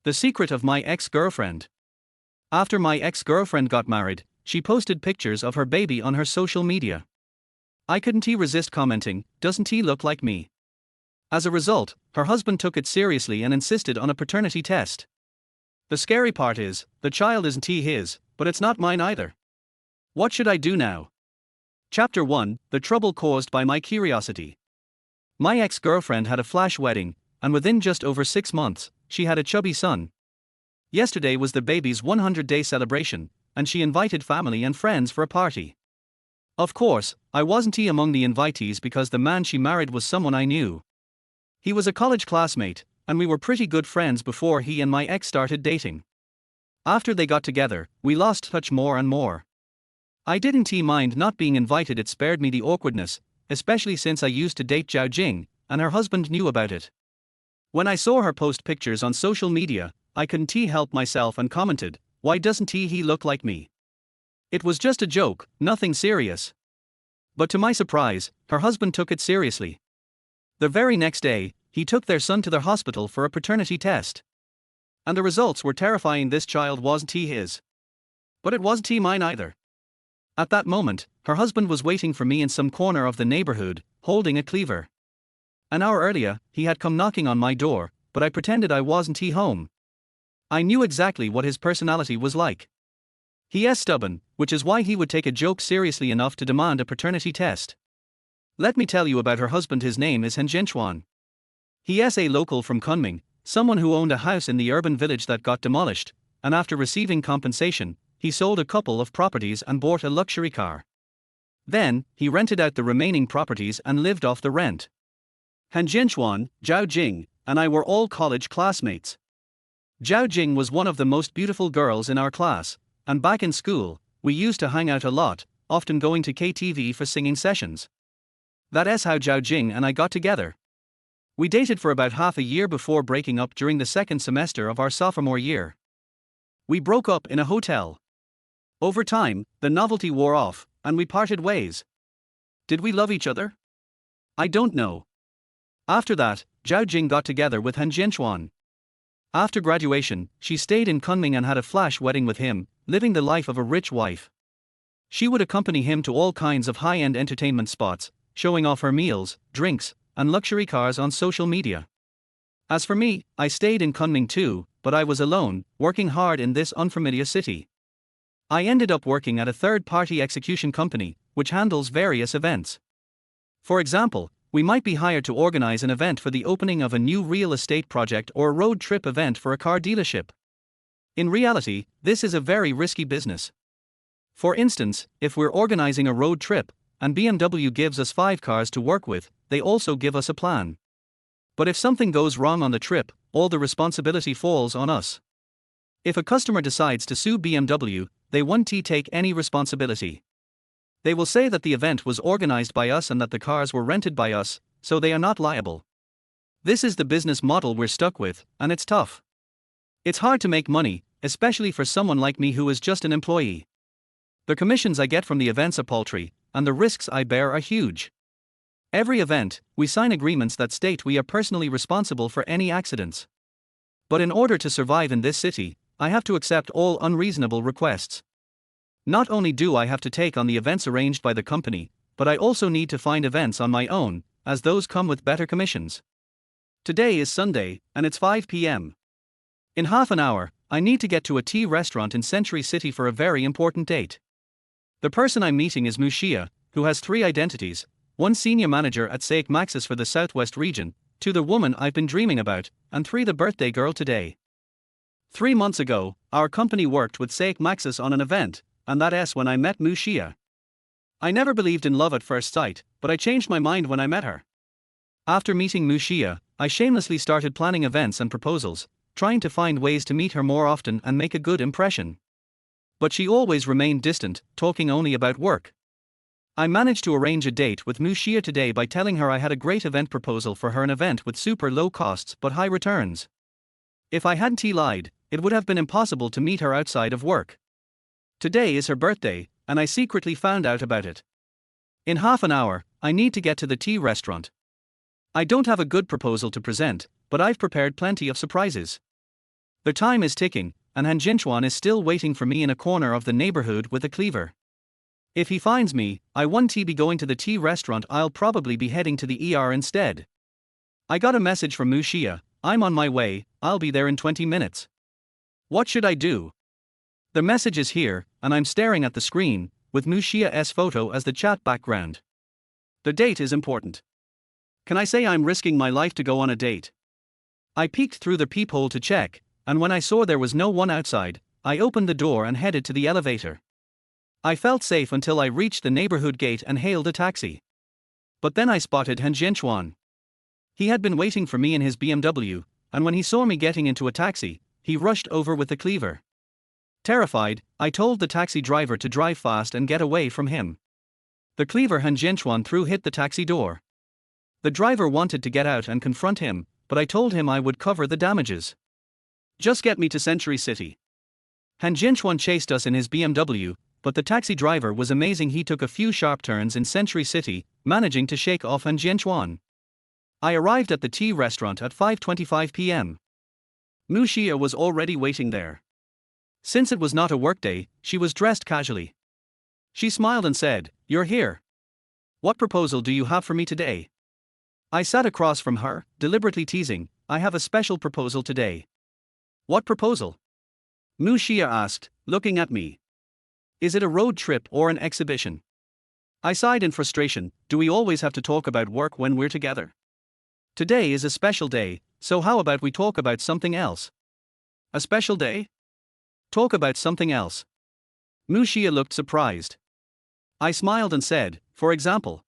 The secret of my ex-girlfriend. After my ex-girlfriend got married, she posted pictures of her baby on her social media. I couldn't resist commenting, "Doesn't he look like me?" As a result, her husband took it seriously and insisted on a paternity test. The scary part is, the child isn't his, but it's not mine either. What should I do now? Chapter 1: The trouble caused by my curiosity. My ex-girlfriend had a flash wedding, and within just over 6 months, she had a chubby son. Yesterday was the baby's 100-day celebration, and she invited family and friends for a party. Of course, I wasn't among the invitees because the man she married was someone I knew. He was a college classmate, and we were pretty good friends before he and my ex started dating. After they got together, we lost touch more and more. I didn't mind not being invited, it spared me the awkwardness, especially since I used to date Zhao Jing, and her husband knew about it. When I saw her post pictures on social media, I couldn't help myself and commented, "Why doesn't he look like me?" It was just a joke, nothing serious. But to my surprise, her husband took it seriously. The very next day, he took their son to the hospital for a paternity test. And the results were terrifying. This child wasn't his. But it wasn't mine either. At that moment, her husband was waiting for me in some corner of the neighborhood, holding a cleaver. An hour earlier, he had come knocking on my door, but I pretended I wasn't home. I knew exactly what his personality was like. He's stubborn, which is why he would take a joke seriously enough to demand a paternity test. Let me tell you about her husband. His name is Han Jianchuan. He's a local from Kunming, someone who owned a house in the urban village that got demolished, and after receiving compensation, he sold a couple of properties and bought a luxury car. Then, he rented out the remaining properties and lived off the rent. Han Jianchuan, Zhao Jing, and I were all college classmates. Zhao Jing was one of the most beautiful girls in our class, and back in school, we used to hang out a lot, often going to KTV for singing sessions. That's how Zhao Jing and I got together. We dated for about half a year before breaking up during the second semester of our sophomore year. We broke up in a hotel. Over time, the novelty wore off, and we parted ways. Did we love each other? I don't know. After that, Zhao Jing got together with Han Jianchuan. After graduation, she stayed in Kunming and had a flash wedding with him, living the life of a rich wife. She would accompany him to all kinds of high-end entertainment spots, showing off her meals, drinks, and luxury cars on social media. As for me, I stayed in Kunming too, but I was alone, working hard in this unfamiliar city. I ended up working at a third-party execution company, which handles various events. For example, we might be hired to organize an event for the opening of a new real estate project or a road trip event for a car dealership. In reality, this is a very risky business. For instance, if we're organizing a road trip, and BMW gives us 5 cars to work with, they also give us a plan. But if something goes wrong on the trip, all the responsibility falls on us. If a customer decides to sue BMW, they won't take any responsibility. They will say that the event was organized by us and that the cars were rented by us, so they are not liable. This is the business model we're stuck with, and it's tough. It's hard to make money, especially for someone like me who is just an employee. The commissions I get from the events are paltry, and the risks I bear are huge. Every event, we sign agreements that state we are personally responsible for any accidents. But in order to survive in this city, I have to accept all unreasonable requests. Not only do I have to take on the events arranged by the company, but I also need to find events on my own, as those come with better commissions. Today is Sunday, and it's 5 p.m. In half an hour, I need to get to a tea restaurant in Century City for a very important date. The person I'm meeting is Mu Xia, who has 3 identities: 1 senior manager at SAIC Maxis for the Southwest region, 2 the woman I've been dreaming about, and 3 the birthday girl today. 3 months ago, our company worked with SAIC Maxis on an event, and that's when I met Mu Xia. I never believed in love at first sight, but I changed my mind when I met her. After meeting Mu Xia, I shamelessly started planning events and proposals, trying to find ways to meet her more often and make a good impression. But she always remained distant, talking only about work. I managed to arrange a date with Mu Xia today by telling her I had a great event proposal for her, an event with super low costs but high returns. If I hadn't lied, it would have been impossible to meet her outside of work. Today is her birthday, and I secretly found out about it. In half an hour, I need to get to the tea restaurant. I don't have a good proposal to present, but I've prepared plenty of surprises. The time is ticking, and Han Jinchuan is still waiting for me in a corner of the neighborhood with a cleaver. If he finds me, I won't be going to the tea restaurant, I'll probably be heading to the ER instead. I got a message from Mu Xia, I'm on my way, I'll be there in 20 minutes. What should I do? The message is here, and I'm staring at the screen, with Mu Xia's photo as the chat background. The date is important. Can I say I'm risking my life to go on a date? I peeked through the peephole to check, and when I saw there was no one outside, I opened the door and headed to the elevator. I felt safe until I reached the neighborhood gate and hailed a taxi. But then I spotted Han Jinchuan. He had been waiting for me in his BMW, and when he saw me getting into a taxi, he rushed over with the cleaver. Terrified, I told the taxi driver to drive fast and get away from him. The cleaver Han Jinchuan threw hit the taxi door. The driver wanted to get out and confront him, but I told him I would cover the damages. Just get me to Century City. Han Jinchuan chased us in his BMW, but the taxi driver was amazing. He took a few sharp turns in Century City, managing to shake off Han Jinchuan. I arrived at the tea restaurant at 5:25 p.m. Mu Xia was already waiting there. Since it was not a workday, she was dressed casually. She smiled and said, "You're here. What proposal do you have for me today?" I sat across from her, deliberately teasing, "I have a special proposal today." "What proposal?" Mu Xia asked, looking at me. "Is it a road trip or an exhibition?" I sighed in frustration. Do we always have to talk about work when we're together? Today is a special day, so how about we talk about something else? A special day? Talk about something else. Mu Xia looked surprised. I smiled and said, "For example."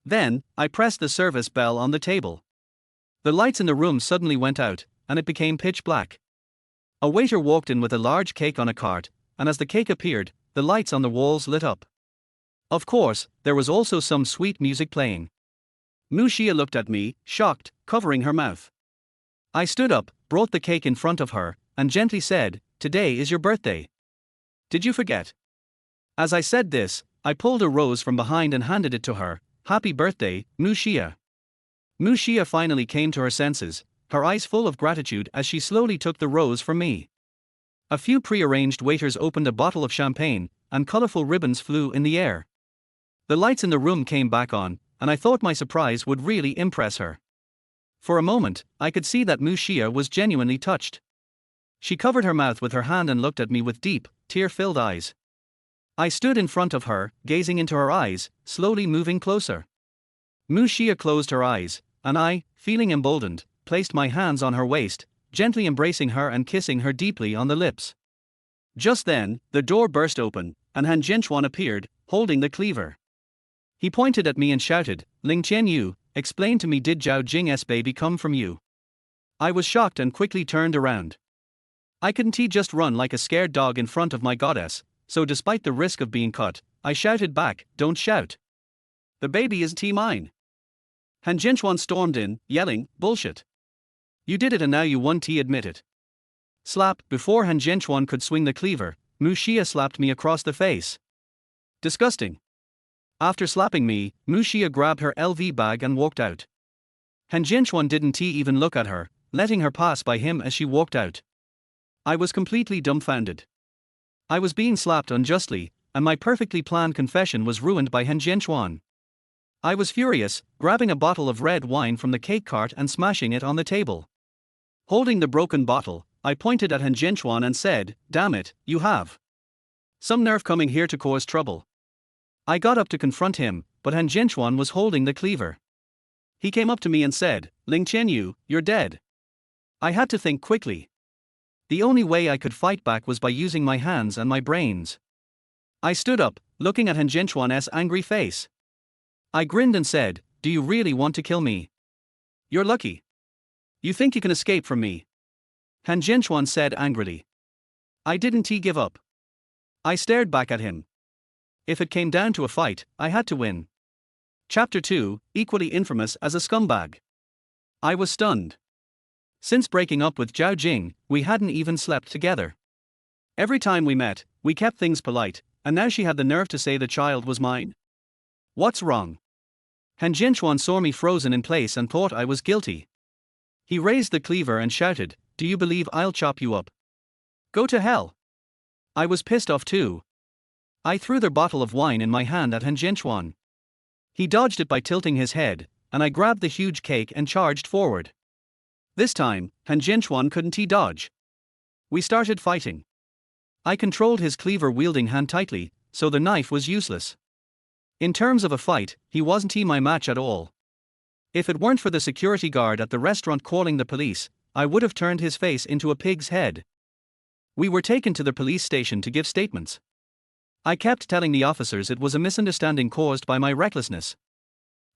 Then, I pressed the service bell on the table. The lights in the room suddenly went out, and it became pitch black. A waiter walked in with a large cake on a cart, and as the cake appeared, the lights on the walls lit up. Of course, there was also some sweet music playing. Mu Xia looked at me, shocked, covering her mouth. I stood up, brought the cake in front of her, and gently said, "Today is your birthday. Did you forget?" As I said this, I pulled a rose from behind and handed it to her. "Happy birthday, Mu Xia." Mu Xia finally came to her senses, her eyes full of gratitude as she slowly took the rose from me. A few pre-arranged waiters opened a bottle of champagne, and colorful ribbons flew in the air. The lights in the room came back on, and I thought my surprise would really impress her. For a moment, I could see that Mu Xia was genuinely touched. She covered her mouth with her hand and looked at me with deep, tear-filled eyes. I stood in front of her, gazing into her eyes, slowly moving closer. Mu Xia closed her eyes, and I, feeling emboldened, placed my hands on her waist, gently embracing her and kissing her deeply on the lips. Just then, the door burst open, and Han Jinchuan appeared, holding the cleaver. He pointed at me and shouted, "Ling Qianyu, explain to me, did Zhao Jing's baby come from you?" I was shocked and quickly turned around. I couldn't just run like a scared dog in front of my goddess, so despite the risk of being cut, I shouted back, "Don't shout. The baby isn't mine." Han Jinchuan stormed in, yelling, "Bullshit. You did it and now you won't admit it." Slap! Before Han Jinchuan could swing the cleaver, Mu Xia slapped me across the face. Disgusting. After slapping me, Mu Xia grabbed her LV bag and walked out. Han Jinchuan didn't even look at her, letting her pass by him as she walked out. I was completely dumbfounded. I was being slapped unjustly, and my perfectly planned confession was ruined by Han Jinchuan. I was furious, grabbing a bottle of red wine from the cake cart and smashing it on the table. Holding the broken bottle, I pointed at Han Jinchuan and said, "Damn it, you have some nerve coming here to cause trouble." I got up to confront him, but Han Jinchuan was holding the cleaver. He came up to me and said, "Ling Qianyu, you're dead." I had to think quickly. The only way I could fight back was by using my hands and my brains. I stood up, looking at Han Jinchuan's angry face. I grinned and said, "Do you really want to kill me? You're lucky. You think you can escape from me?" Han Jinchuan said angrily. I didn't give up. I stared back at him. If it came down to a fight, I had to win. Chapter 2, equally infamous as a scumbag. I was stunned. Since breaking up with Zhao Jing, we hadn't even slept together. Every time we met, we kept things polite, and now she had the nerve to say the child was mine. What's wrong? Han Jinchuan saw me frozen in place and thought I was guilty. He raised the cleaver and shouted, Do you believe I'll chop you up? Go to hell. I was pissed off too. I threw the bottle of wine in my hand at Han Jinchuan. He dodged it by tilting his head, and I grabbed the huge cake and charged forward. This time, Han Jinchuan couldn't dodge. We started fighting. I controlled his cleaver-wielding hand tightly, so the knife was useless. In terms of a fight, he wasn't my match at all. If it weren't for the security guard at the restaurant calling the police, I would have turned his face into a pig's head. We were taken to the police station to give statements. I kept telling the officers it was a misunderstanding caused by my recklessness.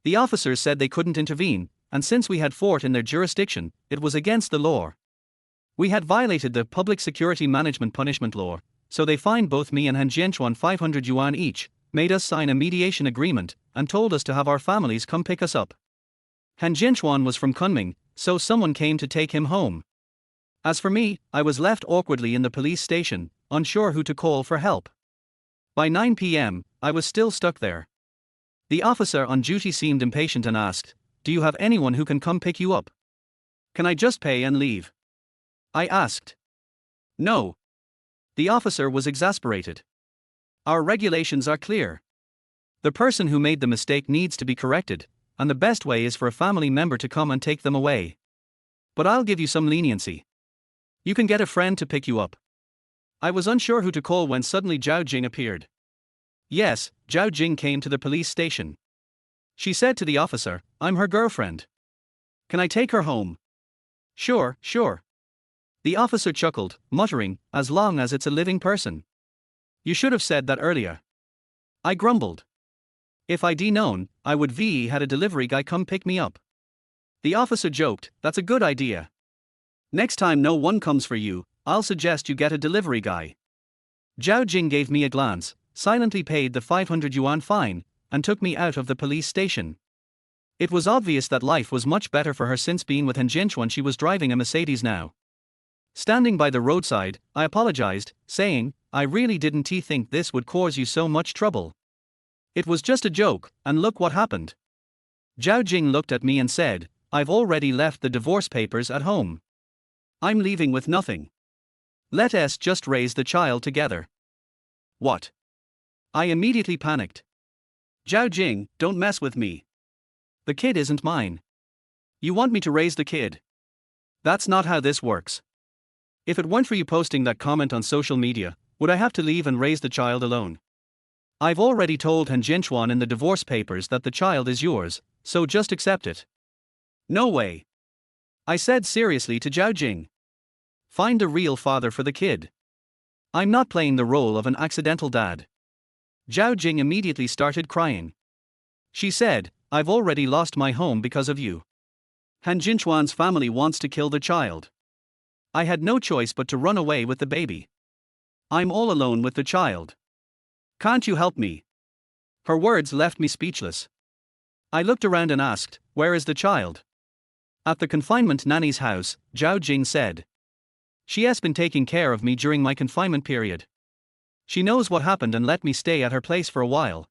The officers said they couldn't intervene, and since we had fought in their jurisdiction, it was against the law. We had violated the Public Security Management Punishment Law, so they fined both me and Han Jianchuan 500 yuan each, made us sign a mediation agreement, and told us to have our families come pick us up. Han Jianchuan was from Kunming, so someone came to take him home. As for me, I was left awkwardly in the police station, unsure who to call for help. By 9 p.m., I was still stuck there. The officer on duty seemed impatient and asked, "Do you have anyone who can come pick you up? Can I just pay and leave?" I asked. "No." The officer was exasperated. "Our regulations are clear. The person who made the mistake needs to be corrected, and the best way is for a family member to come and take them away. But I'll give you some leniency. You can get a friend to pick you up." I was unsure who to call when suddenly Zhao Jing appeared. Yes, Zhao Jing came to the police station. She said to the officer, "I'm her girlfriend. Can I take her home?" "Sure, sure." The officer chuckled, muttering, "As long as it's a living person." "You should have said that earlier." I grumbled. "If I'd known, I would have had a delivery guy come pick me up." The officer joked, "That's a good idea. Next time no one comes for you, I'll suggest you get a delivery guy." Zhao Jing gave me a glance, silently paid the 500 yuan fine, and took me out of the police station. It was obvious that life was much better for her since being with Han Jinchuan. She was driving a Mercedes now. Standing by the roadside, I apologized, saying, "I really didn't think this would cause you so much trouble. It was just a joke, and look what happened." Zhao Jing looked at me and said, "I've already left the divorce papers at home. I'm leaving with nothing. Let us just raise the child together." "What?" I immediately panicked. "Zhao Jing, don't mess with me. The kid isn't mine. You want me to raise the kid? That's not how this works. If it weren't for you posting that comment on social media, would I have to leave and raise the child alone? I've already told Han Jinchuan in the divorce papers that the child is yours, so just accept it." "No way," I said seriously to Zhao Jing. "Find a real father for the kid. I'm not playing the role of an accidental dad." Zhao Jing immediately started crying. She said, "I've already lost my home because of you. Han Jinchuan's family wants to kill the child. I had no choice but to run away with the baby. I'm all alone with the child. Can't you help me?" Her words left me speechless. I looked around and asked, "Where is the child?" "At the confinement nanny's house," Zhao Jing said. "She has been taking care of me during my confinement period. She knows what happened and let me stay at her place for a while.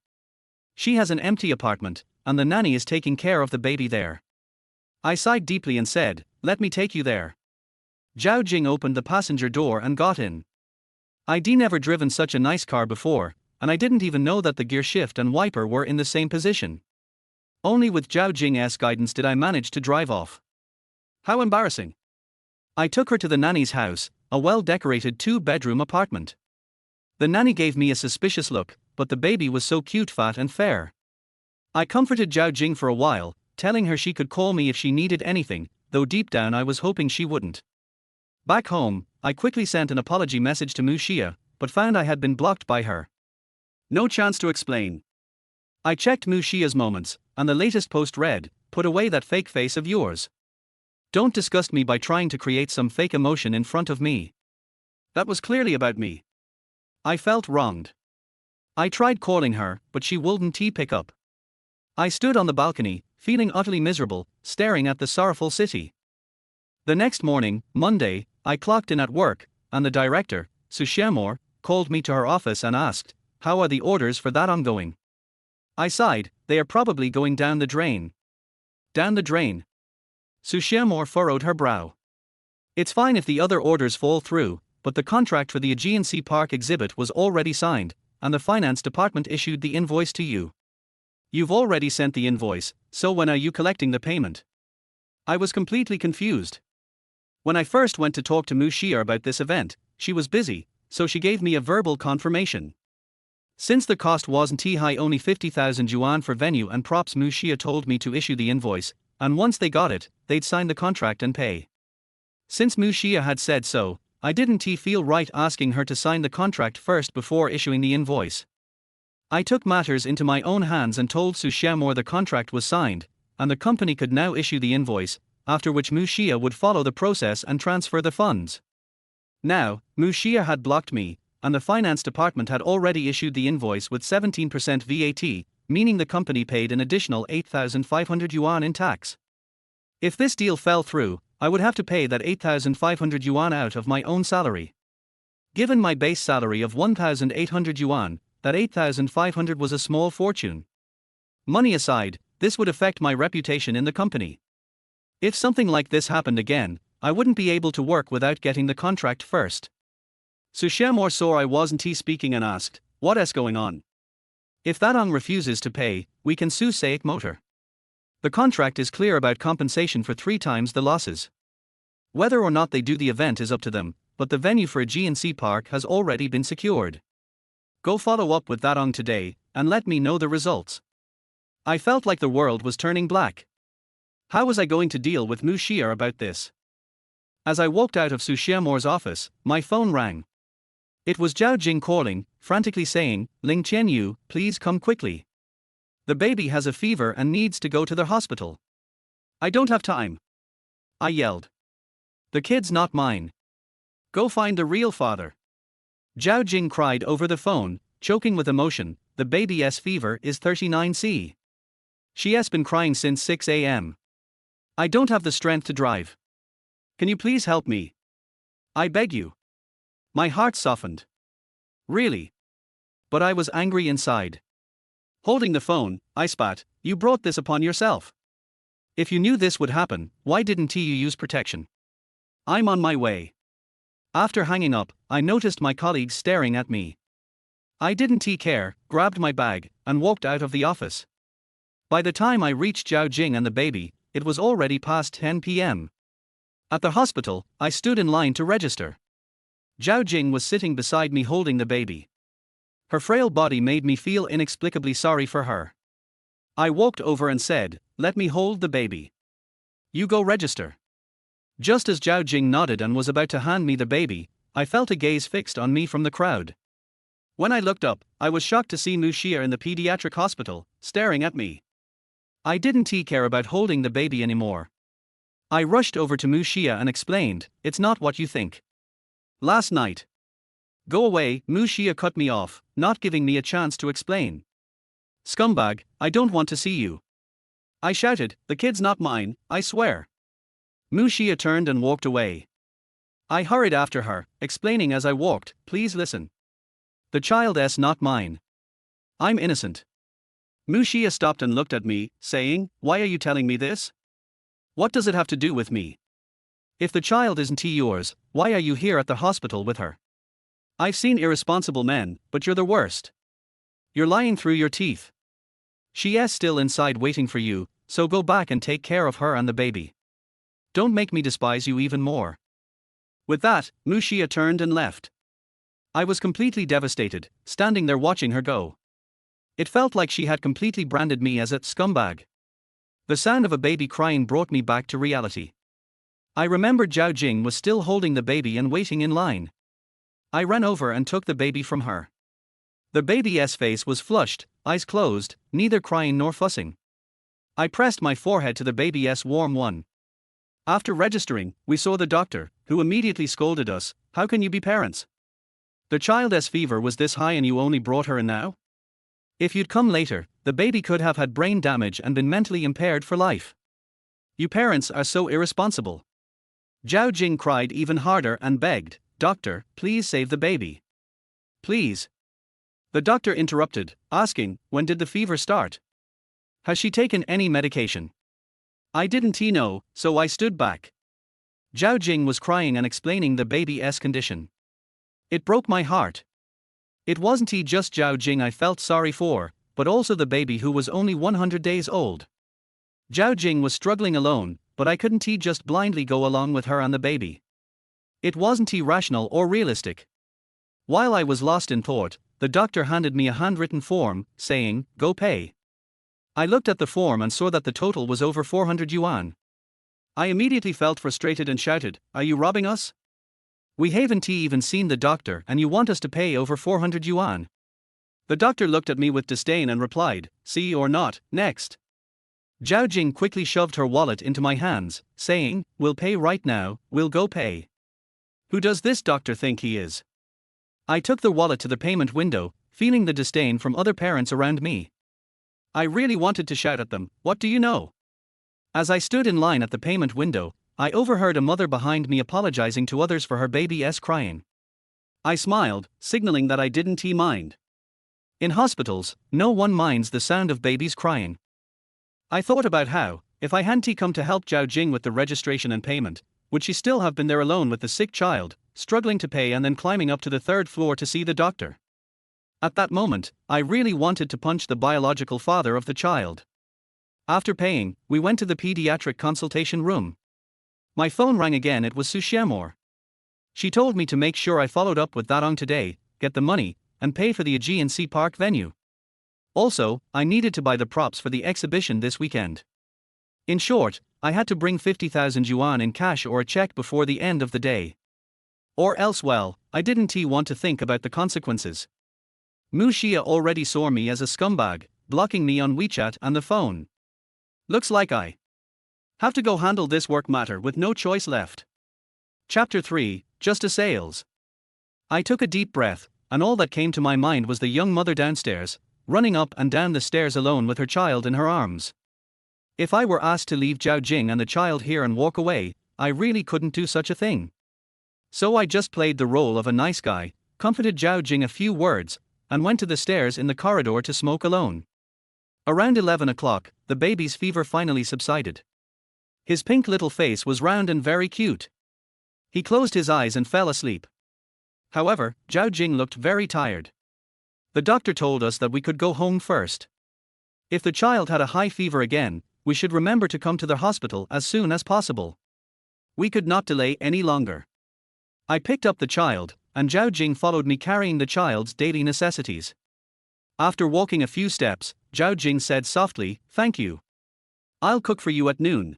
She has an empty apartment, and the nanny is taking care of the baby there." I sighed deeply and said, "Let me take you there." Zhao Jing opened the passenger door and got in. I'd never driven such a nice car before, and I didn't even know that the gear shift and wiper were in the same position. Only with Zhao Jing's guidance did I manage to drive off. How embarrassing. I took her to the nanny's house, a well-decorated 2-bedroom apartment. The nanny gave me a suspicious look, but the baby was so cute, fat and fair. I comforted Zhao Jing for a while, telling her she could call me if she needed anything, though deep down I was hoping she wouldn't. Back home, I quickly sent an apology message to Mu Xia, but found I had been blocked by her. No chance to explain. I checked Mu Xia's moments, and the latest post read, "Put away that fake face of yours. Don't disgust me by trying to create some fake emotion in front of me." That was clearly about me. I felt wronged. I tried calling her, but she wouldn't pick up. I stood on the balcony, feeling utterly miserable, staring at the sorrowful city. The next morning, Monday, I clocked in at work, and the director, Su Xiamor, called me to her office and asked, "How are the orders for that ongoing?" I sighed, "They are probably going down the drain." "Down the drain?" Su Xiamor furrowed her brow. It's fine if the other orders fall through, but the contract for the Aegean Sea Park exhibit was already signed, and the finance department issued the invoice to you. You've already sent the invoice, so when are you collecting the payment? I was completely confused. When I first went to talk to Mushia about this event, she was busy, so she gave me a verbal confirmation. Since the cost wasn't too high, only 50,000 yuan for venue and props, Mushia told me to issue the invoice, and once they got it, they'd sign the contract and pay. Since Mushia had said so, I didn't feel right asking her to sign the contract first before issuing the invoice. I took matters into my own hands and told Su Xiamor the contract was signed, and the company could now issue the invoice, after which Mushia would follow the process and transfer the funds. Now, Mushia had blocked me, and the finance department had already issued the invoice with 17% VAT, meaning the company paid an additional 8,500 yuan in tax. If this deal fell through, I would have to pay that 8,500 yuan out of my own salary. Given my base salary of 1,800 yuan, that 8,500 was a small fortune. Money aside, this would affect my reputation in the company. If something like this happened again, I wouldn't be able to work without getting the contract first. Su Xiamor saw I wasn't speaking and asked, "What's going on? If that Ong refuses to pay, we can sue SAIC Motor. The contract is clear about compensation for 3 times the losses. Whether or not they do the event is up to them, but the venue for Aegean Sea Park has already been secured. Go follow up with that Ong today, and let me know the results." I felt like the world was turning black. How was I going to deal with Mushia about this? As I walked out of Su Xiamor's office, my phone rang. It was Zhao Jing calling, frantically saying, "Ling Qianyu, please come quickly. The baby has a fever and needs to go to the hospital." "I don't have time," I yelled. "The kid's not mine. Go find the real father." Zhao Jing cried over the phone, choking with emotion, "The baby's fever is 39°C. She's been crying since 6 a.m. I don't have the strength to drive. Can you please help me? I beg you." My heart softened. Really? But I was angry inside. Holding the phone, I spat, "You brought this upon yourself. If you knew this would happen, why didn't you use protection? I'm on my way." After hanging up, I noticed my colleagues staring at me. I didn't care, grabbed my bag, and walked out of the office. By the time I reached Zhao Jing and the baby, it was already past 10 p.m. At the hospital, I stood in line to register. Zhao Jing was sitting beside me holding the baby. Her frail body made me feel inexplicably sorry for her. I walked over and said, "Let me hold the baby. You go register." Just as Zhao Jing nodded and was about to hand me the baby, I felt a gaze fixed on me from the crowd. When I looked up, I was shocked to see Mushia in the pediatric hospital, staring at me. I didn't care about holding the baby anymore. I rushed over to Mushia and explained, "It's not what you think. Last night." "Go away," Mushia cut me off, not giving me a chance to explain. "Scumbag, I don't want to see you." I shouted, "The kid's not mine, I swear." Mushia turned and walked away. I hurried after her, explaining as I walked, "Please listen. The child's not mine. I'm innocent." Mushia stopped and looked at me, saying, "Why are you telling me this? What does it have to do with me? If the child isn't yours, why are you here at the hospital with her? I've seen irresponsible men, but you're the worst. You're lying through your teeth. She's still inside waiting for you, so go back and take care of her and the baby. Don't make me despise you even more." With that, Mushia turned and left. I was completely devastated, standing there watching her go. It felt like she had completely branded me as a scumbag. The sound of a baby crying brought me back to reality. I remembered Zhao Jing was still holding the baby and waiting in line. I ran over and took the baby from her. The baby's face was flushed, eyes closed, neither crying nor fussing. I pressed my forehead to the baby's warm one. After registering, we saw the doctor, who immediately scolded us, "How can you be parents? The child's fever was this high and you only brought her in now? If you'd come later, the baby could have had brain damage and been mentally impaired for life. You parents are so irresponsible." Zhao Jing cried even harder and begged, "Doctor, please save the baby. Please." The doctor interrupted, asking, "When did the fever start? Has she taken any medication?" I didn't know, so I stood back. Zhao Jing was crying and explaining the baby's condition. It broke my heart. It wasn't just Zhao Jing I felt sorry for, but also the baby who was only 100 days old. Zhao Jing was struggling alone, but I couldn't just blindly go along with her and the baby. It wasn't rational or realistic. While I was lost in thought, the doctor handed me a handwritten form, saying, "Go pay." I looked at the form and saw that the total was over 400 yuan. I immediately felt frustrated and shouted, "Are you robbing us? We haven't even seen the doctor and you want us to pay over 400 yuan. The doctor looked at me with disdain and replied, "See or not, next." Zhao Jing quickly shoved her wallet into my hands, saying, "We'll pay right now, we'll go pay. Who does this doctor think he is?" I took the wallet to the payment window, feeling the disdain from other parents around me. I really wanted to shout at them, "What do you know?" As I stood in line at the payment window, I overheard a mother behind me apologizing to others for her baby's crying. I smiled, signaling that I didn't mind. In hospitals, no one minds the sound of babies crying. I thought about how, if I hadn't come to help Zhao Jing with the registration and payment, would she still have been there alone with the sick child, struggling to pay and then climbing up to the third floor to see the doctor? At that moment, I really wanted to punch the biological father of the child. After paying, we went to the pediatric consultation room. My phone rang again. It was Su Xiamor. She told me to make sure I followed up with Dadong today, get the money, and pay for the Aegean Sea Park venue. Also, I needed to buy the props for the exhibition this weekend. In short, I had to bring 50,000 yuan in cash or a check before the end of the day. Or else, well, I didn't want to think about the consequences. Mu Xia already saw me as a scumbag, blocking me on WeChat and the phone. Looks like I have to go handle this work matter with no choice left. Chapter 3, Just a Sales. I took a deep breath, and all that came to my mind was the young mother downstairs, running up and down the stairs alone with her child in her arms. If I were asked to leave Zhao Jing and the child here and walk away, I really couldn't do such a thing. So I just played the role of a nice guy, comforted Zhao Jing a few words, and went to the stairs in the corridor to smoke alone. Around 11 o'clock, the baby's fever finally subsided. His pink little face was round and very cute. He closed his eyes and fell asleep. However, Zhao Jing looked very tired. The doctor told us that we could go home first. If the child had a high fever again, we should remember to come to the hospital as soon as possible. We could not delay any longer. I picked up the child, and Zhao Jing followed me carrying the child's daily necessities. After walking a few steps, Zhao Jing said softly, "Thank you. I'll cook for you at noon."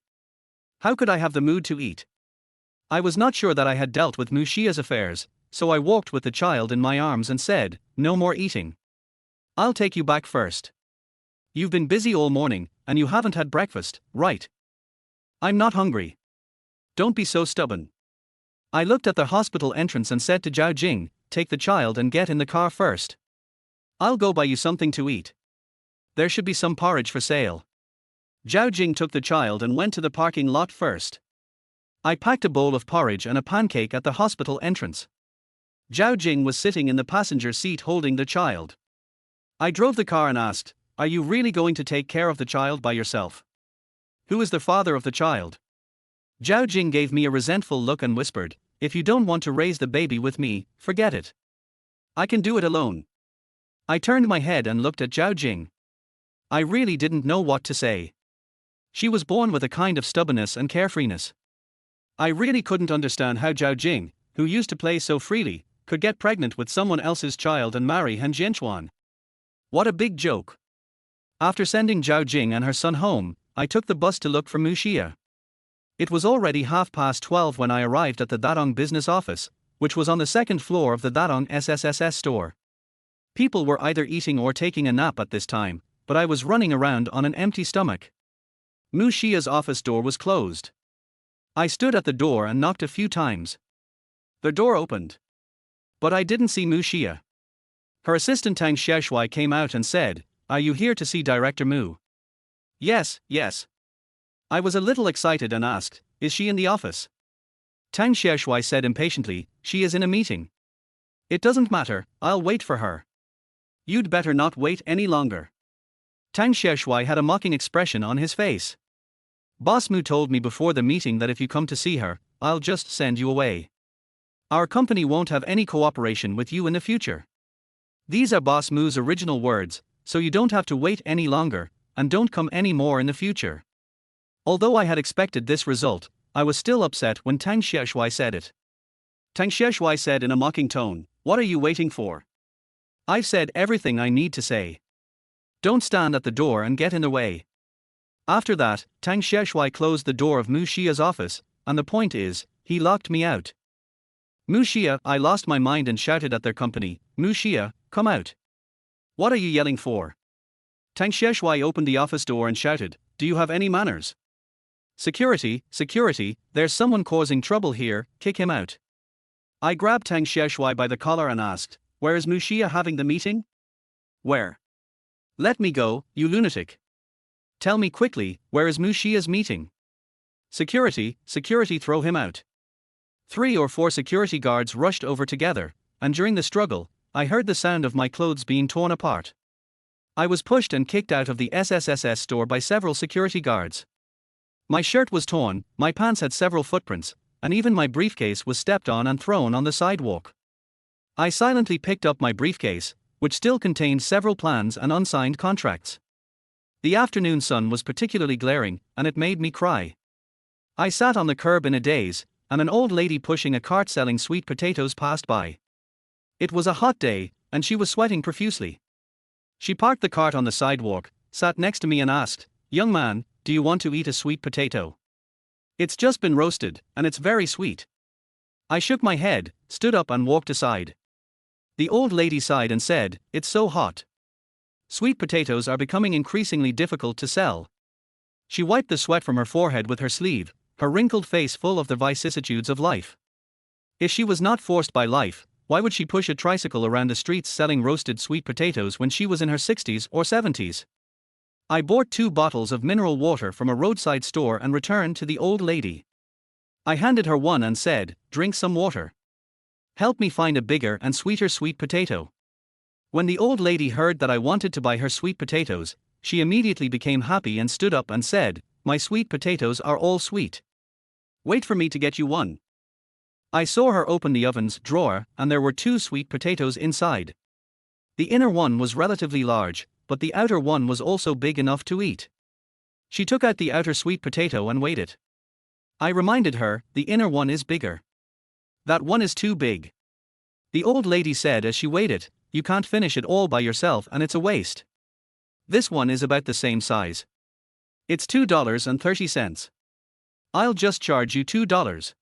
How could I have the mood to eat? I was not sure that I had dealt with Mu Xia's affairs, so I walked with the child in my arms and said, "No more eating. I'll take you back first. You've been busy all morning, and you haven't had breakfast, right?" "I'm not hungry." "Don't be so stubborn." I looked at the hospital entrance and said to Zhao Jing, "Take the child and get in the car first. I'll go buy you something to eat. There should be some porridge for sale." Zhao Jing took the child and went to the parking lot first. I packed a bowl of porridge and a pancake at the hospital entrance. Zhao Jing was sitting in the passenger seat holding the child. I drove the car and asked, "Are you really going to take care of the child by yourself? Who is the father of the child?" Zhao Jing gave me a resentful look and whispered, "If you don't want to raise the baby with me, forget it. I can do it alone." I turned my head and looked at Zhao Jing. I really didn't know what to say. She was born with a kind of stubbornness and carefreeness. I really couldn't understand how Zhao Jing, who used to play so freely, could get pregnant with someone else's child and marry Han Jianchuan. What a big joke. After sending Zhao Jing and her son home, I took the bus to look for Mu Xia. It was already 12:30 when I arrived at the Dadong business office, which was on the second floor of the Dadong SSSS store. People were either eating or taking a nap at this time, but I was running around on an empty stomach. Mu Xia's office door was closed. I stood at the door and knocked a few times. The door opened. But I didn't see Mu Xia. Her assistant Tang Xiaoshui came out and said, "Are you here to see Director Mu?" Yes. I was a little excited and asked, "Is she in the office?" Tang Xiaoshui said impatiently, "She is in a meeting." "It doesn't matter, I'll wait for her." "You'd better not wait any longer." Tang Xiaoshui had a mocking expression on his face. "Boss Mu told me before the meeting that if you come to see her, I'll just send you away. Our company won't have any cooperation with you in the future. These are Boss Moo's original words, so you don't have to wait any longer, and don't come any more in the future. Although I had expected this result, I was still upset when Tang Xiaoshui said it. Tang Xiaoshui said in a mocking tone, "What are you waiting for? I've said everything I need to say. Don't stand at the door and get in the way." After that, Tang Xiaoshui closed the door of Mu Xia's office, and the point is, he locked me out. Mu Xia, I lost my mind and shouted at their company, "Mu Xia, come out. What are you yelling for?" Tang Xiaoshui opened the office door and shouted, "Do you have any manners? Security, security, there's someone causing trouble here, kick him out." I grabbed Tang Xiaoshui by the collar and asked, "Where is Mu Xia having the meeting? Where? Let me go, you lunatic. Tell me quickly, where is Mu Xia's meeting? Security, security, throw him out." 3 or 4 security guards rushed over together, and during the struggle, I heard the sound of my clothes being torn apart. I was pushed and kicked out of the SSSS store by several security guards. My shirt was torn, my pants had several footprints, and even my briefcase was stepped on and thrown on the sidewalk. I silently picked up my briefcase, which still contained several plans and unsigned contracts. The afternoon sun was particularly glaring, and it made me cry. I sat on the curb in a daze, and an old lady pushing a cart selling sweet potatoes passed by. It was a hot day, and she was sweating profusely. She parked the cart on the sidewalk, sat next to me and asked, "Young man, do you want to eat a sweet potato? It's just been roasted, and it's very sweet." I shook my head, stood up and walked aside. The old lady sighed and said, "It's so hot. Sweet potatoes are becoming increasingly difficult to sell." She wiped the sweat from her forehead with her sleeve, her wrinkled face full of the vicissitudes of life. If she was not forced by life, why would she push a tricycle around the streets selling roasted sweet potatoes when she was in her 60s or 70s? I bought 2 bottles of mineral water from a roadside store and returned to the old lady. I handed her one and said, "Drink some water. Help me find a bigger and sweeter sweet potato." When the old lady heard that I wanted to buy her sweet potatoes, she immediately became happy and stood up and said, "My sweet potatoes are all sweet. Wait for me to get you one." I saw her open the oven's drawer, and there were 2 sweet potatoes inside. The inner one was relatively large, but the outer one was also big enough to eat. She took out the outer sweet potato and weighed it. I reminded her, "The inner one is bigger. That one is too big." The old lady said as she weighed it, "You can't finish it all by yourself and it's a waste. This one is about the same size. It's $2.30. I'll just charge you $2.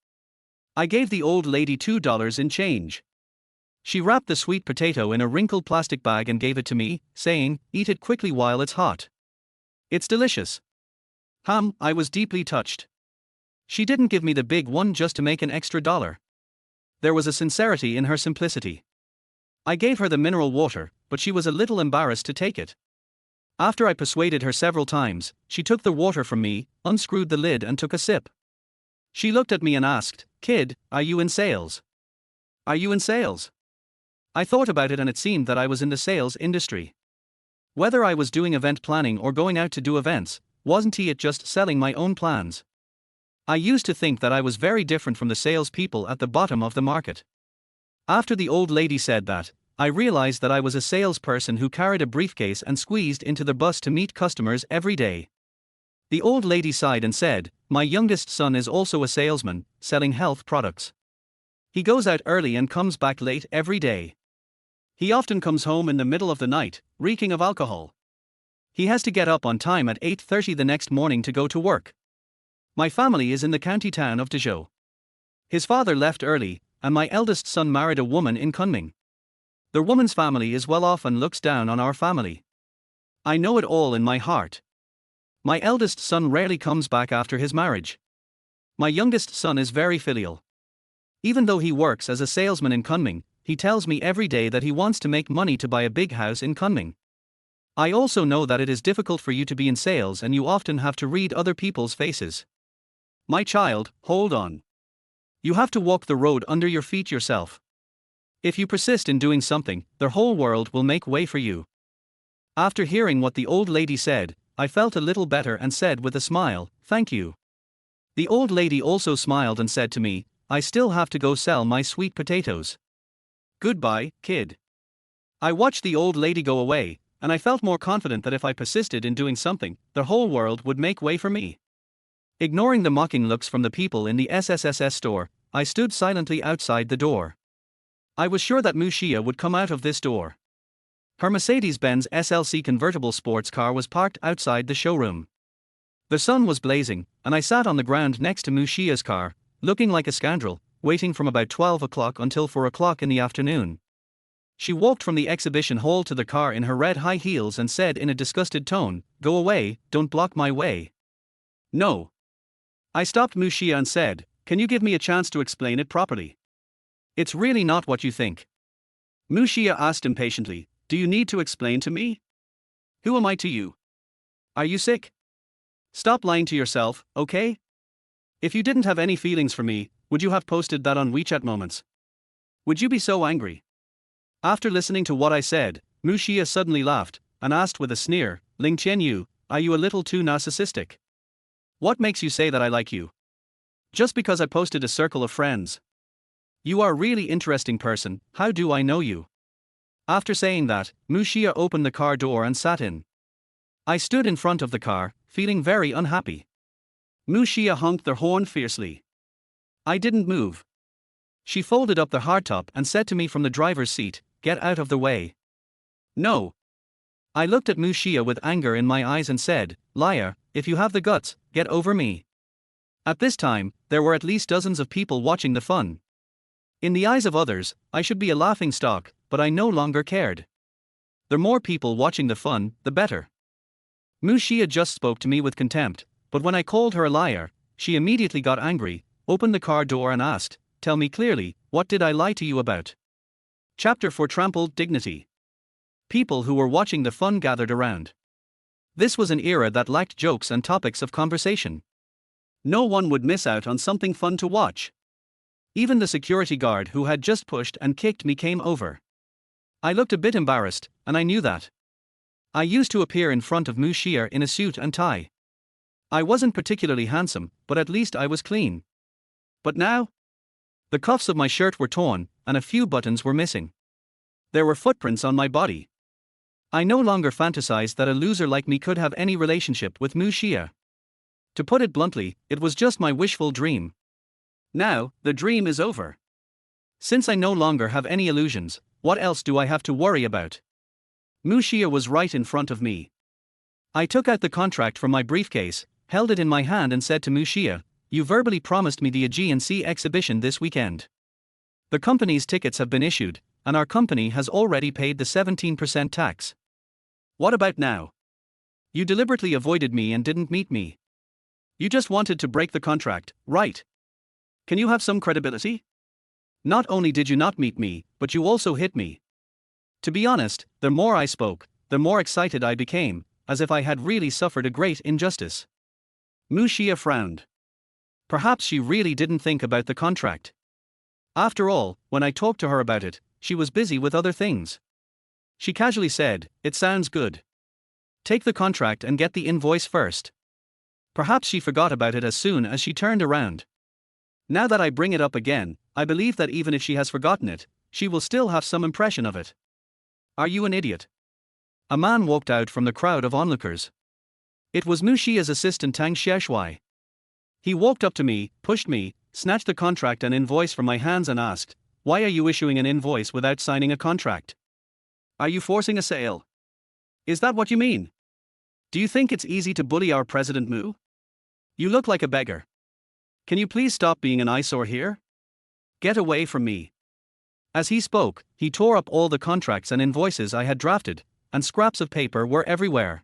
I gave the old lady $2 in change. She wrapped the sweet potato in a wrinkled plastic bag and gave it to me, saying, "Eat it quickly while it's hot. It's delicious." I was deeply touched. She didn't give me the big one just to make an extra dollar. There was a sincerity in her simplicity. I gave her the mineral water, but she was a little embarrassed to take it. After I persuaded her several times, she took the water from me, unscrewed the lid and took a sip. She looked at me and asked, "Kid, are you in sales? Are you in sales?" I thought about it and it seemed that I was in the sales industry. Whether I was doing event planning or going out to do events, wasn't it just selling my own plans? I used to think that I was very different from the salespeople at the bottom of the market. After the old lady said that, I realized that I was a salesperson who carried a briefcase and squeezed into the bus to meet customers every day. The old lady sighed and said, "My youngest son is also a salesman, selling health products. He goes out early and comes back late every day. He often comes home in the middle of the night, reeking of alcohol. He has to get up on time at 8:30 the next morning to go to work. My family is in the county town of Dezhou. His father left early, and my eldest son married a woman in Kunming. The woman's family is well off and looks down on our family. I know it all in my heart. My eldest son rarely comes back after his marriage. My youngest son is very filial. Even though he works as a salesman in Kunming, he tells me every day that he wants to make money to buy a big house in Kunming. I also know that it is difficult for you to be in sales and you often have to read other people's faces. My child, hold on. You have to walk the road under your feet yourself. If you persist in doing something, the whole world will make way for you." After hearing what the old lady said, I felt a little better and said with a smile, "Thank you." The old lady also smiled and said to me, I still have to go sell my sweet potatoes. Goodbye, kid. I watched the old lady go away, and I felt more confident that if I persisted in doing something, the whole world would make way for me. Ignoring the mocking looks from the people in the SSSS store, I stood silently outside the door. I was sure that Mushia would come out of this door. Her Mercedes-Benz SLC convertible sports car was parked outside the showroom. The sun was blazing, and I sat on the ground next to Mushia's car, looking like a scoundrel, waiting from about 12 o'clock until 4 o'clock in the afternoon. She walked from the exhibition hall to the car in her red high heels and said in a disgusted tone, Go away, don't block my way. No. I stopped Mushia and said, Can you give me a chance to explain it properly? It's really not what you think. Mushia asked impatiently, Do you need to explain to me? Who am I to you? Are you sick? Stop lying to yourself, okay? If you didn't have any feelings for me, would you have posted that on WeChat Moments? Would you be so angry? After listening to what I said, Mushia suddenly laughed, and asked with a sneer, Ling Qianyu, are you a little too narcissistic? What makes you say that I like you? Just because I posted a circle of friends. You are a really interesting person, how do I know you? After saying that, Mushia opened the car door and sat in. I stood in front of the car, feeling very unhappy. Mushia honked their horn fiercely. I didn't move. She folded up the hardtop and said to me from the driver's seat, Get out of the way. No. I looked at Mushia with anger in my eyes and said, Liar, if you have the guts, get over me. At this time, there were at least dozens of people watching the fun. In the eyes of others, I should be a laughing stock, but I no longer cared. The more people watching the fun, the better. Mushia just spoke to me with contempt, but when I called her a liar, she immediately got angry, opened the car door and asked, Tell me clearly, what did I lie to you about? Chapter 4 Trampled Dignity. People who were watching the fun gathered around. This was an era that lacked jokes and topics of conversation. No one would miss out on something fun to watch. Even the security guard who had just pushed and kicked me came over. I looked a bit embarrassed, and I knew that. I used to appear in front of Mushia in a suit and tie. I wasn't particularly handsome, but at least I was clean. But now? The cuffs of my shirt were torn, and a few buttons were missing. There were footprints on my body. I no longer fantasized that a loser like me could have any relationship with Mushia. To put it bluntly, it was just my wishful dream. Now, the dream is over. Since I no longer have any illusions, what else do I have to worry about? Mushia was right in front of me. I took out the contract from my briefcase, held it in my hand and said to Mushia, You verbally promised me the Aegean Sea exhibition this weekend. The company's tickets have been issued, and our company has already paid the 17% tax. What about now? You deliberately avoided me and didn't meet me. You just wanted to break the contract, right? Can you have some credibility? Not only did you not meet me, but you also hit me. To be honest, the more I spoke, the more excited I became, as if I had really suffered a great injustice. Mushia frowned. Perhaps she really didn't think about the contract. After all, when I talked to her about it, she was busy with other things. She casually said, It sounds good. Take the contract and get the invoice first. Perhaps she forgot about it as soon as she turned around. Now that I bring it up again, I believe that even if she has forgotten it, she will still have some impression of it. Are you an idiot? A man walked out from the crowd of onlookers. It was Mushia's assistant Tang Xiaoshui. He walked up to me, pushed me, snatched the contract and invoice from my hands and asked, Why are you issuing an invoice without signing a contract? Are you forcing a sale? Is that what you mean? Do you think it's easy to bully our President Mu? You look like a beggar. Can you please stop being an eyesore here? Get away from me. As he spoke, he tore up all the contracts and invoices I had drafted, and scraps of paper were everywhere.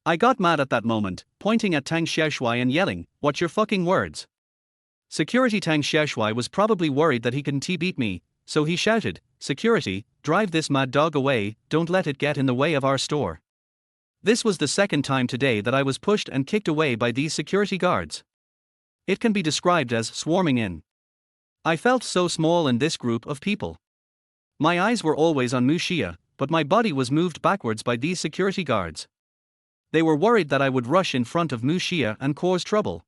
I got mad at that moment, pointing at Tang Xiaoshui and yelling, What's your fucking words? Security Tang Xiaoshui was probably worried that he couldn't beat me, so he shouted, Security, drive this mad dog away, don't let it get in the way of our store. This was the second time today that I was pushed and kicked away by these security guards. It can be described as swarming in. I felt so small in this group of people. My eyes were always on Mushia, but my body was moved backwards by these security guards. They were worried that I would rush in front of Mushia and cause trouble.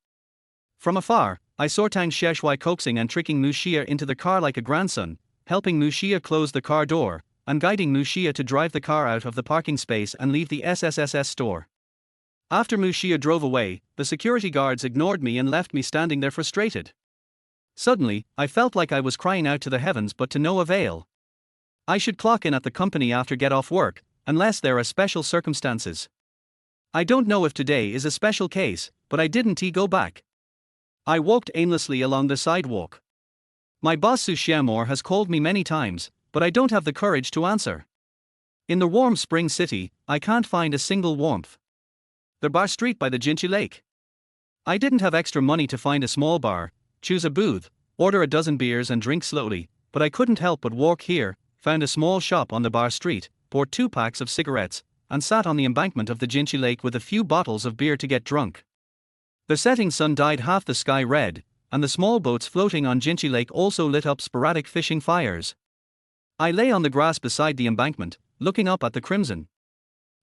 From afar, I saw Tang Sheshuai coaxing and tricking Mu Xia into the car like a grandson, helping Mu Xia close the car door, and guiding Mu Xia to drive the car out of the parking space and leave the SSSS store. After Mu Xia drove away, the security guards ignored me and left me standing there frustrated. Suddenly, I felt like I was crying out to the heavens but to no avail. I should clock in at the company after get off work, unless there are special circumstances. I don't know if today is a special case, but I didn't go back. I walked aimlessly along the sidewalk. My boss Su Xiamor has called me many times, but I don't have the courage to answer. In the warm spring city, I can't find a single warmth. The bar street by the Jinchi Lake. I didn't have extra money to find a small bar, choose a booth, order a dozen beers and drink slowly, but I couldn't help but walk here, found a small shop on the bar street, bought 2 packs of cigarettes, and sat on the embankment of the Jinchi Lake with a few bottles of beer to get drunk. The setting sun dyed half the sky red, and the small boats floating on Jinchi Lake also lit up sporadic fishing fires. I lay on the grass beside the embankment, looking up at the crimson.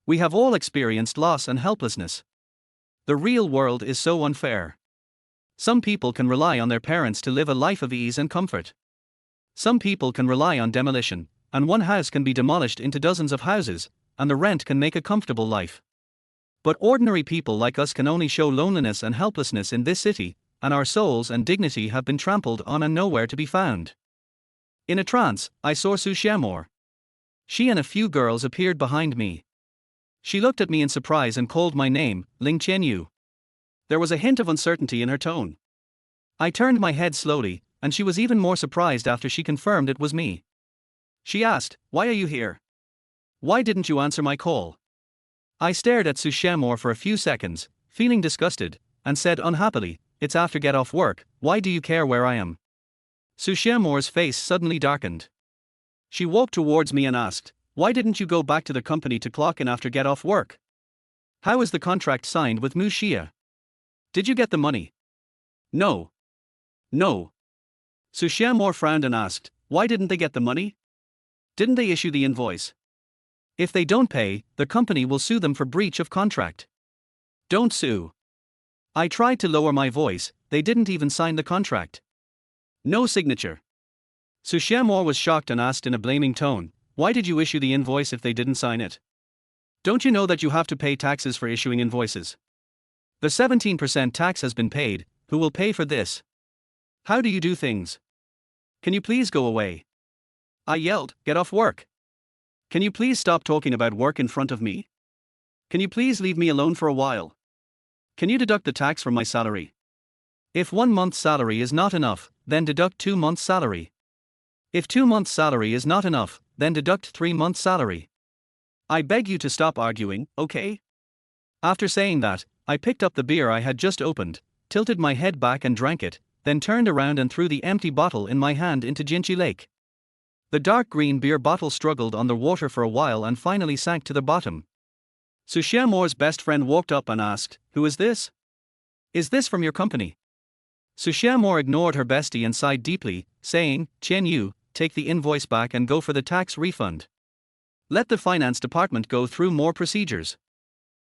We have all experienced loss and helplessness. The real world is so unfair. Some people can rely on their parents to live a life of ease and comfort. Some people can rely on demolition, and one house can be demolished into dozens of houses, and the rent can make a comfortable life. But ordinary people like us can only show loneliness and helplessness in this city, and our souls and dignity have been trampled on and nowhere to be found. In a trance, I saw Su Xiamor. She and a few girls appeared behind me. She looked at me in surprise and called my name, Ling Qianyu. There was a hint of uncertainty in her tone. I turned my head slowly, and she was even more surprised after she confirmed it was me. She asked, "Why are you here? Why didn't you answer my call?" I stared at Su Xiamor for a few seconds, feeling disgusted, and said unhappily, "It's after get off work, why do you care where I am?" Su Xiamor's face suddenly darkened. She walked towards me and asked, "Why didn't you go back to the company to clock in after get off work? How is the contract signed with Mu Xia? Did you get the money?" No. Su Xiamor frowned and asked, "Why didn't they get the money? Didn't they issue the invoice? If they don't pay, the company will sue them for breach of contract." "Don't sue." I tried to lower my voice, "They didn't even sign the contract. No signature." Su Xiamor was shocked and asked in a blaming tone, "Why did you issue the invoice if they didn't sign it? Don't you know that you have to pay taxes for issuing invoices? The 17% tax has been paid, who will pay for this? How do you do things? Can you please go away?" I yelled, "Get off work. Can you please stop talking about work in front of me? Can you please leave me alone for a while? Can you deduct the tax from my salary? If 1 month's salary is not enough, then deduct 2 months' salary. If 2 months' salary is not enough, then deduct 3 months' salary. I beg you to stop arguing, okay?" After saying that, I picked up the beer I had just opened, tilted my head back and drank it, then turned around and threw the empty bottle in my hand into Jinchi Lake. The dark green beer bottle struggled on the water for a while and finally sank to the bottom. Su Xiamor's best friend walked up and asked, "Who is this? Is this from your company?" Su Xiamor ignored her bestie and sighed deeply, saying, "Qianyu, take the invoice back and go for the tax refund. Let the finance department go through more procedures.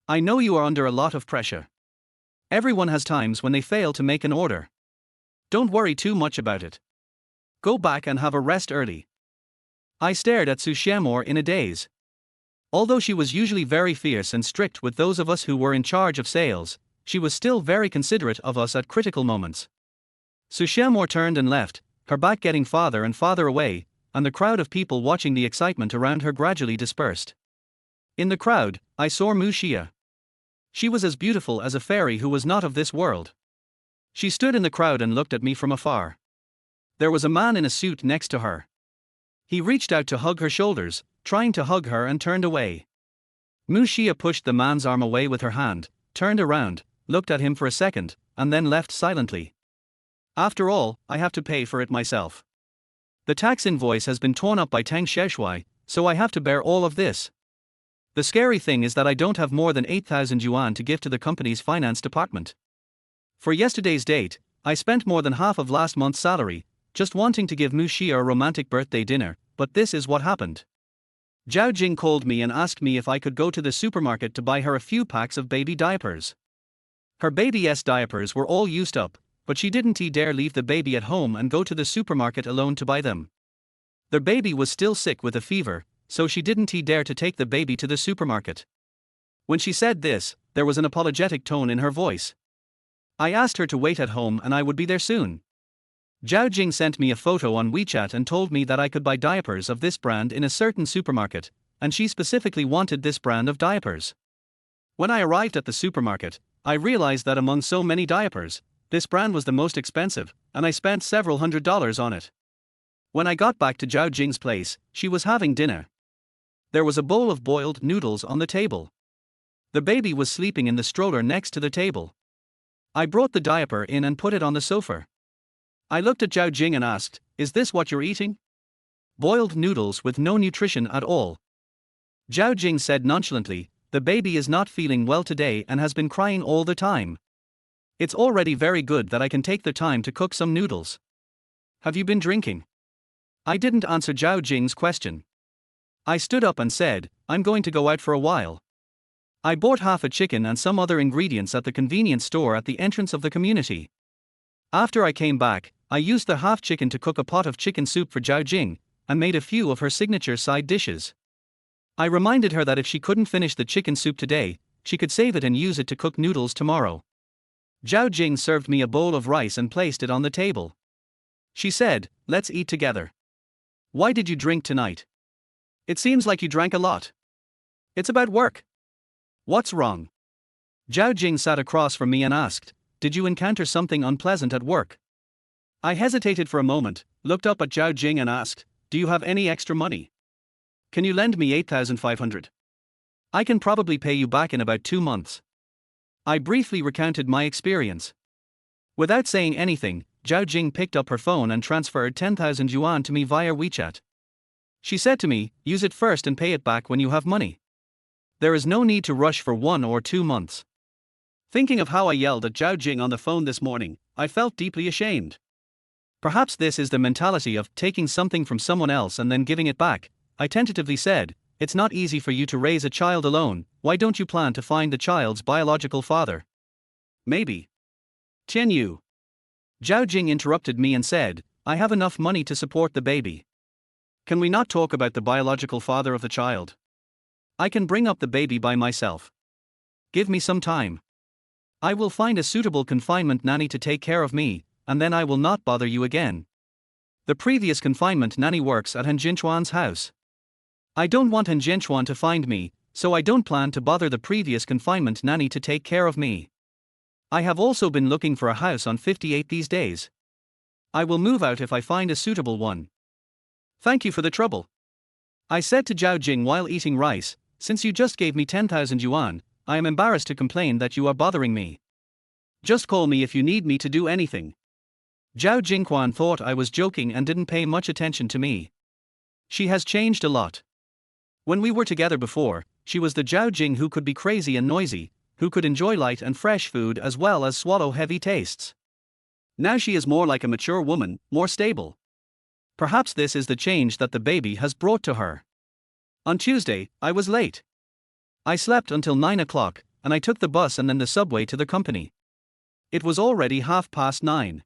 I know you are under a lot of pressure. Everyone has times when they fail to make an order. Don't worry too much about it. Go back and have a rest early." I stared at Su Xiamor in a daze. Although she was usually very fierce and strict with those of us who were in charge of sales, she was still very considerate of us at critical moments. Su Xiamor turned and left, her back getting farther and farther away, and the crowd of people watching the excitement around her gradually dispersed. In the crowd, I saw Mu Xia. She was as beautiful as a fairy who was not of this world. She stood in the crowd and looked at me from afar. There was a man in a suit next to her. He reached out to hug her shoulders, trying to hug her and turned away. Mu Xia pushed the man's arm away with her hand, turned around, looked at him for a second, and then left silently. After all, I have to pay for it myself. The tax invoice has been torn up by Tang Sheshuai, so I have to bear all of this. The scary thing is that I don't have more than 8,000 yuan to give to the company's finance department. For yesterday's date, I spent more than half of last month's salary, just wanting to give Mu Xia a romantic birthday dinner, but this is what happened. Zhao Jing called me and asked me if I could go to the supermarket to buy her a few packs of baby diapers. Her baby's diapers were all used up, but she didn't dare leave the baby at home and go to the supermarket alone to buy them. The baby was still sick with a fever, so she didn't dare to take the baby to the supermarket. When she said this, there was an apologetic tone in her voice. I asked her to wait at home and I would be there soon. Zhao Jing sent me a photo on WeChat and told me that I could buy diapers of this brand in a certain supermarket, and she specifically wanted this brand of diapers. When I arrived at the supermarket, I realized that among so many diapers, this brand was the most expensive, and I spent several $100s on it. When I got back to Zhao Jing's place, she was having dinner. There was a bowl of boiled noodles on the table. The baby was sleeping in the stroller next to the table. I brought the diaper in and put it on the sofa. I looked at Zhao Jing and asked, "Is this what you're eating?" "Boiled noodles with no nutrition at all." Zhao Jing said nonchalantly, "The baby is not feeling well today and has been crying all the time. It's already very good that I can take the time to cook some noodles. Have you been drinking?" I didn't answer Zhao Jing's question. I stood up and said, "I'm going to go out for a while." I bought half a chicken and some other ingredients at the convenience store at the entrance of the community. After I came back, I used the half chicken to cook a pot of chicken soup for Zhao Jing, and made a few of her signature side dishes. I reminded her that if she couldn't finish the chicken soup today, she could save it and use it to cook noodles tomorrow. Zhao Jing served me a bowl of rice and placed it on the table. She said, "Let's eat together." "Why did you drink tonight? It seems like you drank a lot." "It's about work." "What's wrong?" Zhao Jing sat across from me and asked, "Did you encounter something unpleasant at work?" I hesitated for a moment, looked up at Zhao Jing and asked, "Do you have any extra money? Can you lend me 8,500? I can probably pay you back in about 2 months." I briefly recounted my experience. Without saying anything, Zhao Jing picked up her phone and transferred 10,000 yuan to me via WeChat. She said to me, "Use it first and pay it back when you have money. There is no need to rush for 1 or 2 months." Thinking of how I yelled at Zhao Jing on the phone this morning, I felt deeply ashamed. Perhaps this is the mentality of taking something from someone else and then giving it back. I tentatively said, "It's not easy for you to raise a child alone, why don't you plan to find the child's biological father?" "Maybe." "Tian Yu." Zhao Jing interrupted me and said, "I have enough money to support the baby. Can we not talk about the biological father of the child? I can bring up the baby by myself. Give me some time. I will find a suitable confinement nanny to take care of me, and then I will not bother you again. The previous confinement nanny works at Han Jinchuan's house. I don't want Han Jinchuan to find me, so I don't plan to bother the previous confinement nanny to take care of me. I have also been looking for a house on 58 these days. I will move out if I find a suitable one. Thank you for the trouble." I said to Zhao Jing while eating rice, "Since you just gave me 10,000 yuan, I am embarrassed to complain that you are bothering me. Just call me if you need me to do anything." Zhao Jingquan thought I was joking and didn't pay much attention to me. She has changed a lot. When we were together before, she was the Zhao Jing who could be crazy and noisy, who could enjoy light and fresh food as well as swallow heavy tastes. Now she is more like a mature woman, more stable. Perhaps this is the change that the baby has brought to her. On Tuesday, I was late. I slept until 9 o'clock, and I took the bus and then the subway to the company. It was already 9:30.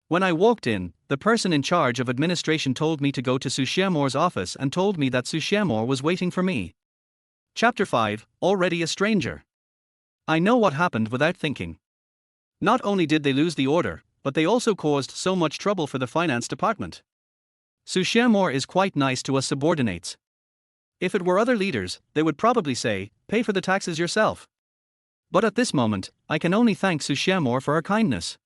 When I walked in, the person in charge of administration told me to go to Su Xiamore's office and told me that Su Xiamore was waiting for me. Chapter 5, Already a Stranger. I know what happened without thinking. Not only did they lose the order, but they also caused so much trouble for the finance department. Su Xiamore is quite nice to us subordinates. If it were other leaders, they would probably say, "Pay for the taxes yourself." But at this moment, I can only thank Su Xiamore for her kindness.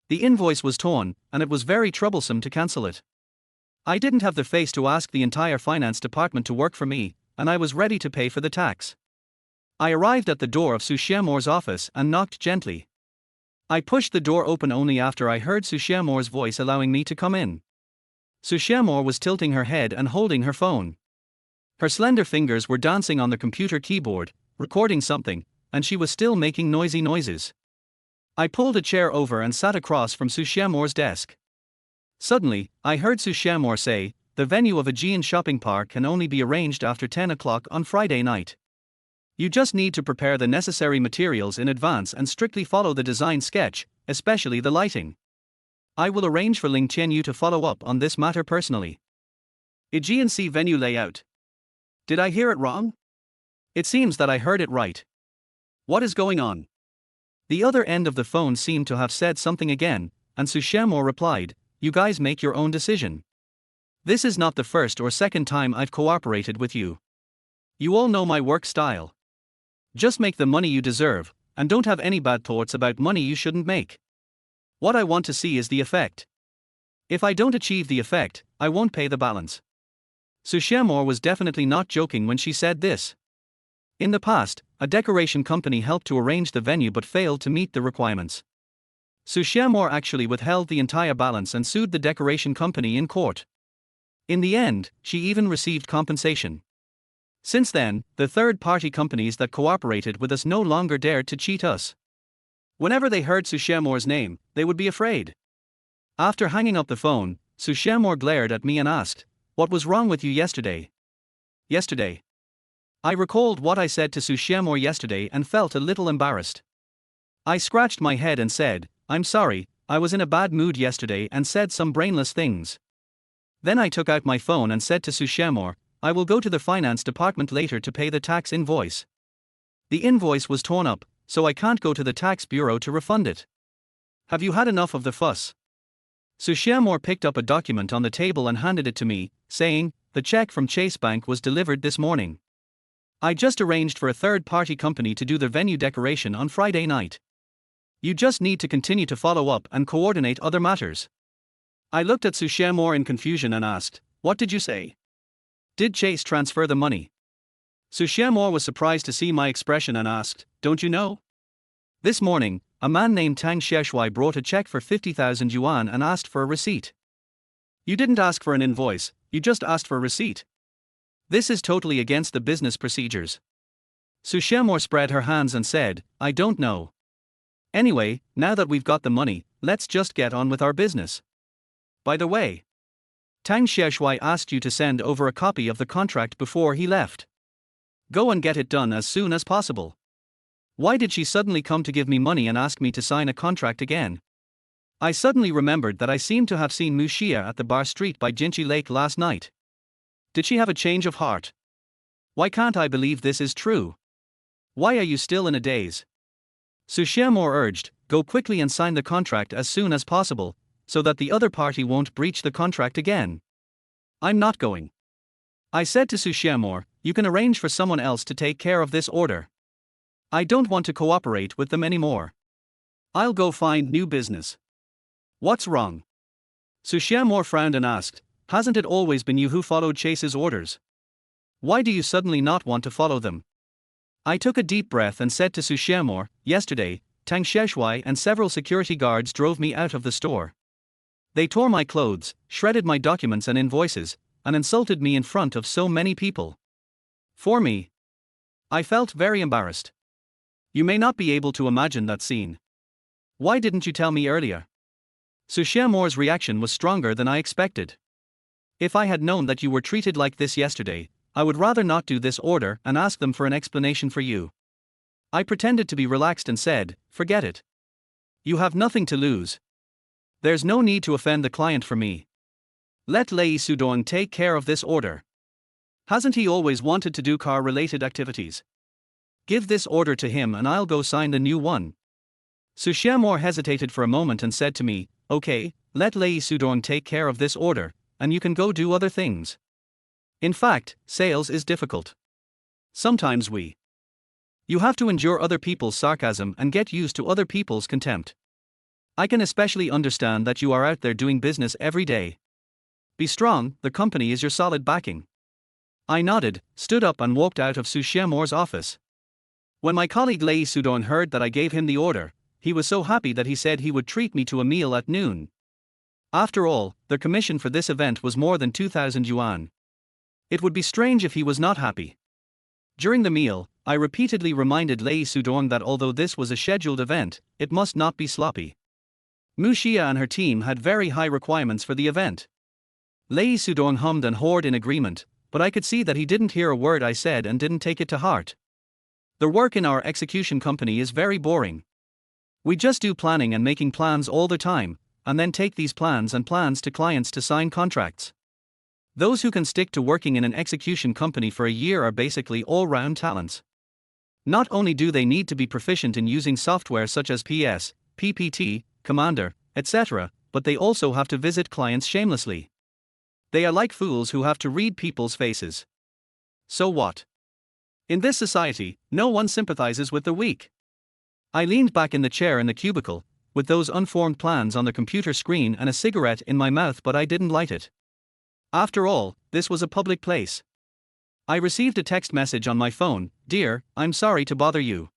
The invoice was torn, and it was very troublesome to cancel it. I didn't have the face to ask the entire finance department to work for me, and I was ready to pay for the tax. I arrived at the door of Su Xiamore's office and knocked gently. I pushed the door open only after I heard Su Xiamore's voice allowing me to come in. Su Xiamore was tilting her head and holding her phone. Her slender fingers were dancing on the computer keyboard, recording something, and she was still making noisy noises. I pulled a chair over and sat across from Su Xiamore's desk. Suddenly, I heard Su Xiamore say, "The venue of Aegean Shopping Park can only be arranged after 10 o'clock on Friday night. You just need to prepare the necessary materials in advance and strictly follow the design sketch, especially the lighting. I will arrange for Ling Qianyu to follow up on this matter personally. GNC venue layout. Did I hear it wrong? It seems that I heard it right. What is going on? The other end of the phone seemed to have said something again, and Su Xianmo replied, "You guys make your own decision. This is not the first or second time I've cooperated with you. You all know my work style. Just make the money you deserve, and don't have any bad thoughts about money you shouldn't make. What I want to see is the effect. If I don't achieve the effect, I won't pay the balance." Su Xianmo was definitely not joking when she said this. In the past, a decoration company helped to arrange the venue but failed to meet the requirements. Su Xianmo actually withheld the entire balance and sued the decoration company in court. In the end, she even received compensation. Since then, the third-party companies that cooperated with us no longer dared to cheat us. Whenever they heard Su Xianmo's name, they would be afraid. After hanging up the phone, Su Xianmo glared at me and asked, "What was wrong with you yesterday?" Yesterday. I recalled what I said to Su Xianmo yesterday and felt a little embarrassed. I scratched my head and said, "I'm sorry, I was in a bad mood yesterday and said some brainless things." Then I took out my phone and said to Su Xianmo, "I will go to the finance department later to pay the tax invoice. The invoice was torn up, so I can't go to the tax bureau to refund it. Have you had enough of the fuss?" Su Xianmo picked up a document on the table and handed it to me, saying, "The check from Chase Bank was delivered this morning. I just arranged for a third-party company to do the venue decoration on Friday night. You just need to continue to follow up and coordinate other matters." I looked at Su Xianmo in confusion and asked, "What did you say? Did Chase transfer the money?" Su Xianmo was surprised to see my expression and asked, "Don't you know? This morning, a man named Tang Xieshui brought a check for 50,000 yuan and asked for a receipt. You didn't ask for an invoice, you just asked for a receipt. This is totally against the business procedures." Su Xianmo spread her hands and said, "I don't know. Anyway, now that we've got the money, let's just get on with our business. By the way, Tang Xieshui asked you to send over a copy of the contract before he left. Go and get it done as soon as possible. Why did she suddenly come to give me money and ask me to sign a contract again?" I suddenly remembered that I seemed to have seen Mu Xia at the bar street by Jinchi Lake last night. Did she have a change of heart? Why can't I believe this is true? Why are you still in a daze? Su Xianmo urged, "Go quickly and sign the contract as soon as possible, so that the other party won't breach the contract again." "I'm not going." I said to Su Xianmo, "You can arrange for someone else to take care of this order. I don't want to cooperate with them anymore. I'll go find new business." "What's wrong?" Su Xianmo frowned and asked, "Hasn't it always been you who followed Chase's orders? Why do you suddenly not want to follow them?" I took a deep breath and said to Su Xianmo, "Yesterday, Tang Xieshui and several security guards drove me out of the store. They tore my clothes, shredded my documents and invoices, and insulted me in front of so many people. For me, I felt very embarrassed. You may not be able to imagine that scene. Why didn't you tell me earlier?" Su Xianmo's reaction was stronger than I expected. "If I had known that you were treated like this yesterday, I would rather not do this order and ask them for an explanation for you." I pretended to be relaxed and said, "Forget it. You have nothing to lose. There's no need to offend the client for me. Let Lei Sudong take care of this order. Hasn't he always wanted to do car-related activities? Give this order to him and I'll go sign the new one." Su Xianmo hesitated for a moment and said to me, "Okay, let Lei Sudong take care of this order, and you can go do other things. In fact, sales is difficult. Sometimes you have to endure other people's sarcasm and get used to other people's contempt. I can especially understand that you are out there doing business every day. Be strong, the company is your solid backing." I nodded, stood up and walked out of Su Xianmo's office. When my colleague Lei Sudong heard that I gave him the order, he was so happy that he said he would treat me to a meal at noon. After all, the commission for this event was more than 2,000 yuan. It would be strange if he was not happy. During the meal, I repeatedly reminded Lei Sudong that although this was a scheduled event, it must not be sloppy. Mu Xia and her team had very high requirements for the event. Lei Sudong hummed and hawed in agreement, but I could see that he didn't hear a word I said and didn't take it to heart. The work in our execution company is very boring. We just do planning and making plans all the time, and then take these plans to clients to sign contracts. Those who can stick to working in an execution company for a year are basically all-round talents. Not only do they need to be proficient in using software such as PS, PPT, Commander, etc., but they also have to visit clients shamelessly. They are like fools who have to read people's faces. So what? In this society, no one sympathizes with the weak. I leaned back in the chair in the cubicle, with those unformed plans on the computer screen and a cigarette in my mouth, but I didn't light it. After all, this was a public place. I received a text message on my phone: "Dear, I'm sorry to bother you.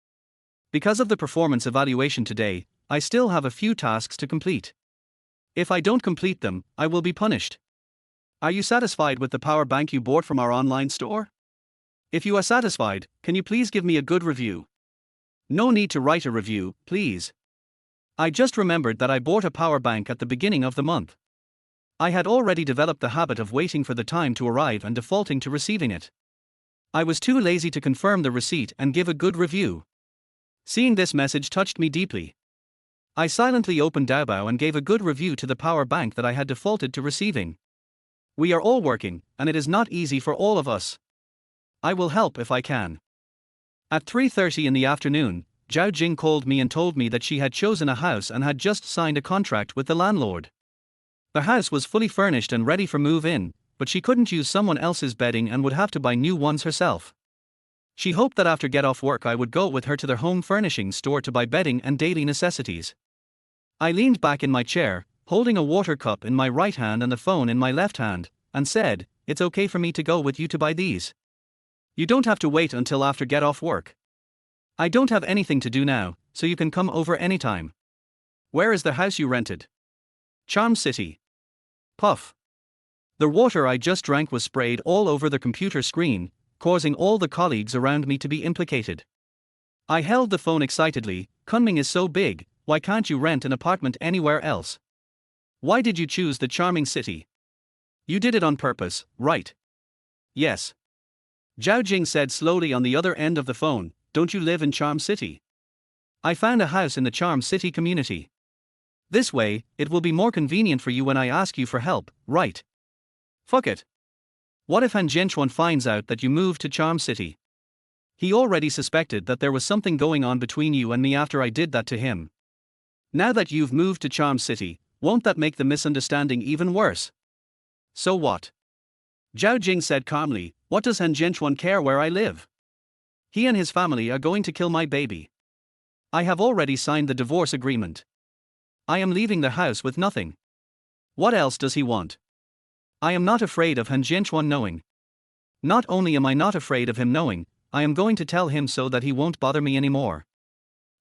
Because of the performance evaluation today, I still have a few tasks to complete. If I don't complete them, I will be punished. Are you satisfied with the power bank you bought from our online store? If you are satisfied, can you please give me a good review? No need to write a review, please. I just remembered that I bought a power bank at the beginning of the month. I had already developed the habit of waiting for the time to arrive and defaulting to receiving it. I was too lazy to confirm the receipt and give a good review. Seeing this message touched me deeply. I silently opened Taobao and gave a good review to the power bank that I had defaulted to receiving. We are all working, and it is not easy for all of us. I will help if I can." At 3:30 in the afternoon, Zhao Jing called me and told me that she had chosen a house and had just signed a contract with the landlord. The house was fully furnished and ready for move-in, but she couldn't use someone else's bedding and would have to buy new ones herself. She hoped that after get off work I would go with her to their home furnishings store to buy bedding and daily necessities. I leaned back in my chair, holding a water cup in my right hand and the phone in my left hand, and said, "It's okay for me to go with you to buy these. You don't have to wait until after get off work. I don't have anything to do now, so you can come over anytime. Where is the house you rented?" "Charm City." Puff. The water I just drank was sprayed all over the computer screen, causing all the colleagues around me to be implicated. I held the phone excitedly. "Kunming is so big, why can't you rent an apartment anywhere else? Why did you choose the charming city? You did it on purpose, right?" "Yes." Zhao Jing said slowly on the other end of the phone, "Don't you live in Charm City? I found a house in the Charm City community. This way, it will be more convenient for you when I ask you for help, right?" "Fuck it. What if Han Jianchuan finds out that you moved to Charm City? He already suspected that there was something going on between you and me after I did that to him. Now that you've moved to Charm City, won't that make the misunderstanding even worse?" "So what?" Zhao Jing said calmly, "What does Han Jianchuan care where I live? He and his family are going to kill my baby. I have already signed the divorce agreement. I am leaving the house with nothing. What else does he want? I am not afraid of Han Jianchuan knowing. Not only am I not afraid of him knowing, I am going to tell him so that he won't bother me anymore."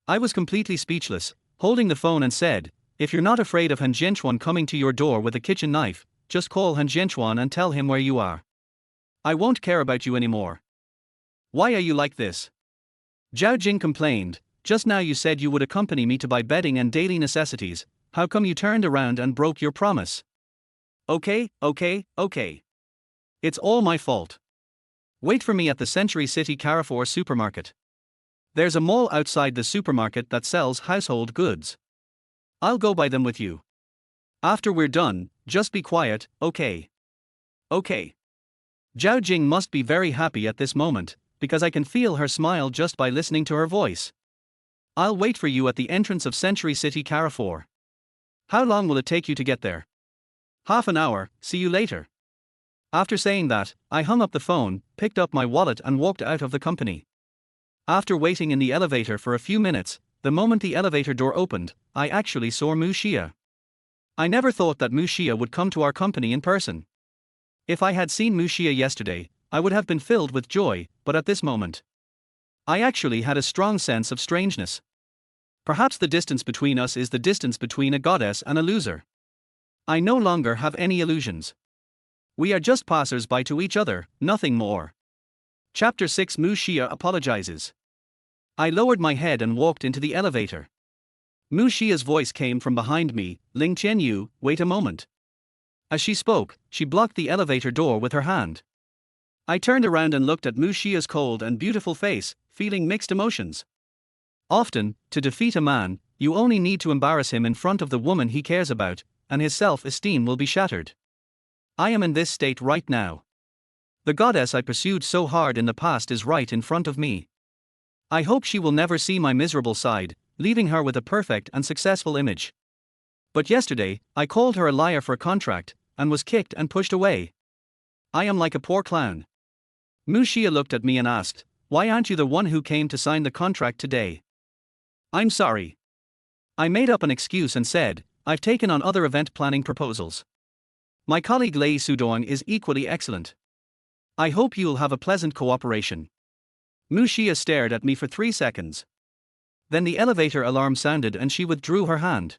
I was completely speechless, holding the phone, and said, "If you're not afraid of Han Jianchuan coming to your door with a kitchen knife, just call Han Jianchuan and tell him where you are. I won't care about you anymore." "Why are you like this?" Zhao Jing complained. "Just now you said you would accompany me to buy bedding and daily necessities. How come you turned around and broke your promise?" Okay. It's all my fault. Wait for me at the Century City Carrefour supermarket. There's a mall outside the supermarket that sells household goods. I'll go buy them with you. After we're done, just be quiet, okay?" "Okay." Zhao Jing must be very happy at this moment, because I can feel her smile just by listening to her voice. "I'll wait for you at the entrance of Century City Carrefour. How long will it take you to get there?" "Half an hour, see you later." After saying that, I hung up the phone, picked up my wallet and walked out of the company. After waiting in the elevator for a few minutes, the moment the elevator door opened, I actually saw Mu Xia. I never thought that Mu Xia would come to our company in person. If I had seen Mu Xia yesterday, I would have been filled with joy, but at this moment, I actually had a strong sense of strangeness. Perhaps the distance between us is the distance between a goddess and a loser. I no longer have any illusions. We are just passers-by to each other, nothing more. Chapter 6. Mu Xia apologizes. I lowered my head and walked into the elevator. Mu Xia's voice came from behind me, "Ling Qianyu, wait a moment." As she spoke, she blocked the elevator door with her hand. I turned around and looked at Mu Xia's cold and beautiful face, feeling mixed emotions. Often, to defeat a man, You only need to embarrass him in front of the woman he cares about, and his self-esteem will be shattered. I am in this state right now. The goddess I pursued so hard in the past is right in front of me. I hope she will never see my miserable side, leaving her with a perfect and successful image. But yesterday, I called her a liar for a contract, and was kicked and pushed away. I am like a poor clown. Mu Xia looked at me and asked, "Why aren't you the one who came to sign the contract today?" "I'm sorry." I made up an excuse and said, "I've taken on other event planning proposals. My colleague Lei Sudong is equally excellent. I hope you'll have a pleasant cooperation." Mu Xia stared at me for 3 seconds. Then the elevator alarm sounded and she withdrew her hand.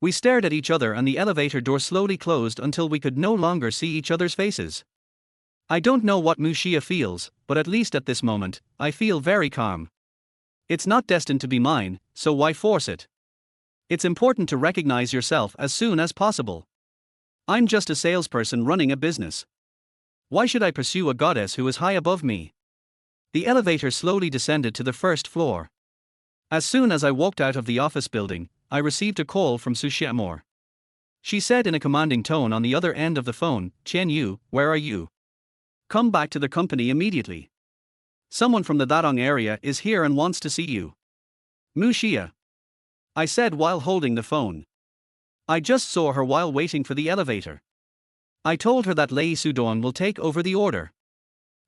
We stared at each other and the elevator door slowly closed until we could no longer see each other's faces. I don't know what Mu Xia feels, but at least at this moment, I feel very calm. It's not destined to be mine, so why force it? It's important to recognize yourself as soon as possible. I'm just a salesperson running a business. Why should I pursue a goddess who is high above me? The elevator slowly descended to the first floor. As soon as I walked out of the office building, I received a call from Su Xiamor. She said in a commanding tone on the other end of the phone, "Chen Yu, where are you? Come back to the company immediately. Someone from the Dadong area is here and wants to see you." "Mu Xia," I said while holding the phone. I just saw her while waiting for the elevator. I told her that Lei Sudong will take over the order.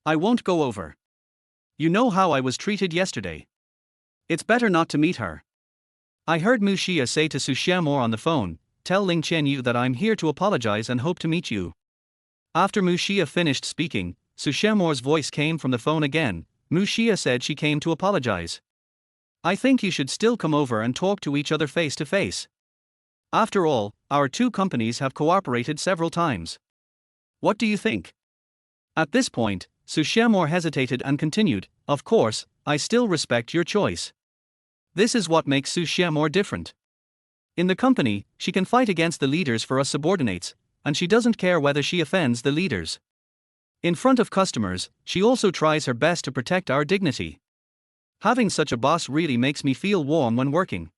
I won't go over. You know how I was treated yesterday. It's better not to meet her. I heard Mu Xia say to Su Xiamor on the phone, "Tell Ling Chen Yu that I'm here to apologize and hope to meet you." After Mu Xia finished speaking, Su Xiamor's voice came from the phone again. Mu Xia said she came to apologize. I think you should still come over and talk to each other face to face. After all, our two companies have cooperated several times. What do you think? At this point, Su Xiamor hesitated and continued, "Of course, I still respect your choice." This is what makes Su Xiamor different. In the company, she can fight against the leaders for us subordinates, and she doesn't care whether she offends the leaders. In front of customers, she also tries her best to protect our dignity. Having such a boss really makes me feel warm when working.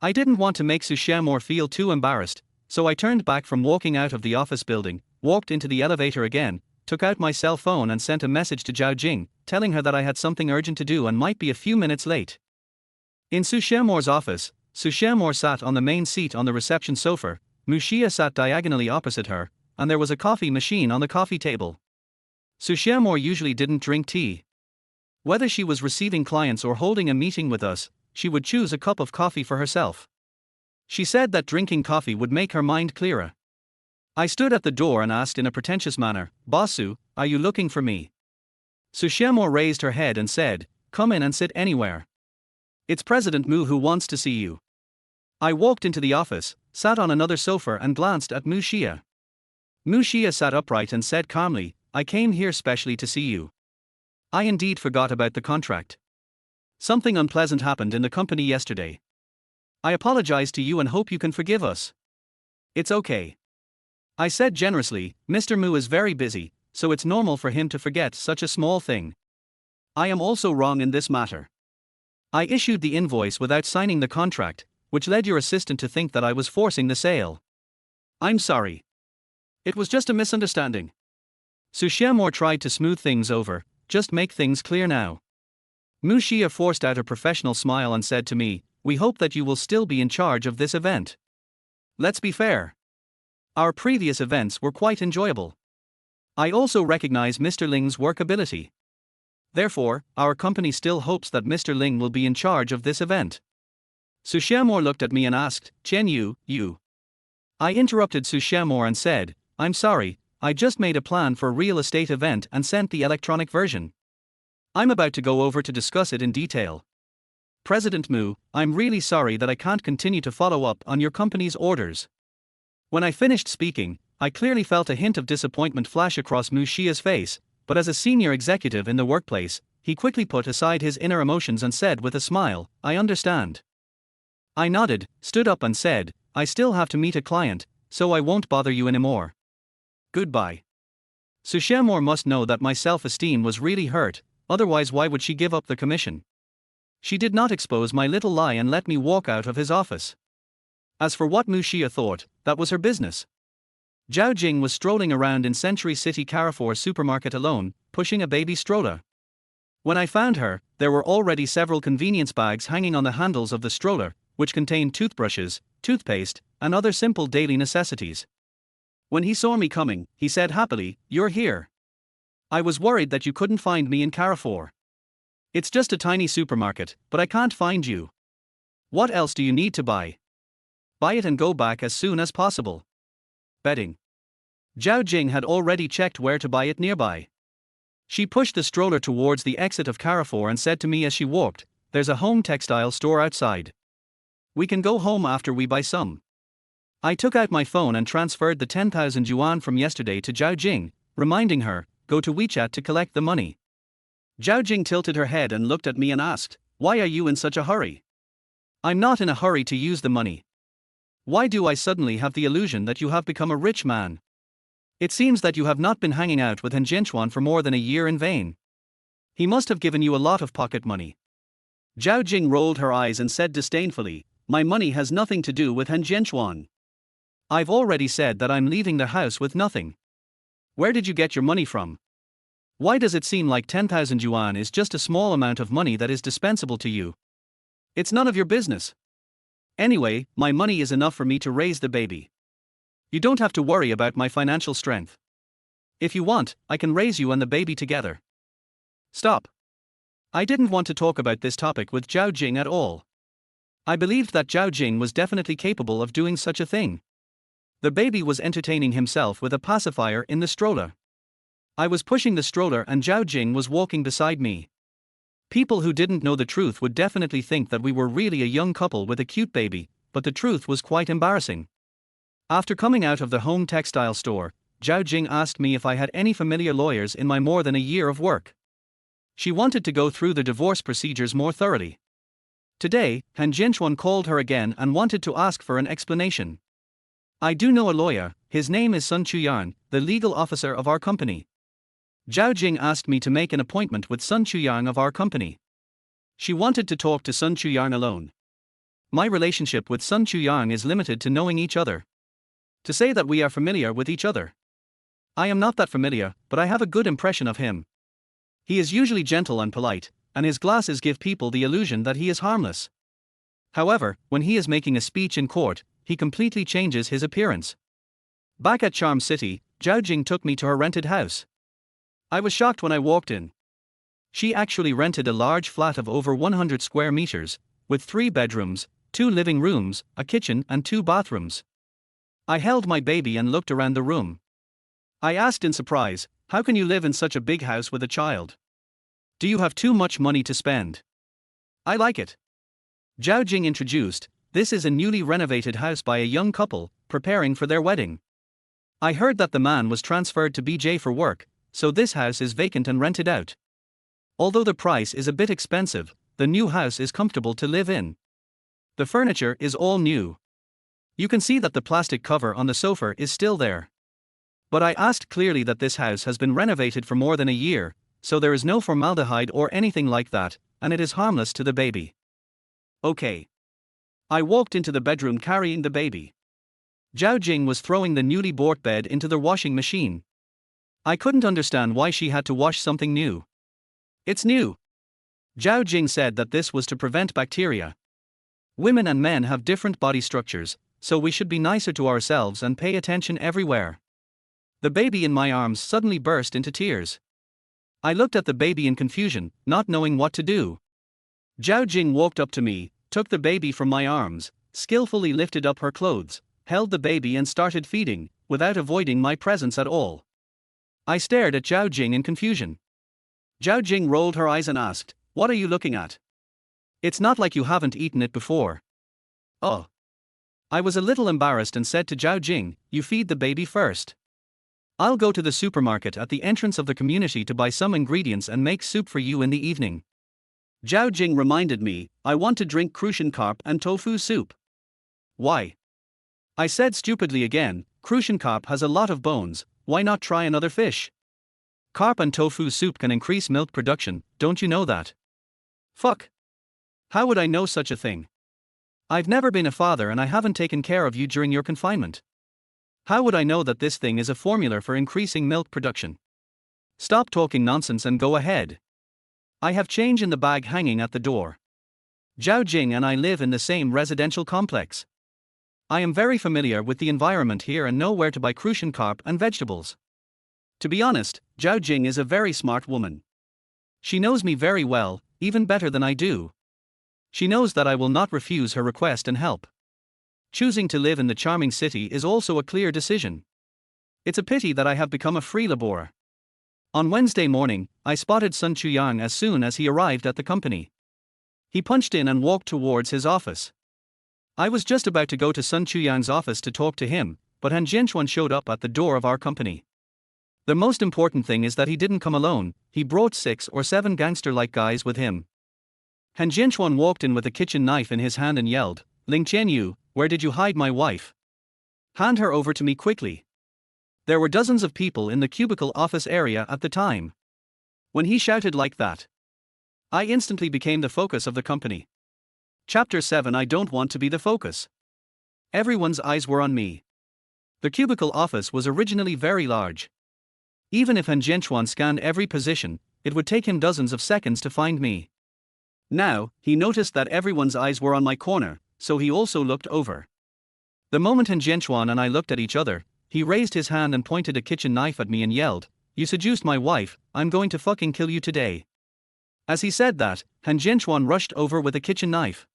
I didn't want to make Su Xiamor feel too embarrassed, so I turned back from walking out of the office building, walked into the elevator again, took out my cell phone and sent a message to Zhao Jing, telling her that I had something urgent to do and might be a few minutes late. In Su Xiamor's office, Su Xiamor sat on the main seat on the reception sofa, Mu Xia sat diagonally opposite her, and there was a coffee machine on the coffee table. Su Xiamor usually didn't drink tea. Whether she was receiving clients or holding a meeting with us, she would choose a cup of coffee for herself. She said that drinking coffee would make her mind clearer. I stood at the door and asked in a pretentious manner, "Boss Su, are you looking for me?" Su Xiamor raised her head and said, "Come in and sit anywhere. It's President Mu who wants to see you." I walked into the office, sat on another sofa and glanced at Mu Xia. Mu Xia sat upright and said calmly, "I came here specially to see you. I indeed forgot about the contract. Something unpleasant happened in the company yesterday. I apologize to you and hope you can forgive us." "It's okay," I said generously. "Mr. Mu is very busy, so it's normal for him to forget such a small thing. I am also wrong in this matter. I issued the invoice without signing the contract, which led your assistant to think that I was forcing the sale. I'm sorry. It was just a misunderstanding." Su Xiamor tried to smooth things over, "Just make things clear now." Mu Xia forced out a professional smile and said to me, "We hope that you will still be in charge of this event. Let's be fair. Our previous events were quite enjoyable. I also recognize Mr. Ling's work ability. Therefore, our company still hopes that Mr. Ling will be in charge of this event." Su Xiamor looked at me and asked, "Chen Yu, you?" I interrupted Su Xiamor and said, "I'm sorry, I just made a plan for a real estate event and sent the electronic version. I'm about to go over to discuss it in detail. President Mu, I'm really sorry that I can't continue to follow up on your company's orders." When I finished speaking, I clearly felt a hint of disappointment flash across Mu Xia's face, but as a senior executive in the workplace, he quickly put aside his inner emotions and said with a smile, "I understand." I nodded, stood up and said, "I still have to meet a client, so I won't bother you anymore. Goodbye." Su Xiamor must know that my self-esteem was really hurt, otherwise why would she give up the commission? She did not expose my little lie and let me walk out of his office. As for what Mu Xia thought, that was her business. Zhao Jing was strolling around in Century City Carrefour supermarket alone, pushing a baby stroller. When I found her, there were already several convenience bags hanging on the handles of the stroller, which contained toothbrushes, toothpaste, and other simple daily necessities. When he saw me coming, he said happily, "You're here. I was worried that you couldn't find me in Carrefour. It's just a tiny supermarket, but I can't find you. What else do you need to buy? Buy it and go back as soon as possible." Bedding. Zhao Jing had already checked where to buy it nearby. She pushed the stroller towards the exit of Carrefour and said to me as she walked, "There's a home textile store outside. We can go home after we buy some." I took out my phone and transferred the 10,000 yuan from yesterday to Zhao Jing, reminding her, "Go to WeChat to collect the money." Zhao Jing tilted her head and looked at me and asked, "Why are you in such a hurry?" "I'm not in a hurry to use the money. Why do I suddenly have the illusion that you have become a rich man? It seems that you have not been hanging out with Han Jianchuan for more than a year in vain. He must have given you a lot of pocket money." Zhao Jing rolled her eyes and said disdainfully, "My money has nothing to do with Han Jianchuan. I've already said that I'm leaving the house with nothing. Where did you get your money from? Why does it seem like 10,000 yuan is just a small amount of money that is dispensable to you? It's none of your business. Anyway, my money is enough for me to raise the baby. You don't have to worry about my financial strength. If you want, I can raise you and the baby together." Stop. I didn't want to talk about this topic with Zhao Jing at all. I believed that Zhao Jing was definitely capable of doing such a thing. The baby was entertaining himself with a pacifier in the stroller. I was pushing the stroller and Zhao Jing was walking beside me. People who didn't know the truth would definitely think that we were really a young couple with a cute baby, but the truth was quite embarrassing. After coming out of the home textile store, Zhao Jing asked me if I had any familiar lawyers in my more than a year of work. She wanted to go through the divorce procedures more thoroughly. Today, Han Jianchuan called her again and wanted to ask for an explanation. "I do know a lawyer, his name is Sun Chuyang, the legal officer of our company." Zhao Jing asked me to make an appointment with Sun Chuyang of our company. She wanted to talk to Sun Chuyang alone. My relationship with Sun Chuyang is limited to knowing each other. To say that we are familiar with each other. I am not that familiar, but I have a good impression of him. He is usually gentle and polite, and his glasses give people the illusion that he is harmless. However, when he is making a speech in court, he completely changes his appearance. Back at Charm City, Zhao Jing took me to her rented house. I was shocked when I walked in. She actually rented a large flat of over 100 square meters, with 3 bedrooms, 2 living rooms, a kitchen and 2 bathrooms. I held my baby and looked around the room. I asked in surprise, "How can you live in such a big house with a child? Do you have too much money to spend?" "I like it." Zhao Jing introduced, "This is a newly renovated house by a young couple, preparing for their wedding. I heard that the man was transferred to BJ for work, so this house is vacant and rented out. Although the price is a bit expensive, the new house is comfortable to live in. The furniture is all new. You can see that the plastic cover on the sofa is still there. But I asked clearly that this house has been renovated for more than a year, so there is no formaldehyde or anything like that, and it is harmless to the baby." "Okay." I walked into the bedroom carrying the baby. Zhao Jing was throwing the newly bought bed into the washing machine. I couldn't understand why she had to wash something new. "It's new." Zhao Jing said that this was to prevent bacteria. Women and men have different body structures, so we should be nicer to ourselves and pay attention everywhere. The baby in my arms suddenly burst into tears. I looked at the baby in confusion, not knowing what to do. Zhao Jing walked up to me, took the baby from my arms, skillfully lifted up her clothes, held the baby and started feeding, without avoiding my presence at all. I stared at Zhao Jing in confusion. Zhao Jing rolled her eyes and asked, "What are you looking at? It's not like you haven't eaten it before." "Oh." I was a little embarrassed and said to Zhao Jing, "You feed the baby first. I'll go to the supermarket at the entrance of the community to buy some ingredients and make soup for you in the evening." Zhao Jing reminded me, "I want to drink Crucian carp and tofu soup." "Why?" I said stupidly again, "Crucian carp has a lot of bones, why not try another fish? Carp and tofu soup can increase milk production, don't you know that?" "Fuck." How would I know such a thing? I've never been a father and I haven't taken care of you during your confinement. How would I know that this thing is a formula for increasing milk production? Stop talking nonsense and go ahead. I have change in the bag hanging at the door. Zhao Jing and I live in the same residential complex. I am very familiar with the environment here and know where to buy Crucian carp and vegetables. To be honest, Zhao Jing is a very smart woman. She knows me very well, even better than I do. She knows that I will not refuse her request and help. Choosing to live in the charming city is also a clear decision. It's a pity that I have become a free laborer. On Wednesday morning, I spotted Sun Chuyang as soon as he arrived at the company. He punched in and walked towards his office. I was just about to go to Sun Chuyang's office to talk to him, but Han Jianchuan showed up at the door of our company. The most important thing is that he didn't come alone, he brought 6 or 7 gangster-like guys with him. Han Jianchuan walked in with a kitchen knife in his hand and yelled, "Ling Qianyu, where did you hide my wife? Hand her over to me quickly." There were dozens of people in the cubicle office area at the time. When he shouted like that, I instantly became the focus of the company. Chapter 7. I don't want to be the focus. Everyone's eyes were on me. The cubicle office was originally very large. Even if Han Jianchuan scanned every position, it would take him dozens of seconds to find me. Now, he noticed that everyone's eyes were on my corner, so he also looked over. The moment Han Jianchuan and I looked at each other, he raised his hand and pointed a kitchen knife at me and yelled, "You seduced my wife, I'm going to fucking kill you today." As he said that, Han Jianchuan rushed over with a kitchen knife.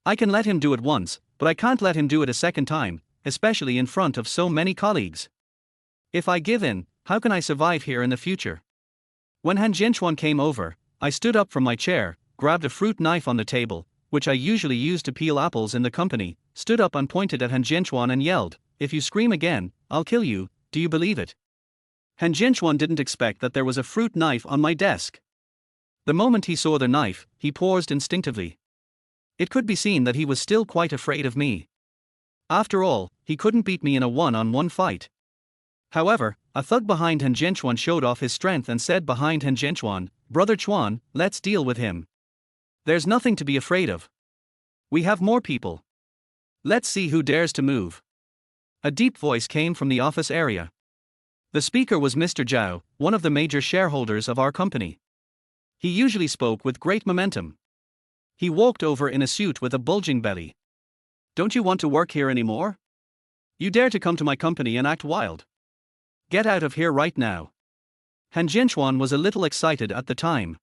I can let him do it once, but I can't let him do it a second time, especially in front of so many colleagues. If I give in, how can I survive here in the future? When Han Jianchuan came over, I stood up from my chair, grabbed a fruit knife on the table, which I usually use to peel apples in the company, stood up and pointed at Han Jianchuan and yelled, "If you scream again, I'll kill you, do you believe it?" Han Jianchuan didn't expect that there was a fruit knife on my desk. The moment he saw the knife, he paused instinctively. It could be seen that he was still quite afraid of me. After all, he couldn't beat me in a one-on-one fight. However, a thug behind Han Jianchuan showed off his strength and said behind Han Jianchuan, "Brother Chuan, let's deal with him. There's nothing to be afraid of. We have more people. Let's see who dares to move." A deep voice came from the office area. The speaker was Mr. Zhao, one of the major shareholders of our company. He usually spoke with great momentum. He walked over in a suit with a bulging belly. "Don't you want to work here anymore? You dare to come to my company and act wild? Get out of here right now." Han Jianchuan was a little excited at the time.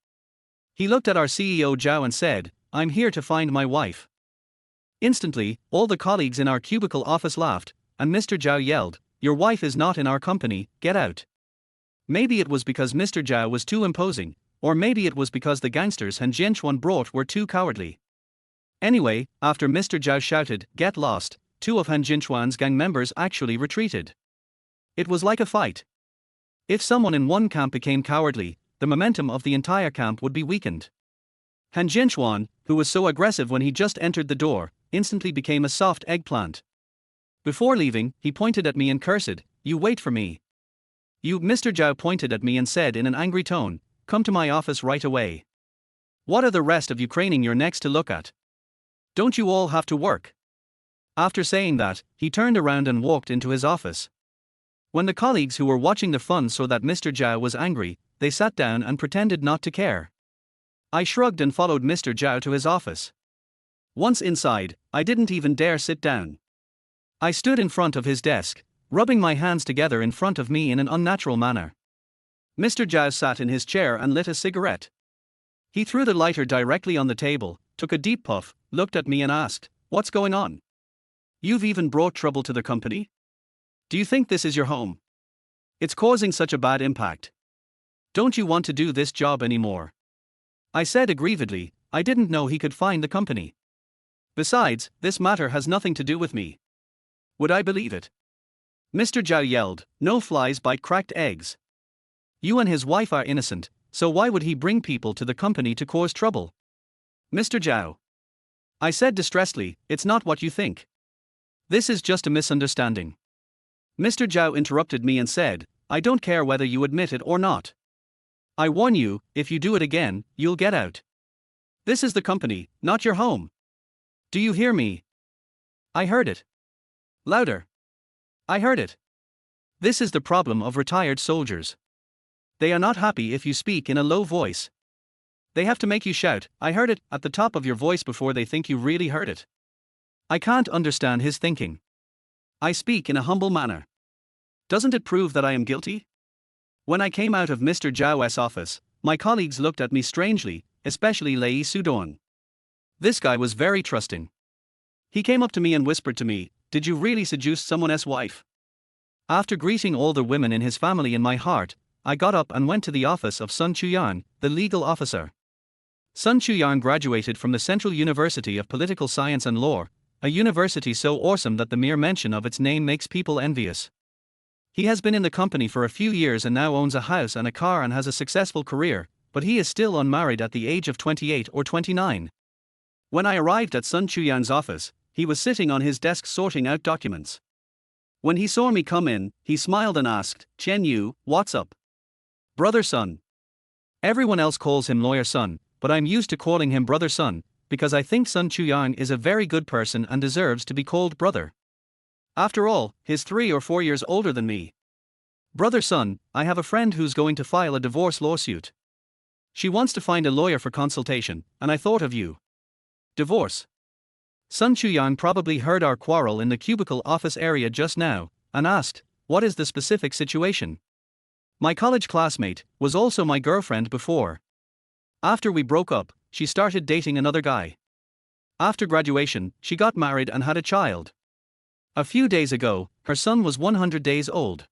He looked at our CEO Zhao and said, "I'm here to find my wife." Instantly, all the colleagues in our cubicle office laughed, and Mr. Zhao yelled, "Your wife is not in our company, get out." Maybe it was because Mr. Zhao was too imposing, or maybe it was because the gangsters Han Jianchuan brought were too cowardly. Anyway, after Mr. Zhao shouted, "Get lost," 2 of Han Jianchuan's gang members actually retreated. It was like a fight. If someone in one camp became cowardly, the momentum of the entire camp would be weakened. Han Jianchuan, who was so aggressive when he just entered the door, instantly became a soft eggplant. Before leaving, he pointed at me and cursed, "You wait for me." Mr. Zhao pointed at me and said in an angry tone, "Come to my office right away. What are the rest of you craning your necks to look at? Don't you all have to work?" After saying that, he turned around and walked into his office. When the colleagues who were watching the fun saw that Mr. Zhao was angry, they sat down and pretended not to care. I shrugged and followed Mr. Zhao to his office. Once inside, I didn't even dare sit down. I stood in front of his desk, rubbing my hands together in front of me in an unnatural manner. Mr. Zhao sat in his chair and lit a cigarette. He threw the lighter directly on the table, took a deep puff, looked at me and asked, "What's going on? You've even brought trouble to the company? Do you think this is your home? It's causing such a bad impact. Don't you want to do this job anymore?" I said aggrievedly, I didn't know he could find the company. Besides, this matter has nothing to do with me. Would I believe it? Mr. Zhao yelled, "No flies bite cracked eggs. You and his wife are innocent, so why would he bring people to the company to cause trouble?" "Mr. Zhao," I said distressedly, "it's not what you think. This is just a misunderstanding." Mr. Zhao interrupted me and said, "I don't care whether you admit it or not. I warn you, if you do it again, you'll get out." This is the company, not your home. Do you hear me? I heard it. Louder. I heard it. This is the problem of retired soldiers. They are not happy if you speak in a low voice. They have to make you shout, I heard it, at the top of your voice before they think you really heard it. I can't understand his thinking. I speak in a humble manner. Doesn't it prove that I am guilty? When I came out of Mr. Zhao's office, my colleagues looked at me strangely, especially Lei Sudong. This guy was very trusting. He came up to me and whispered to me, did you really seduce someone's wife? After greeting all the women in his family in my heart, I got up and went to the office of Sun Chuyang, the legal officer. Sun Chuyang graduated from the Central University of Political Science and Law, a university so awesome that the mere mention of its name makes people envious. He has been in the company for a few years and now owns a house and a car and has a successful career, but he is still unmarried at the age of 28 or 29. When I arrived at Sun Chuyang's office, he was sitting on his desk sorting out documents. When he saw me come in, he smiled and asked, Chen Yu, what's up? Brother Sun. Everyone else calls him Lawyer Sun, but I'm used to calling him Brother Sun, because I think Sun Chuyang is a very good person and deserves to be called brother. After all, he's 3 or 4 years older than me. Brother Sun, I have a friend who's going to file a divorce lawsuit. She wants to find a lawyer for consultation, and I thought of you. Divorce. Sun Chuyang probably heard our quarrel in the cubicle office area just now, and asked, what is the specific situation? My college classmate was also my girlfriend before. After we broke up, she started dating another guy. After graduation, she got married and had a child. A few days ago, her son was 100 days old.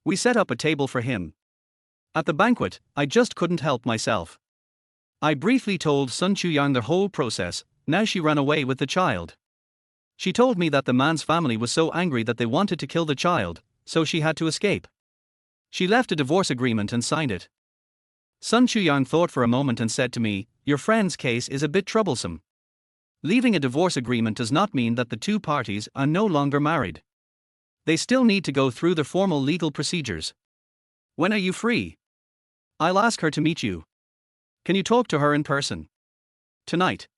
We set up a table for him. At the banquet, I just couldn't help myself. I briefly told Sun Chuyang the whole process. Now she ran away with the child. She told me that the man's family was so angry that they wanted to kill the child, so she had to escape. She left a divorce agreement and signed it. Sun Chuyang thought for a moment and said to me, your friend's case is a bit troublesome. Leaving a divorce agreement does not mean that the two parties are no longer married. They still need to go through the formal legal procedures. When are you free? I'll ask her to meet you. Can you talk to her in person? Tonight.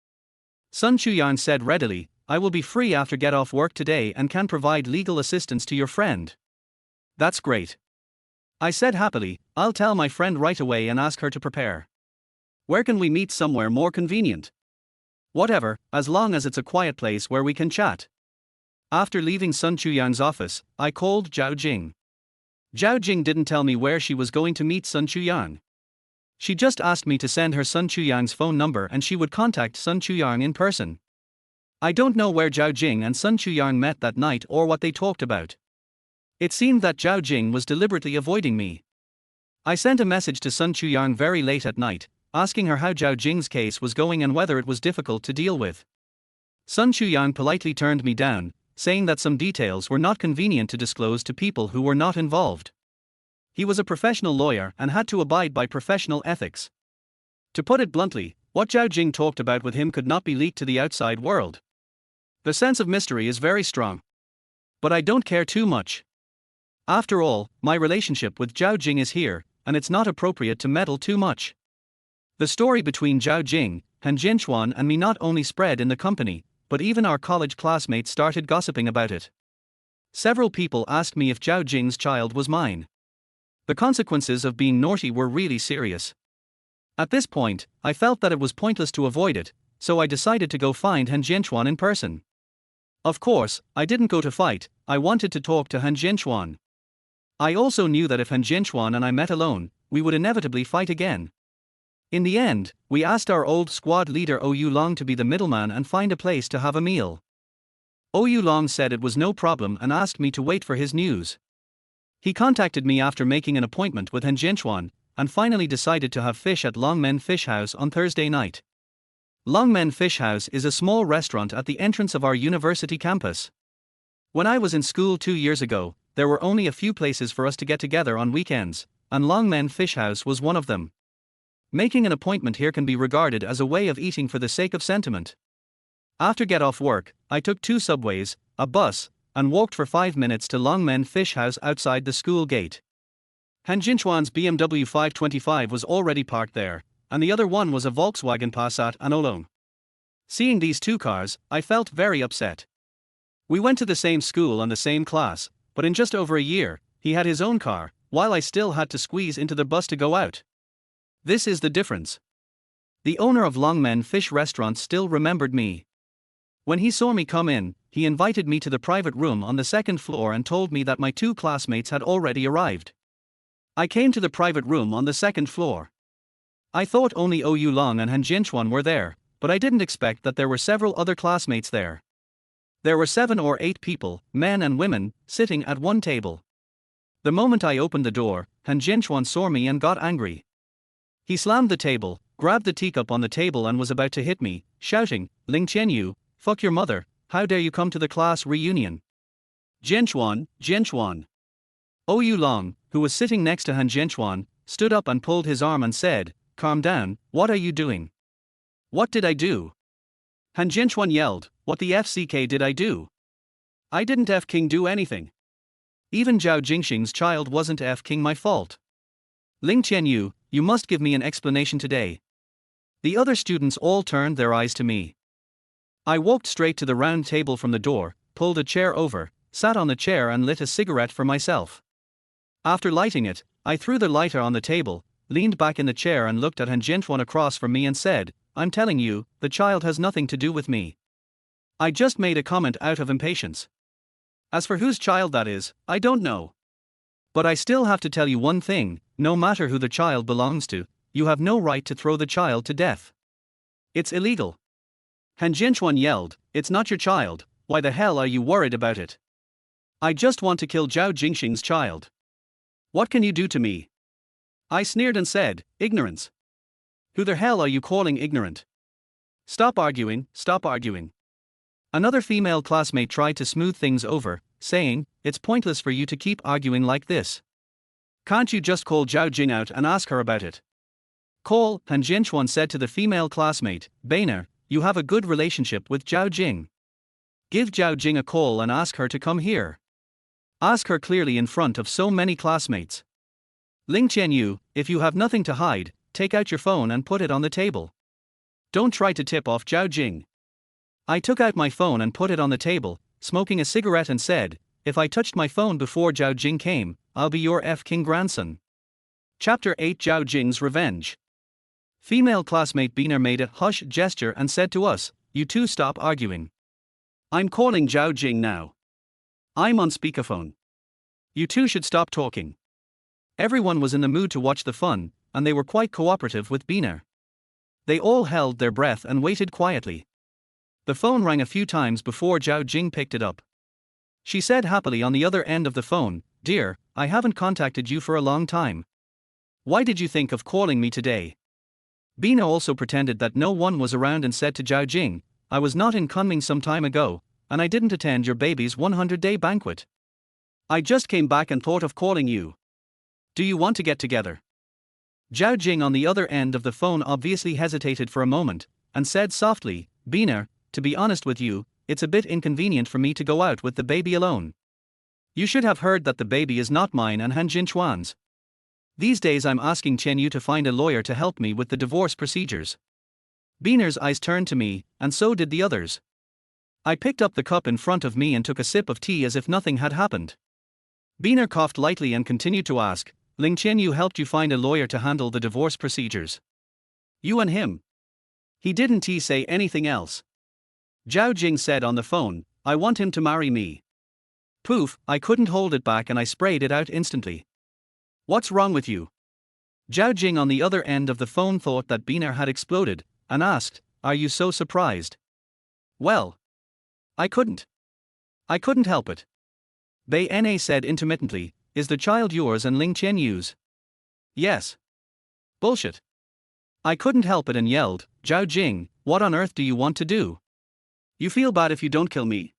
Sun Chuyang said readily, I will be free after get off work today and can provide legal assistance to your friend. That's great. I said happily, I'll tell my friend right away and ask her to prepare. Where can we meet somewhere more convenient? Whatever, as long as it's a quiet place where we can chat. After leaving Sun Chuyang's office, I called Zhao Jing. Zhao Jing didn't tell me where she was going to meet Sun Chuyang. She just asked me to send her Sun Chuyang's phone number and she would contact Sun Chuyang in person. I don't know where Zhao Jing and Sun Chuyang met that night or what they talked about. It seemed that Zhao Jing was deliberately avoiding me. I sent a message to Sun Chuyang very late at night, asking her how Zhao Jing's case was going and whether it was difficult to deal with. Sun Chuyang politely turned me down, saying that some details were not convenient to disclose to people who were not involved. He was a professional lawyer and had to abide by professional ethics. To put it bluntly, what Zhao Jing talked about with him could not be leaked to the outside world. The sense of mystery is very strong. But I don't care too much. After all, my relationship with Zhao Jing is here, and it's not appropriate to meddle too much. The story between Zhao Jing, Han Jinchuan and me not only spread in the company, but even our college classmates started gossiping about it. Several people asked me if Zhao Jing's child was mine. The consequences of being naughty were really serious. At this point, I felt that it was pointless to avoid it, so I decided to go find Han Jinchuan in person. Of course, I didn't go to fight, I wanted to talk to Han Jinchuan. I also knew that if Han Jinchuan and I met alone, we would inevitably fight again. In the end, we asked our old squad leader Ou Long to be the middleman and find a place to have a meal. Ou Long said it was no problem and asked me to wait for his news. He contacted me after making an appointment with Han Jinchuan, and finally decided to have fish at Longmen Fish House on Thursday night. Longmen Fish House is a small restaurant at the entrance of our university campus. When I was in school 2 years ago, there were only a few places for us to get together on weekends, and Longmen Fish House was one of them. Making an appointment here can be regarded as a way of eating for the sake of sentiment. After get off work, I took 2 subways, a bus, and walked for 5 minutes to Longmen Fish House outside the school gate. Han Jinchuan's BMW 525 was already parked there, and the other one was a Volkswagen Passat Anolong. Seeing these two cars, I felt very upset. We went to the same school and the same class, but in just over a year, he had his own car, while I still had to squeeze into the bus to go out. This is the difference. The owner of Longmen Fish Restaurant still remembered me. When he saw me come in, he invited me to the private room on the second floor and told me that my two classmates had already arrived. I came to the private room on the second floor. I thought only OU Long and Han Jinchuan were there, but I didn't expect that there were several other classmates there. There were 7 or 8 people, men and women, sitting at one table. The moment I opened the door, Han Jinchuan saw me and got angry. He slammed the table, grabbed the teacup on the table and was about to hit me, shouting, "Ling Qianyu, fuck your mother, how dare you come to the class reunion?" Jinchuan. OU Long, who was sitting next to Han Jinchuan, stood up and pulled his arm and said, "Calm down, what are you doing?" "What did I do?" Han Jinchuan yelled, "What the FCK did I do? I didn't f-king do anything. Even Zhao Jingxing's child wasn't f-king my fault. Ling Qianyu, you must give me an explanation today." The other students all turned their eyes to me. I walked straight to the round table from the door, pulled a chair over, sat on the chair and lit a cigarette for myself. After lighting it, I threw the lighter on the table, leaned back in the chair and looked at Han Jinchuan across from me and said, "I'm telling you, the child has nothing to do with me. I just made a comment out of impatience. As for whose child that is, I don't know. But I still have to tell you one thing, no matter who the child belongs to, you have no right to throw the child to death. It's illegal." Han Jinchuan yelled, "It's not your child, why the hell are you worried about it? I just want to kill Zhao Jingxing's child. What can you do to me?" I sneered and said, "Ignorance. Who the hell are you calling ignorant? Stop arguing, stop arguing." Another female classmate tried to smooth things over, saying, "It's pointless for you to keep arguing like this. Can't you just call Zhao Jing out and ask her about it?" "Call," Han Jinchuan said to the female classmate, "Bainer, you have a good relationship with Zhao Jing. Give Zhao Jing a call and ask her to come here. Ask her clearly in front of so many classmates. Ling Qianyu, if you have nothing to hide, take out your phone and put it on the table. Don't try to tip off Zhao Jing." I took out my phone and put it on the table, smoking a cigarette and said, "If I touched my phone before Zhao Jing came, I'll be your f-king grandson." Chapter 8: Zhao Jing's Revenge. Female classmate Biner made a hush gesture and said to us, "You two stop arguing. I'm calling Zhao Jing now. I'm on speakerphone. You two should stop talking." Everyone was in the mood to watch the fun, and they were quite cooperative with Biner. They all held their breath and waited quietly. The phone rang a few times before Zhao Jing picked it up. She said happily on the other end of the phone, "Dear, I haven't contacted you for a long time. Why did you think of calling me today?" Bina also pretended that no one was around and said to Zhao Jing, "I was not in Kunming some time ago, and I didn't attend your baby's 100-day banquet. I just came back and thought of calling you. Do you want to get together?" Zhao Jing on the other end of the phone obviously hesitated for a moment, and said softly, "Bina, to be honest with you, it's a bit inconvenient for me to go out with the baby alone. You should have heard that the baby is not mine and Han Jinchuan's. These days I'm asking Qianyu to find a lawyer to help me with the divorce procedures." Biner's eyes turned to me, and so did the others. I picked up the cup in front of me and took a sip of tea as if nothing had happened. Biner coughed lightly and continued to ask, "Ling Qianyu helped you find a lawyer to handle the divorce procedures? You and him? He didn't he say anything else?" Zhao Jing said on the phone, "I want him to marry me." Poof, I couldn't hold it back and I sprayed it out instantly. "What's wrong with you?" Zhao Jing on the other end of the phone thought that Biner had exploded, and asked, "Are you so surprised?" "Well, I couldn't help it." Bei Na said intermittently, "Is the child yours and Ling Qianyu's?" "Yes." "Bullshit." I couldn't help it and yelled, "Zhao Jing, what on earth do you want to do? You feel bad if you don't kill me?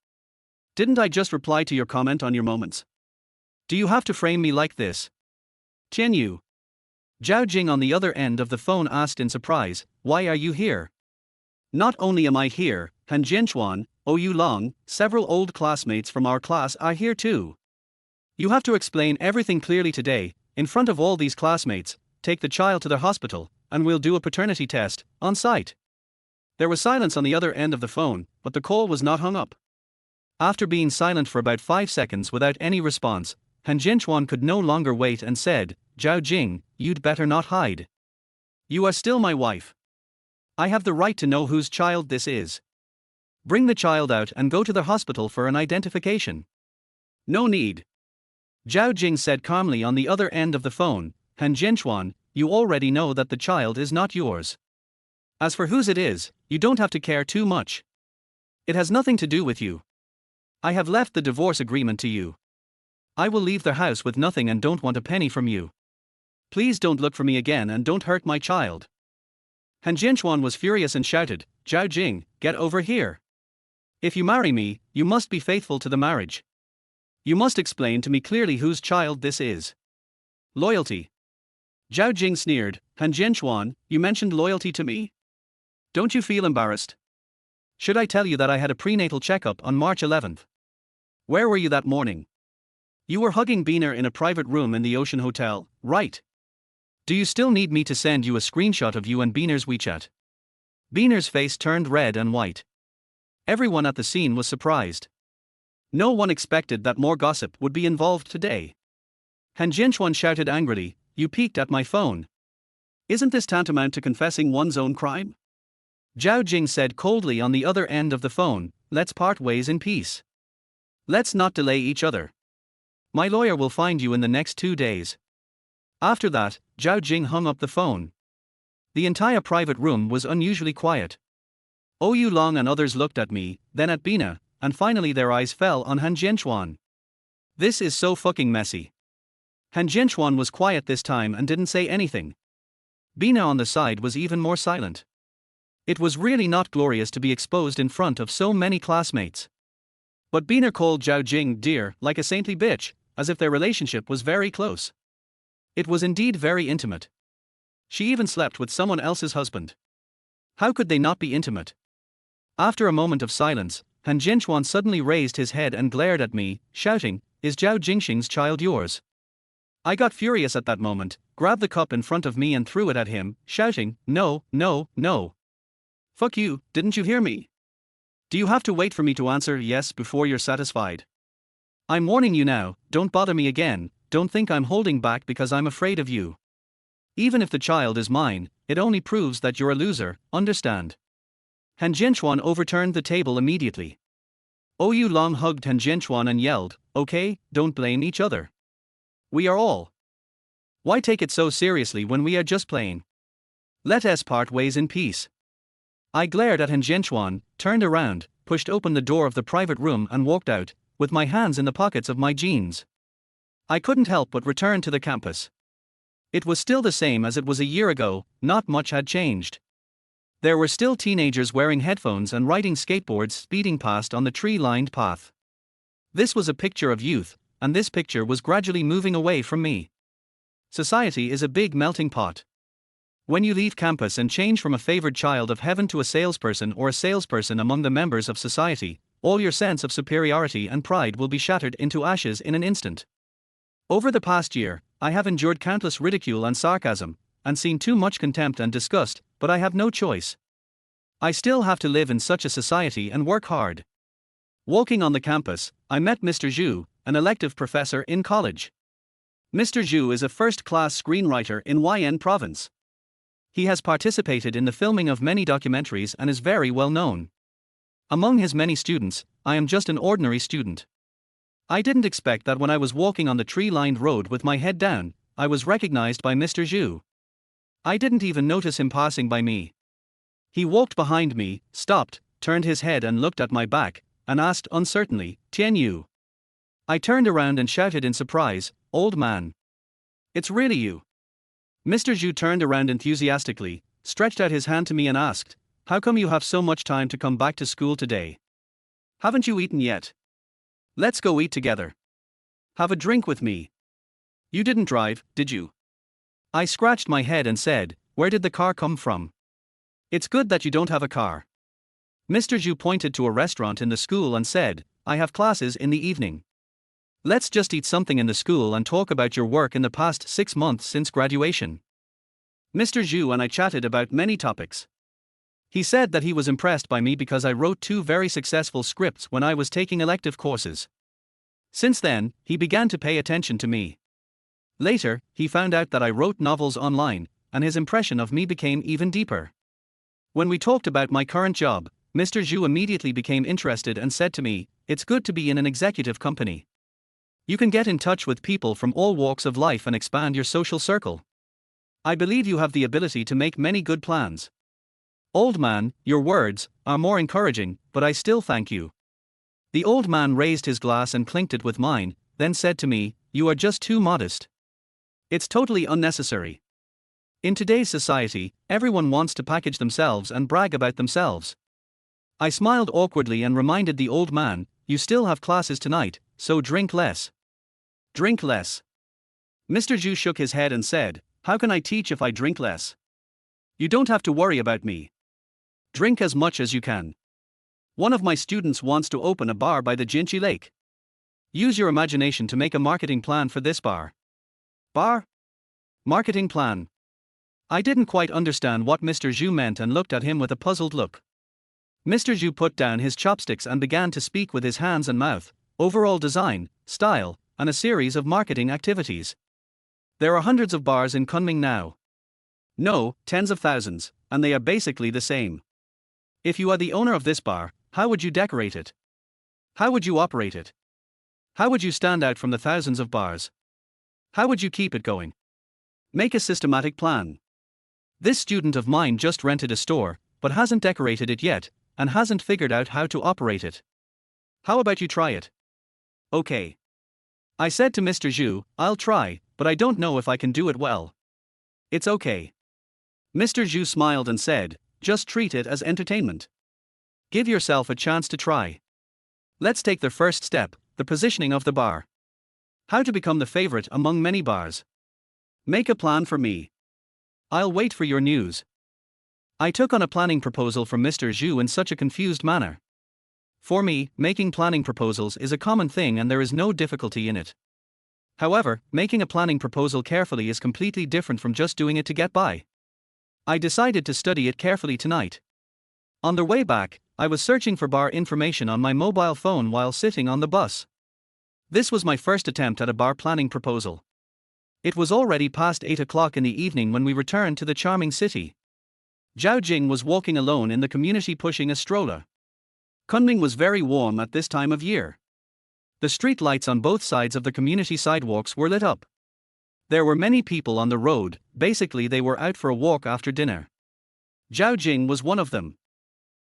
Didn't I just reply to your comment on your moments? Do you have to frame me like this?" "Qianyu." Zhao Jing on the other end of the phone asked in surprise, "Why are you here?" "Not only am I here, Han Jinchuan, OU Long, several old classmates from our class are here too. You have to explain everything clearly today, in front of all these classmates, take the child to the hospital, and we'll do a paternity test, on site. There was silence on the other end of the phone, but the call was not hung up. After being silent for about 5 seconds without any response, Han Jinchuan could no longer wait and said, "Zhao Jing, you'd better not hide. You are still my wife. I have the right to know whose child this is. Bring the child out and go to the hospital for an identification." "No need," Zhao Jing said calmly on the other end of the phone. "Han Jinchuan, you already know that the child is not yours. As for whose it is, you don't have to care too much. It has nothing to do with you. I have left the divorce agreement to you. I will leave the house with nothing and don't want a penny from you. Please don't look for me again and don't hurt my child." Han Jinchuan was furious and shouted, "Zhao Jing, get over here. If you marry me, you must be faithful to the marriage. You must explain to me clearly whose child this is." "Loyalty." Zhao Jing sneered, "Han Jinchuan, you mentioned loyalty to me? Don't you feel embarrassed? Should I tell you that I had a prenatal checkup on March 11th? Where were you that morning? You were hugging Bina in a private room in the Ocean Hotel, right? Do you still need me to send you a screenshot of you and Bina's WeChat?" Bina's face turned red and white. Everyone at the scene was surprised. No one expected that more gossip would be involved today. Han Jinchuan shouted angrily, "You peeked at my phone. Isn't this tantamount to confessing one's own crime?" Zhao Jing said coldly on the other end of the phone, "Let's part ways in peace. Let's not delay each other. My lawyer will find you in the next 2 days." After that, Zhao Jing hung up the phone. The entire private room was unusually quiet. Oyu Long and others looked at me, then at Bina, and finally their eyes fell on Han Jinchuan. This is so fucking messy. Han Jinchuan was quiet this time and didn't say anything. Bina on the side was even more silent. It was really not glorious to be exposed in front of so many classmates. But Bina called Zhao Jing dear, like a saintly bitch, as if their relationship was very close. It was indeed very intimate. She even slept with someone else's husband. How could they not be intimate? After a moment of silence, Han Jinchuan suddenly raised his head and glared at me, shouting, "Is Zhao Jingxing's child yours?" I got furious at that moment, grabbed the cup in front of me and threw it at him, shouting, "No, no, no. Fuck you, didn't you hear me? Do you have to wait for me to answer yes before you're satisfied? I'm warning you now, don't bother me again, don't think I'm holding back because I'm afraid of you. Even if the child is mine, it only proves that you're a loser, understand?" Han Jinchuan overturned the table immediately. Oyu Long hugged Han Jinchuan and yelled, "Okay, don't blame each other. We are all. Why take it so seriously when we are just playing? Let us part ways in peace." I glared at Han Jinchuan, turned around, pushed open the door of the private room and walked out, with my hands in the pockets of my jeans. I couldn't help but return to the campus. It was still the same as it was a year ago, not much had changed. There were still teenagers wearing headphones and riding skateboards speeding past on the tree-lined path. This was a picture of youth, and this picture was gradually moving away from me. Society is a big melting pot. When you leave campus and change from a favored child of heaven to a salesperson or a salesperson among the members of society, all your sense of superiority and pride will be shattered into ashes in an instant. Over the past year, I have endured countless ridicule and sarcasm, and seen too much contempt and disgust, but I have no choice. I still have to live in such a society and work hard. Walking on the campus, I met Mr. Zhu, an elective professor in college. Mr. Zhu is a first-class screenwriter in Huaiyan province. He has participated in the filming of many documentaries and is very well known. Among his many students, I am just an ordinary student. I didn't expect that when I was walking on the tree-lined road with my head down, I was recognized by Mr. Zhu. I didn't even notice him passing by me. He walked behind me, stopped, turned his head and looked at my back, and asked uncertainly, "Tian Yu?" I turned around and shouted in surprise, "Old man. It's really you." Mr. Zhu turned around enthusiastically, stretched out his hand to me and asked, "How come you have so much time to come back to school today? Haven't you eaten yet? Let's go eat together. Have a drink with me. You didn't drive, did you?" I scratched my head and said, "Where did the car come from? It's good that you don't have a car." Mr. Zhu pointed to a restaurant in the school and said, "I have classes in the evening. Let's just eat something in the school and talk about your work in the past 6 months since graduation." Mr. Zhu and I chatted about many topics. He said that he was impressed by me because I wrote 2 very successful scripts when I was taking elective courses. Since then, he began to pay attention to me. Later, he found out that I wrote novels online, and his impression of me became even deeper. When we talked about my current job, Mr. Zhu immediately became interested and said to me, "It's good to be in an executive company. You can get in touch with people from all walks of life and expand your social circle. I believe you have the ability to make many good plans. Old man, your words are more encouraging, but I still thank you." The old man raised his glass and clinked it with mine, then said to me, "You are just too modest. It's totally unnecessary. In today's society, everyone wants to package themselves and brag about themselves." I smiled awkwardly and reminded the old man, "You still have classes tonight, so drink less." Drink less. Mr. Zhu shook his head and said, "How can I teach if I drink less? You don't have to worry about me. Drink as much as you can. One of my students wants to open a bar by the Jinchi Lake. Use your imagination to make a marketing plan for this bar." Bar? Marketing plan. I didn't quite understand what Mr. Zhu meant and looked at him with a puzzled look. Mr. Zhu put down his chopsticks and began to speak with his hands and mouth: overall design, style, and a series of marketing activities. There are hundreds of bars in Kunming now. No, tens of thousands, and they are basically the same. If you are the owner of this bar, how would you decorate it? How would you operate it? How would you stand out from the thousands of bars? How would you keep it going? Make a systematic plan. This student of mine just rented a store, but hasn't decorated it yet, and hasn't figured out how to operate it. How about you try it? Okay. I said to Mr. Zhu, "I'll try, but I don't know if I can do it well." "It's okay." Mr. Zhu smiled and said, "Just treat it as entertainment. Give yourself a chance to try. Let's take the first step, the positioning of the bar. How to become the favorite among many bars. Make a plan for me. I'll wait for your news." I took on a planning proposal from Mr. Zhu in such a confused manner. For me, making planning proposals is a common thing and there is no difficulty in it. However, making a planning proposal carefully is completely different from just doing it to get by. I decided to study it carefully tonight. On the way back, I was searching for bar information on my mobile phone while sitting on the bus. This was my first attempt at a bar planning proposal. It was already past 8 o'clock in the evening when we returned to the charming city. Zhao Jing was walking alone in the community pushing a stroller. Kunming was very warm at this time of year. The street lights on both sides of the community sidewalks were lit up. There were many people on the road, basically they were out for a walk after dinner. Zhao Jing was one of them.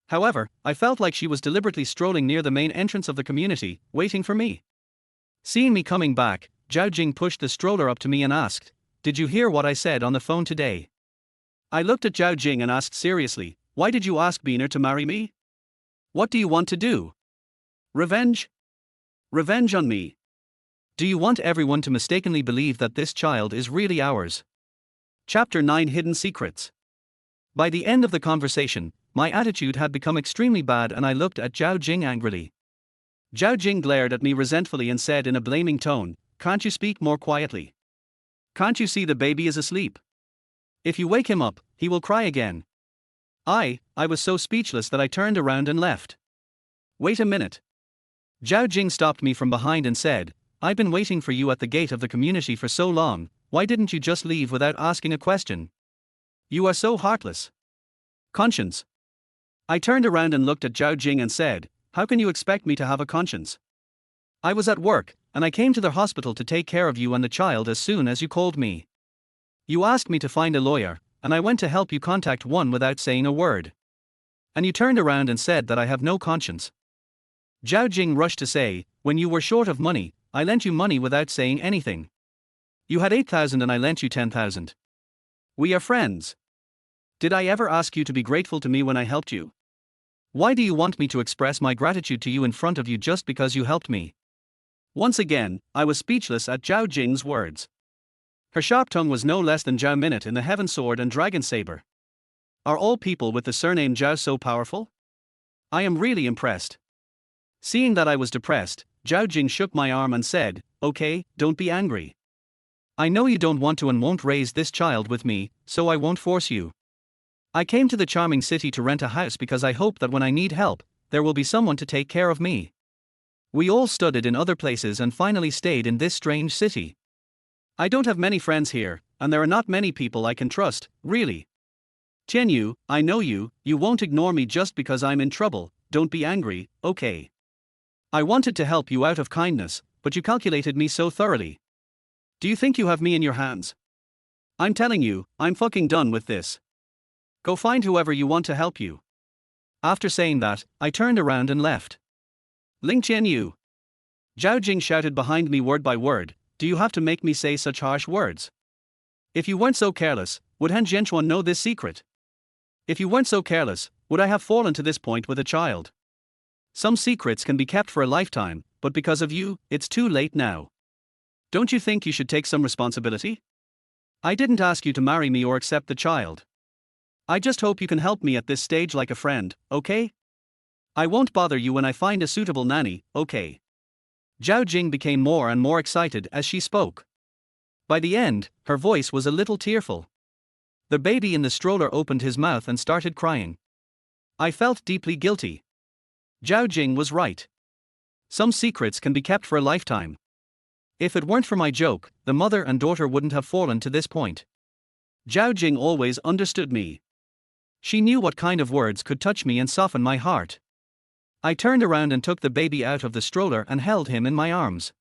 However, I felt like she was deliberately strolling near the main entrance of the community, waiting for me. Seeing me coming back, Zhao Jing pushed the stroller up to me and asked, "Did you hear what I said on the phone today?" I looked at Zhao Jing and asked seriously, "Why did you ask Beener to marry me? What do you want to do? Revenge? Revenge on me? Do you want everyone to mistakenly believe that this child is really ours?" Chapter 9: Hidden Secrets. By the end of the conversation, my attitude had become extremely bad and I looked at Zhao Jing angrily. Zhao Jing glared at me resentfully and said in a blaming tone, "Can't you speak more quietly? Can't you see the baby is asleep? If you wake him up, he will cry again." I was so speechless that I turned around and left. "Wait a minute." Zhao Jing stopped me from behind and said, "I've been waiting for you at the gate of the community for so long, why didn't you just leave without asking a question? You are so heartless. Conscience." I turned around and looked at Zhao Jing and said, "How can you expect me to have a conscience? I was at work, and I came to the hospital to take care of you and the child as soon as you called me. You asked me to find a lawyer, and I went to help you contact one without saying a word. And you turned around and said that I have no conscience." Zhao Jing rushed to say, "When you were short of money, I lent you money without saying anything. You had 8,000 and I lent you 10,000. We are friends. Did I ever ask you to be grateful to me when I helped you? Why do you want me to express my gratitude to you in front of you just because you helped me?" Once again, I was speechless at Zhao Jing's words. Her sharp tongue was no less than Zhao Minute in the Heaven Sword and Dragon Saber. Are all people with the surname Zhao so powerful? I am really impressed. Seeing that I was depressed, Zhao Jing shook my arm and said, "Okay, don't be angry. I know you don't want to and won't raise this child with me, so I won't force you. I came to the charming city to rent a house because I hope that when I need help, there will be someone to take care of me. We all studied in other places and finally stayed in this strange city. I don't have many friends here, and there are not many people I can trust, really. Tianyu, I know you won't ignore me just because I'm in trouble, don't be angry, okay? I wanted to help you out of kindness, but you calculated me so thoroughly. Do you think you have me in your hands? I'm telling you, I'm fucking done with this. Go find whoever you want to help you. After saying that, I turned around and left. Ling Qianyu. Zhao Jing shouted behind me word by word, do you have to make me say such harsh words? If you weren't so careless, would Han Jianchuan know this secret? If you weren't so careless, would I have fallen to this point with a child? Some secrets can be kept for a lifetime, but because of you, it's too late now. Don't you think you should take some responsibility? I didn't ask you to marry me or accept the child. I just hope you can help me at this stage like a friend, okay? I won't bother you when I find a suitable nanny, okay? Zhao Jing became more and more excited as she spoke. By the end, her voice was a little tearful. The baby in the stroller opened his mouth and started crying. I felt deeply guilty. Zhao Jing was right. Some secrets can be kept for a lifetime. If it weren't for my joke, the mother and daughter wouldn't have fallen to this point. Zhao Jing always understood me. She knew what kind of words could touch me and soften my heart. I turned around and took the baby out of the stroller and held him in my arms.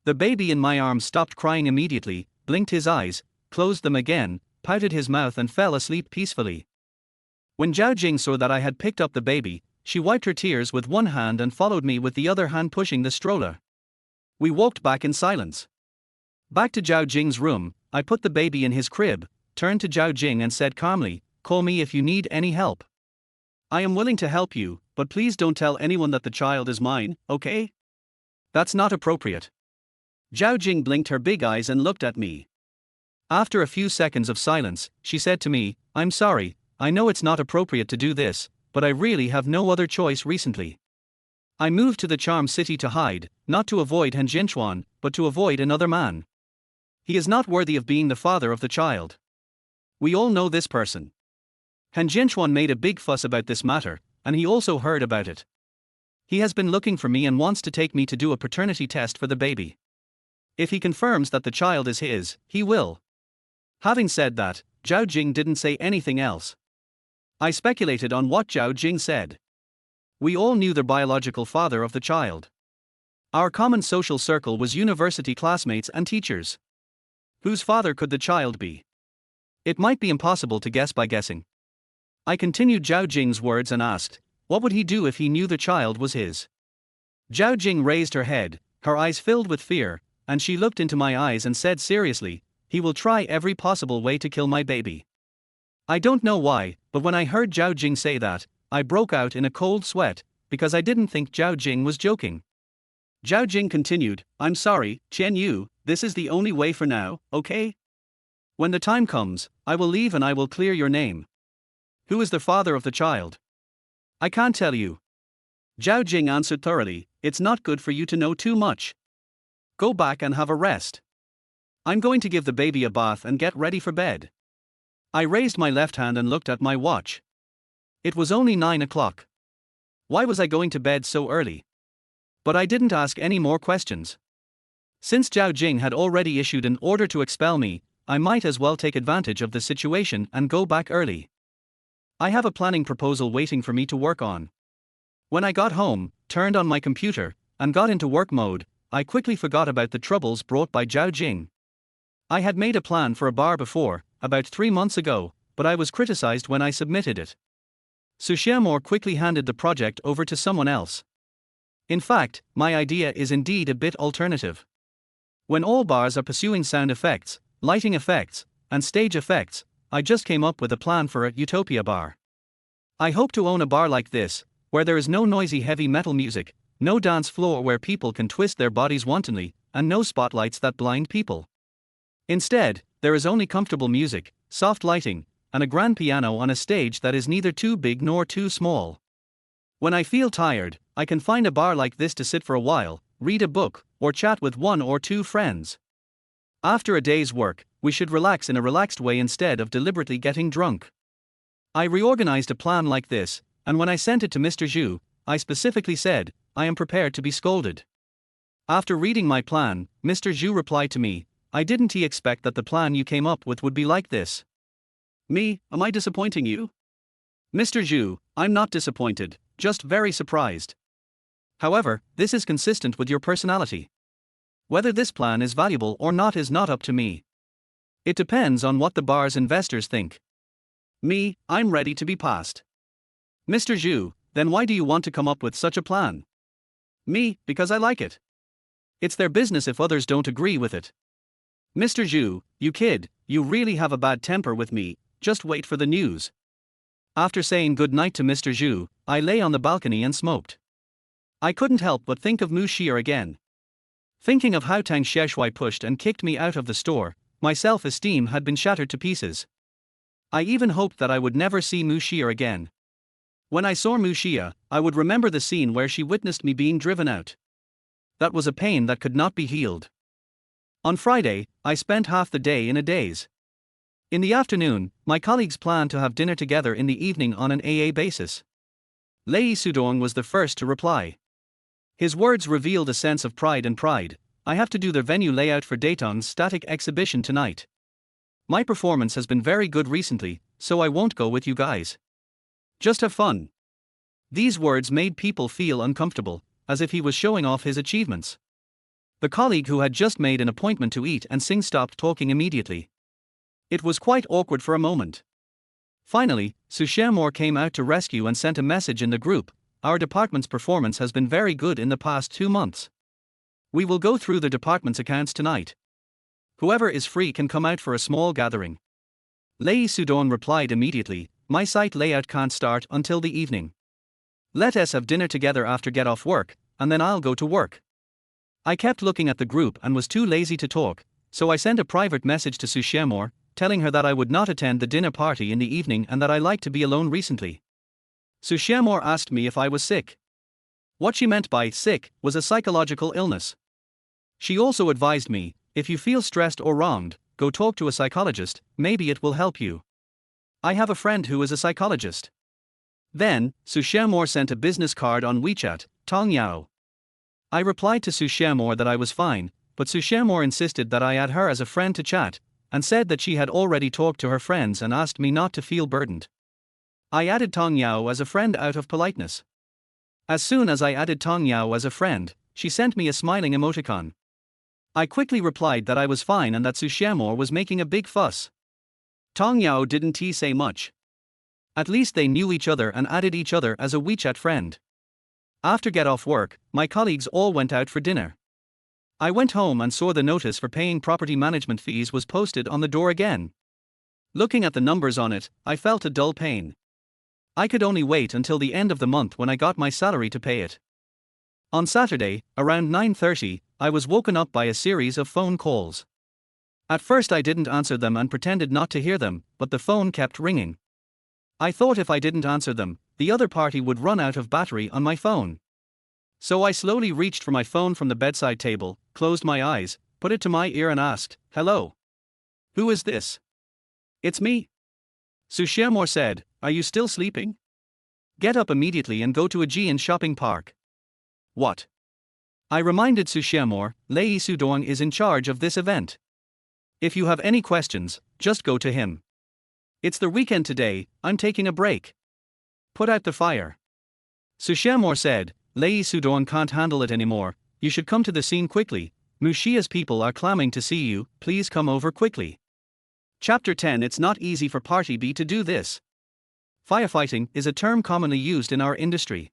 The baby in my arms stopped crying immediately, blinked his eyes, closed them again, pouted his mouth and fell asleep peacefully. When Zhao Jing saw that I had picked up the baby, she wiped her tears with one hand and followed me with the other hand pushing the stroller. We walked back in silence. Back to Zhao Jing's room, I put the baby in his crib, turned to Zhao Jing and said calmly, call me if you need any help. I am willing to help you, but please don't tell anyone that the child is mine, okay? That's not appropriate. Zhao Jing blinked her big eyes and looked at me. After a few seconds of silence, she said to me, I'm sorry, I know it's not appropriate to do this, but I really have no other choice recently. I moved to the Charm City to hide, not to avoid Han Jianchuan, but to avoid another man. He is not worthy of being the father of the child. We all know this person. Han Jianchuan made a big fuss about this matter, and he also heard about it. He has been looking for me and wants to take me to do a paternity test for the baby. If he confirms that the child is his, he will. Having said that, Zhao Jing didn't say anything else. I speculated on what Zhao Jing said. We all knew the biological father of the child. Our common social circle was university classmates and teachers. Whose father could the child be? It might be impossible to guess by guessing. I continued Zhao Jing's words and asked, what would he do if he knew the child was his? Zhao Jing raised her head, her eyes filled with fear, and she looked into my eyes and said seriously, he will try every possible way to kill my baby. I don't know why, but when I heard Zhao Jing say that, I broke out in a cold sweat, because I didn't think Zhao Jing was joking. Zhao Jing continued, I'm sorry, Qianyu, this is the only way for now, okay? When the time comes, I will leave and I will clear your name. Who is the father of the child? I can't tell you. Zhao Jing answered thoroughly, it's not good for you to know too much. Go back and have a rest. I'm going to give the baby a bath and get ready for bed. I raised my left hand and looked at my watch. It was only 9 o'clock. Why was I going to bed so early? But I didn't ask any more questions. Since Zhao Jing had already issued an order to expel me, I might as well take advantage of the situation and go back early. I have a planning proposal waiting for me to work on. When I got home, turned on my computer, and got into work mode, I quickly forgot about the troubles brought by Zhao Jing. I had made a plan for a bar before, about 3 months ago, but I was criticized when I submitted it. Su Xiamor quickly handed the project over to someone else. In fact, my idea is indeed a bit alternative. When all bars are pursuing sound effects, lighting effects, and stage effects, I just came up with a plan for a Utopia bar. I hope to own a bar like this, where there is no noisy heavy metal music, no dance floor where people can twist their bodies wantonly, and no spotlights that blind people. Instead, there is only comfortable music, soft lighting, and a grand piano on a stage that is neither too big nor too small. When I feel tired, I can find a bar like this to sit for a while, read a book, or chat with 1 or 2 friends. After a day's work, we should relax in a relaxed way instead of deliberately getting drunk. I reorganized a plan like this, and when I sent it to Mr. Zhu, I specifically said, I am prepared to be scolded. After reading my plan, Mr. Zhu replied to me, I didn't expect that the plan you came up with would be like this. Me, am I disappointing you? Mr. Zhu, I'm not disappointed, just very surprised. However, this is consistent with your personality. Whether this plan is valuable or not is not up to me. It depends on what the bar's investors think. Me, I'm ready to be passed. Mr. Zhu, then why do you want to come up with such a plan? Me, because I like it. It's their business if others don't agree with it. Mr. Zhu, you kid, you really have a bad temper with me, just wait for the news. After saying good night to Mr. Zhu, I lay on the balcony and smoked. I couldn't help but think of Mu Xia again. Thinking of how Tang Sheshuai pushed and kicked me out of the store, my self-esteem had been shattered to pieces. I even hoped that I would never see Mu Xia again. When I saw Mu Xia, I would remember the scene where she witnessed me being driven out. That was a pain that could not be healed. On Friday, I spent half the day in a daze. In the afternoon, my colleagues planned to have dinner together in the evening on an AA basis. Lei Sudong was the first to reply. His words revealed a sense of pride and pride. I have to do the venue layout for Dayton's static exhibition tonight. My performance has been very good recently, so I won't go with you guys. Just have fun. These words made people feel uncomfortable, as if he was showing off his achievements. The colleague who had just made an appointment to eat and sing stopped talking immediately. It was quite awkward for a moment. Finally, Su Xianmore came out to rescue and sent a message in the group. Our department's performance has been very good in the past 2 months. We will go through the department's accounts tonight. Whoever is free can come out for a small gathering. Lei Sudong replied immediately, my site layout can't start until the evening. Let us have dinner together after get off work, and then I'll go to work. I kept looking at the group and was too lazy to talk, so I sent a private message to Su Xianmore, telling her that I would not attend the dinner party in the evening and that I like to be alone recently. Su Xianmore asked me if I was sick. What she meant by sick was a psychological illness. She also advised me, if you feel stressed or wronged, go talk to a psychologist, maybe it will help you. I have a friend who is a psychologist. Then, Su Xianmore sent a business card on WeChat, Tong Yao. I replied to Su Xianmore that I was fine, but Su Xianmore insisted that I add her as a friend to chat, and said that she had already talked to her friends and asked me not to feel burdened. I added Tong Yao as a friend out of politeness. As soon as I added Tong Yao as a friend, she sent me a smiling emoticon. I quickly replied that I was fine and that Su Xianmore was making a big fuss. Tong Yao didn't say much. At least they knew each other and added each other as a WeChat friend. After get off work, my colleagues all went out for dinner. I went home and saw the notice for paying property management fees was posted on the door again. Looking at the numbers on it, I felt a dull pain. I could only wait until the end of the month when I got my salary to pay it. On Saturday, around 9:30, I was woken up by a series of phone calls. At first I didn't answer them and pretended not to hear them, but the phone kept ringing. I thought if I didn't answer them, the other party would run out of battery on my phone. So I slowly reached for my phone from the bedside table, closed my eyes, put it to my ear and asked, "Hello? Who is this?" "It's me." Su Xianmore said, "Are you still sleeping? Get up immediately and go to Aegean Shopping Park." "What?" I reminded Su Xianmore, Lei Sudong is in charge of this event. If you have any questions, just go to him. It's the weekend today, I'm taking a break. Put out the fire. Su Xianmore said, Lei Sudong can't handle it anymore, you should come to the scene quickly, Mu Xia's people are clamoring to see you, please come over quickly. Chapter 10 It's not easy for Party B to do this. Firefighting is a term commonly used in our industry.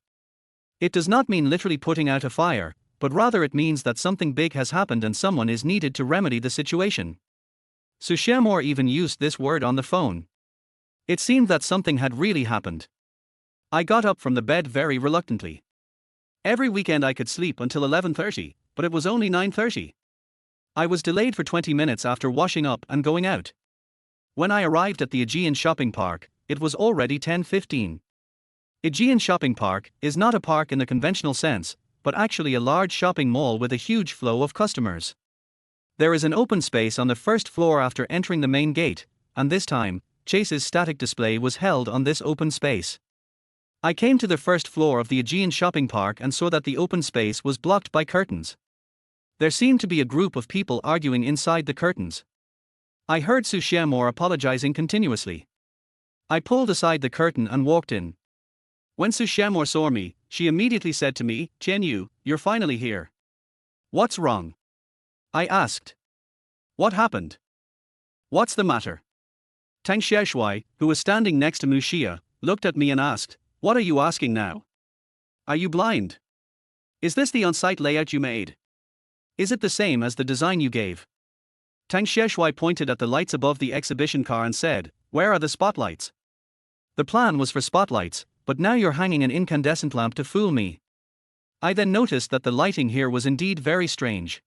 It does not mean literally putting out a fire, but rather it means that something big has happened and someone is needed to remedy the situation. Su Xianmore even used this word on the phone. It seemed that something had really happened. I got up from the bed very reluctantly. Every weekend I could sleep until 11:30, but it was only 9:30. I was delayed for 20 minutes after washing up and going out. When I arrived at the Aegean Shopping Park, it was already 10:15. Aegean Shopping Park is not a park in the conventional sense, but actually a large shopping mall with a huge flow of customers. There is an open space on the first floor after entering the main gate, and this time, Chase's static display was held on this open space. I came to the first floor of the Aegean shopping park and saw that the open space was blocked by curtains. There seemed to be a group of people arguing inside the curtains. I heard Su Xiamor apologizing continuously. I pulled aside the curtain and walked in. When Su Xiamor saw me, she immediately said to me, "Chen Yu, you're finally here. What's wrong?" I asked. "What happened? What's the matter?" Tang Xiaoshui, who was standing next to Mu Xia, looked at me and asked, "What are you asking now? Are you blind? Is this the on-site layout you made? Is it the same as the design you gave?" Tang Xiaoshui pointed at the lights above the exhibition car and said, "Where are the spotlights? The plan was for spotlights, but now you're hanging an incandescent lamp to fool me." I then noticed that the lighting here was indeed very strange.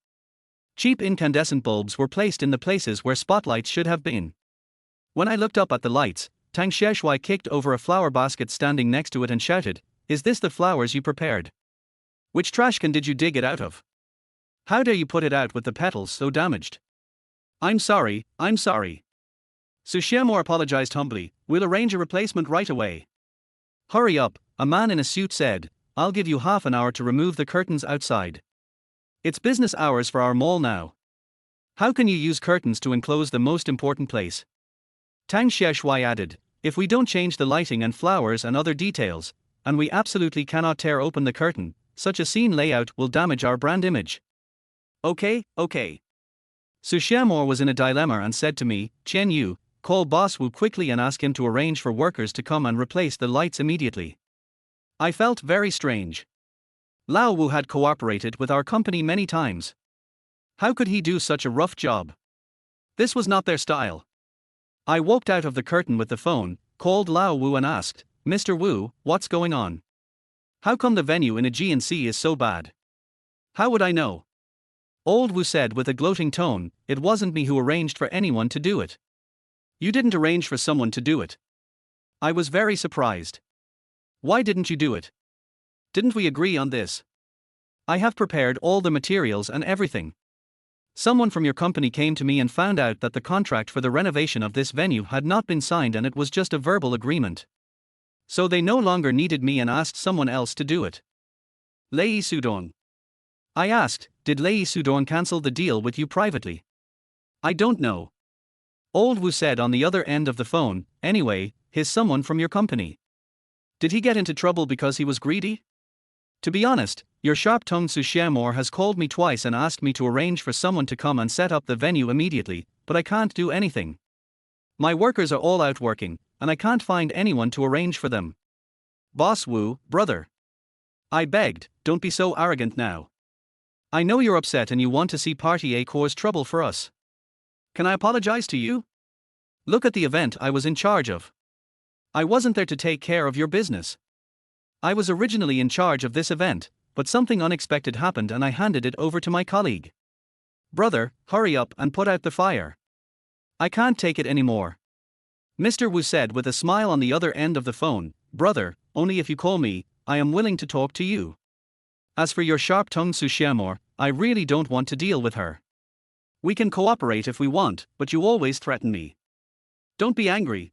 Cheap incandescent bulbs were placed in the places where spotlights should have been. When I looked up at the lights, Tang Xiaoshui kicked over a flower basket standing next to it and shouted, "Is this the flowers you prepared? Which trash can did you dig it out of? How dare you put it out with the petals so damaged?" I'm sorry. Su Xiamor apologized humbly, "We'll arrange a replacement right away." "Hurry up," a man in a suit said, "I'll give you half an hour to remove the curtains outside. It's business hours for our mall now. How can you use curtains to enclose the most important place?" Tang Xiaoshui added, "If we don't change the lighting and flowers and other details, and we absolutely cannot tear open the curtain, such a scene layout will damage our brand image." Okay. Su Xiamor was in a dilemma and said to me, "Chen Yu, call Boss Wu quickly and ask him to arrange for workers to come and replace the lights immediately." I felt very strange. Lao Wu had cooperated with our company many times. How could he do such a rough job? This was not their style. I walked out of the curtain with the phone, called Lao Wu and asked, "Mr. Wu, what's going on? How come the venue in Aegean Sea is so bad?" "How would I know?" Old Wu said with a gloating tone, "It wasn't me who arranged for anyone to do it." "You didn't arrange for someone to do it?" I was very surprised. "Why didn't you do it? Didn't we agree on this? I have prepared all the materials and everything. Someone from your company came to me and found out that the contract for the renovation of this venue had not been signed and it was just a verbal agreement. So they no longer needed me and asked someone else to do it." Lei Sudong. I asked, "Did Lei Sudong cancel the deal with you privately?" "I don't know." Old Wu said on the other end of the phone, "Anyway, he's someone from your company. Did he get into trouble because he was greedy? To be honest, your sharp-tongued Su Xiamor has called me twice and asked me to arrange for someone to come and set up the venue immediately, but I can't do anything. My workers are all out working, and I can't find anyone to arrange for them." "Boss Wu, brother," I begged, "don't be so arrogant now. I know you're upset and you want to see Party A cause trouble for us. Can I apologize to you? Look at the event I was in charge of. I wasn't there to take care of your business. I was originally in charge of this event, but something unexpected happened and I handed it over to my colleague. Brother, hurry up and put out the fire. I can't take it anymore." Mr. Wu said with a smile on the other end of the phone, "Brother, only if you call me, I am willing to talk to you. As for your sharp-tongued Su Xiamor, I really don't want to deal with her. We can cooperate if we want, but you always threaten me. Don't be angry.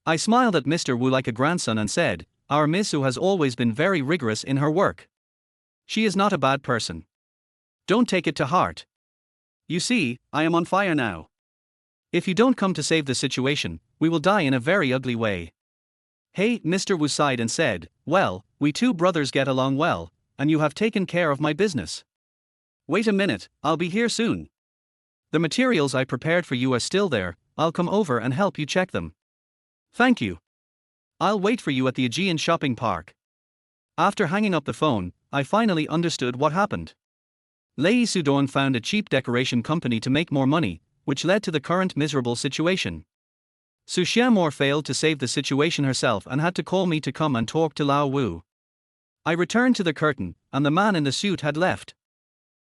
I smiled at Mr. Wu like a grandson and said, "Our Miss Su has always been very rigorous in her work. She is not a bad person. Don't take it to heart. You see, I am on fire now. If you don't come to save the situation, we will die in a very ugly way." "Hey," Mr. Wu sighed and said, "Well, we two brothers get along well, and you have taken care of my business. Wait a minute, I'll be here soon. The materials I prepared for you are still there, I'll come over and help you check them." "Thank you. I'll wait for you at the Aegean shopping park." After hanging up the phone, I finally understood what happened. Lei Sudong found a cheap decoration company to make more money, which led to the current miserable situation. Su Xiamor failed to save the situation herself and had to call me to come and talk to Lao Wu. I returned to the curtain, and the man in the suit had left.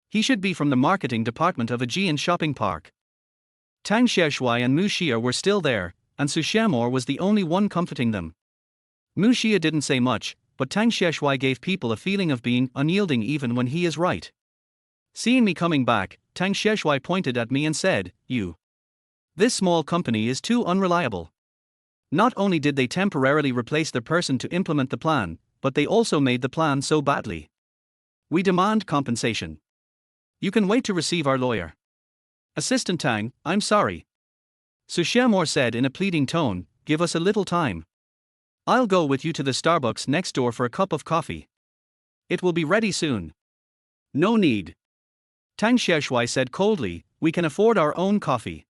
He should be from the marketing department of Aegean shopping park. Tang Xiaoshui and Mu Xia were still there, and Su Xiamor was the only one comforting them. Mu Xia didn't say much, but Tang Xiaoshui gave people a feeling of being unyielding even when he is right. Seeing me coming back, Tang Xieshui pointed at me and said, "You. This small company is too unreliable." Not only did they temporarily replace the person to implement the plan, but they also made the plan so badly. We demand compensation. You can wait to receive our lawyer. Assistant Tang, I'm sorry. Su Xiamor said in a pleading tone, give us a little time. I'll go with you to the Starbucks next door for a cup of coffee. It will be ready soon. No need. Tang Xieshui said coldly, we can afford our own coffee.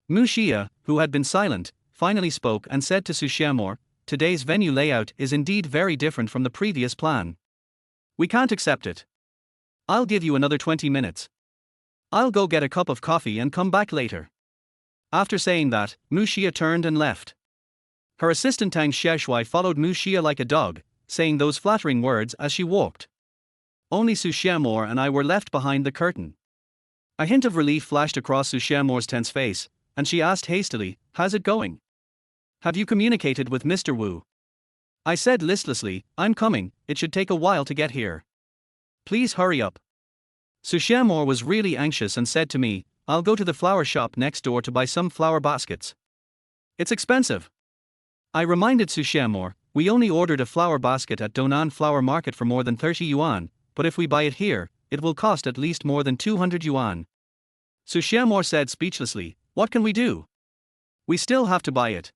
Mu Xia, who had been silent, finally spoke and said to Su Xiamor, today's venue layout is indeed very different from the previous plan. We can't accept it. I'll give you another 20 minutes. I'll go get a cup of coffee and come back later. After saying that, Mu Xia turned and left. Her assistant Tang Xieshui followed Mu Xia like a dog, saying those flattering words as she walked. Only Su Xiamor and I were left behind the curtain. A hint of relief flashed across Su Xiamor's tense face, and she asked hastily, how's it going? Have you communicated with Mr. Wu? I said listlessly, I'm coming, it should take a while to get here. Please hurry up. Su Xiamor was really anxious and said to me, I'll go to the flower shop next door to buy some flower baskets. It's expensive. I reminded Su Xiamor, we only ordered a flower basket at Donan Flower Market for more than 30 yuan, but if we buy it here, it will cost at least more than 200 yuan. Su Xiamor said speechlessly, what can we do? We still have to buy it.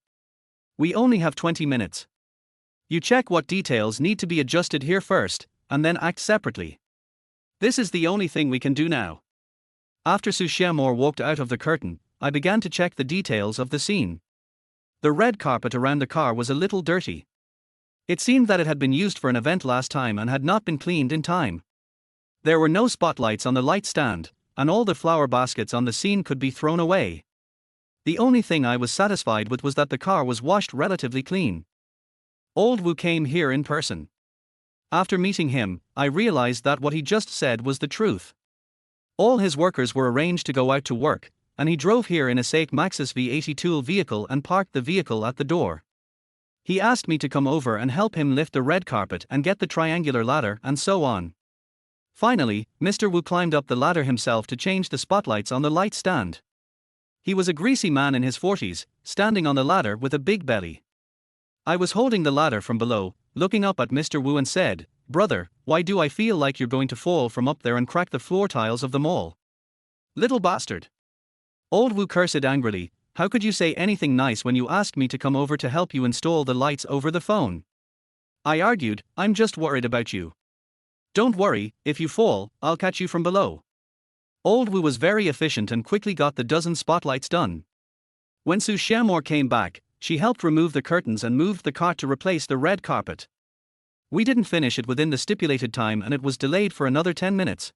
We only have 20 minutes. You check what details need to be adjusted here first, and then act separately. This is the only thing we can do now. After Su Xiamor walked out of the curtain, I began to check the details of the scene. The red carpet around the car was a little dirty. It seemed that it had been used for an event last time and had not been cleaned in time. There were no spotlights on the light stand, and all the flower baskets on the scene could be thrown away. The only thing I was satisfied with was that the car was washed relatively clean. Old Wu came here in person. After meeting him, I realized that what he just said was the truth. All his workers were arranged to go out to work, and he drove here in a SAIC Maxus V80 tool vehicle and parked the vehicle at the door. He asked me to come over and help him lift the red carpet and get the triangular ladder and so on. Finally, Mr. Wu climbed up the ladder himself to change the spotlights on the light stand. He was a greasy man in his 40s, standing on the ladder with a big belly. I was holding the ladder from below, looking up at Mr. Wu and said, brother, why do I feel like you're going to fall from up there and crack the floor tiles of the mall? Little bastard. Old Wu cursed angrily, how could you say anything nice when you asked me to come over to help you install the lights over the phone? I argued, I'm just worried about you. Don't worry, if you fall, I'll catch you from below. Old Wu was very efficient and quickly got the dozen spotlights done. When Su Xiamor came back, she helped remove the curtains and moved the cart to replace the red carpet. We didn't finish it within the stipulated time and it was delayed for another 10 minutes.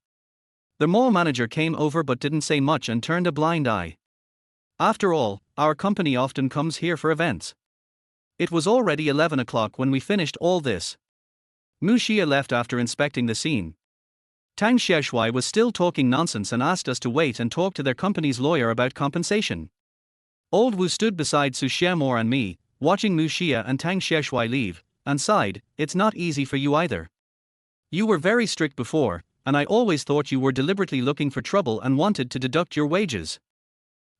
The mall manager came over but didn't say much and turned a blind eye. After all, our company often comes here for events. It was already 11 o'clock when we finished all this. Mu Xia left after inspecting the scene. Tang Xieshui was still talking nonsense and asked us to wait and talk to their company's lawyer about compensation. Old Wu stood beside Su Xiamor and me, watching Mu Xia and Tang Xieshui leave, and sighed, it's not easy for you either. You were very strict before, and I always thought you were deliberately looking for trouble and wanted to deduct your wages.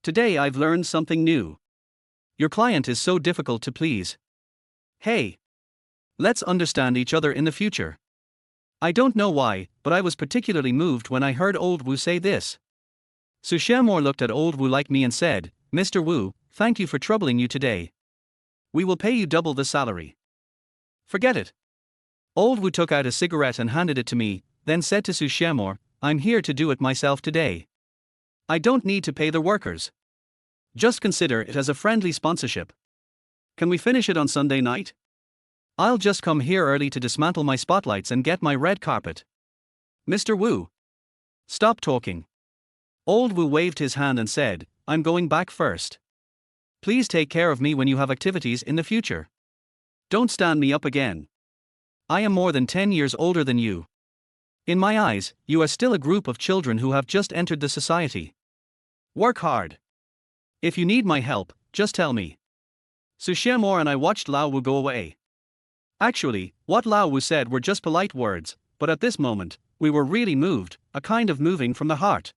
Today I've learned something new. Your client is so difficult to please. Hey. Let's understand each other in the future. I don't know why, but I was particularly moved when I heard Old Wu say this. Su Xiamor looked at Old Wu like me and said, Mr. Wu, thank you for troubling you today. We will pay you double the salary. Forget it. Old Wu took out a cigarette and handed it to me, then said to Su Xiamor, I'm here to do it myself today. I don't need to pay the workers. Just consider it as a friendly sponsorship. Can we finish it on Sunday night? I'll just come here early to dismantle my spotlights and get my red carpet. Mr. Wu. Stop talking. Old Wu waved his hand and said, I'm going back first. Please take care of me when you have activities in the future. Don't stand me up again. I am more than 10 years older than you. In my eyes, you are still a group of children who have just entered the society. Work hard. If you need my help, just tell me. Su Xiamor and I watched Lao Wu go away. Actually, what Lao Wu said were just polite words, but at this moment, we were really moved, a kind of moving from the heart.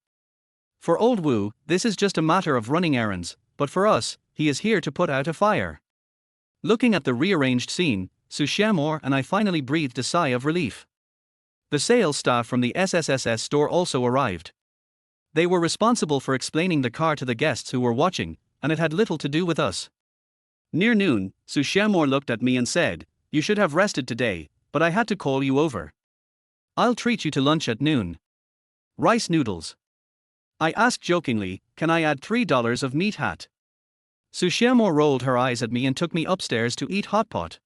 For old Wu, this is just a matter of running errands, but for us, he is here to put out a fire. Looking at the rearranged scene, Su Xiamor and I finally breathed a sigh of relief. The sales staff from the SSSS store also arrived. They were responsible for explaining the car to the guests who were watching, and it had little to do with us. Near noon, Su Xiamor looked at me and said, "You should have rested today, but I had to call you over. I'll treat you to lunch at noon. Rice noodles." I asked jokingly, "Can I add $3 of meat hat?" Su Xiamor rolled her eyes at me and took me upstairs to eat hot pot.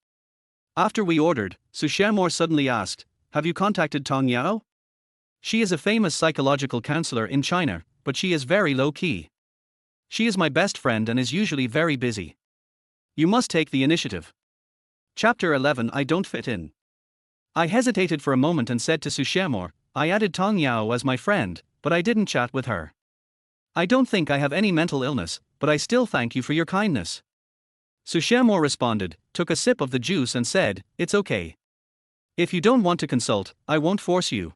After we ordered, Su Xiamor suddenly asked, "Have you contacted Tong Yao? She is a famous psychological counselor in China, but she is very low-key. She is my best friend and is usually very busy. You must take the initiative." Chapter 11. I don't fit in. I hesitated for a moment and said to Su Xiamor, "I added Tong Yao as my friend, but I didn't chat with her. I don't think I have any mental illness, but I still thank you for your kindness." Su Xiamor responded, took a sip of the juice and said, "It's okay. If you don't want to consult, I won't force you.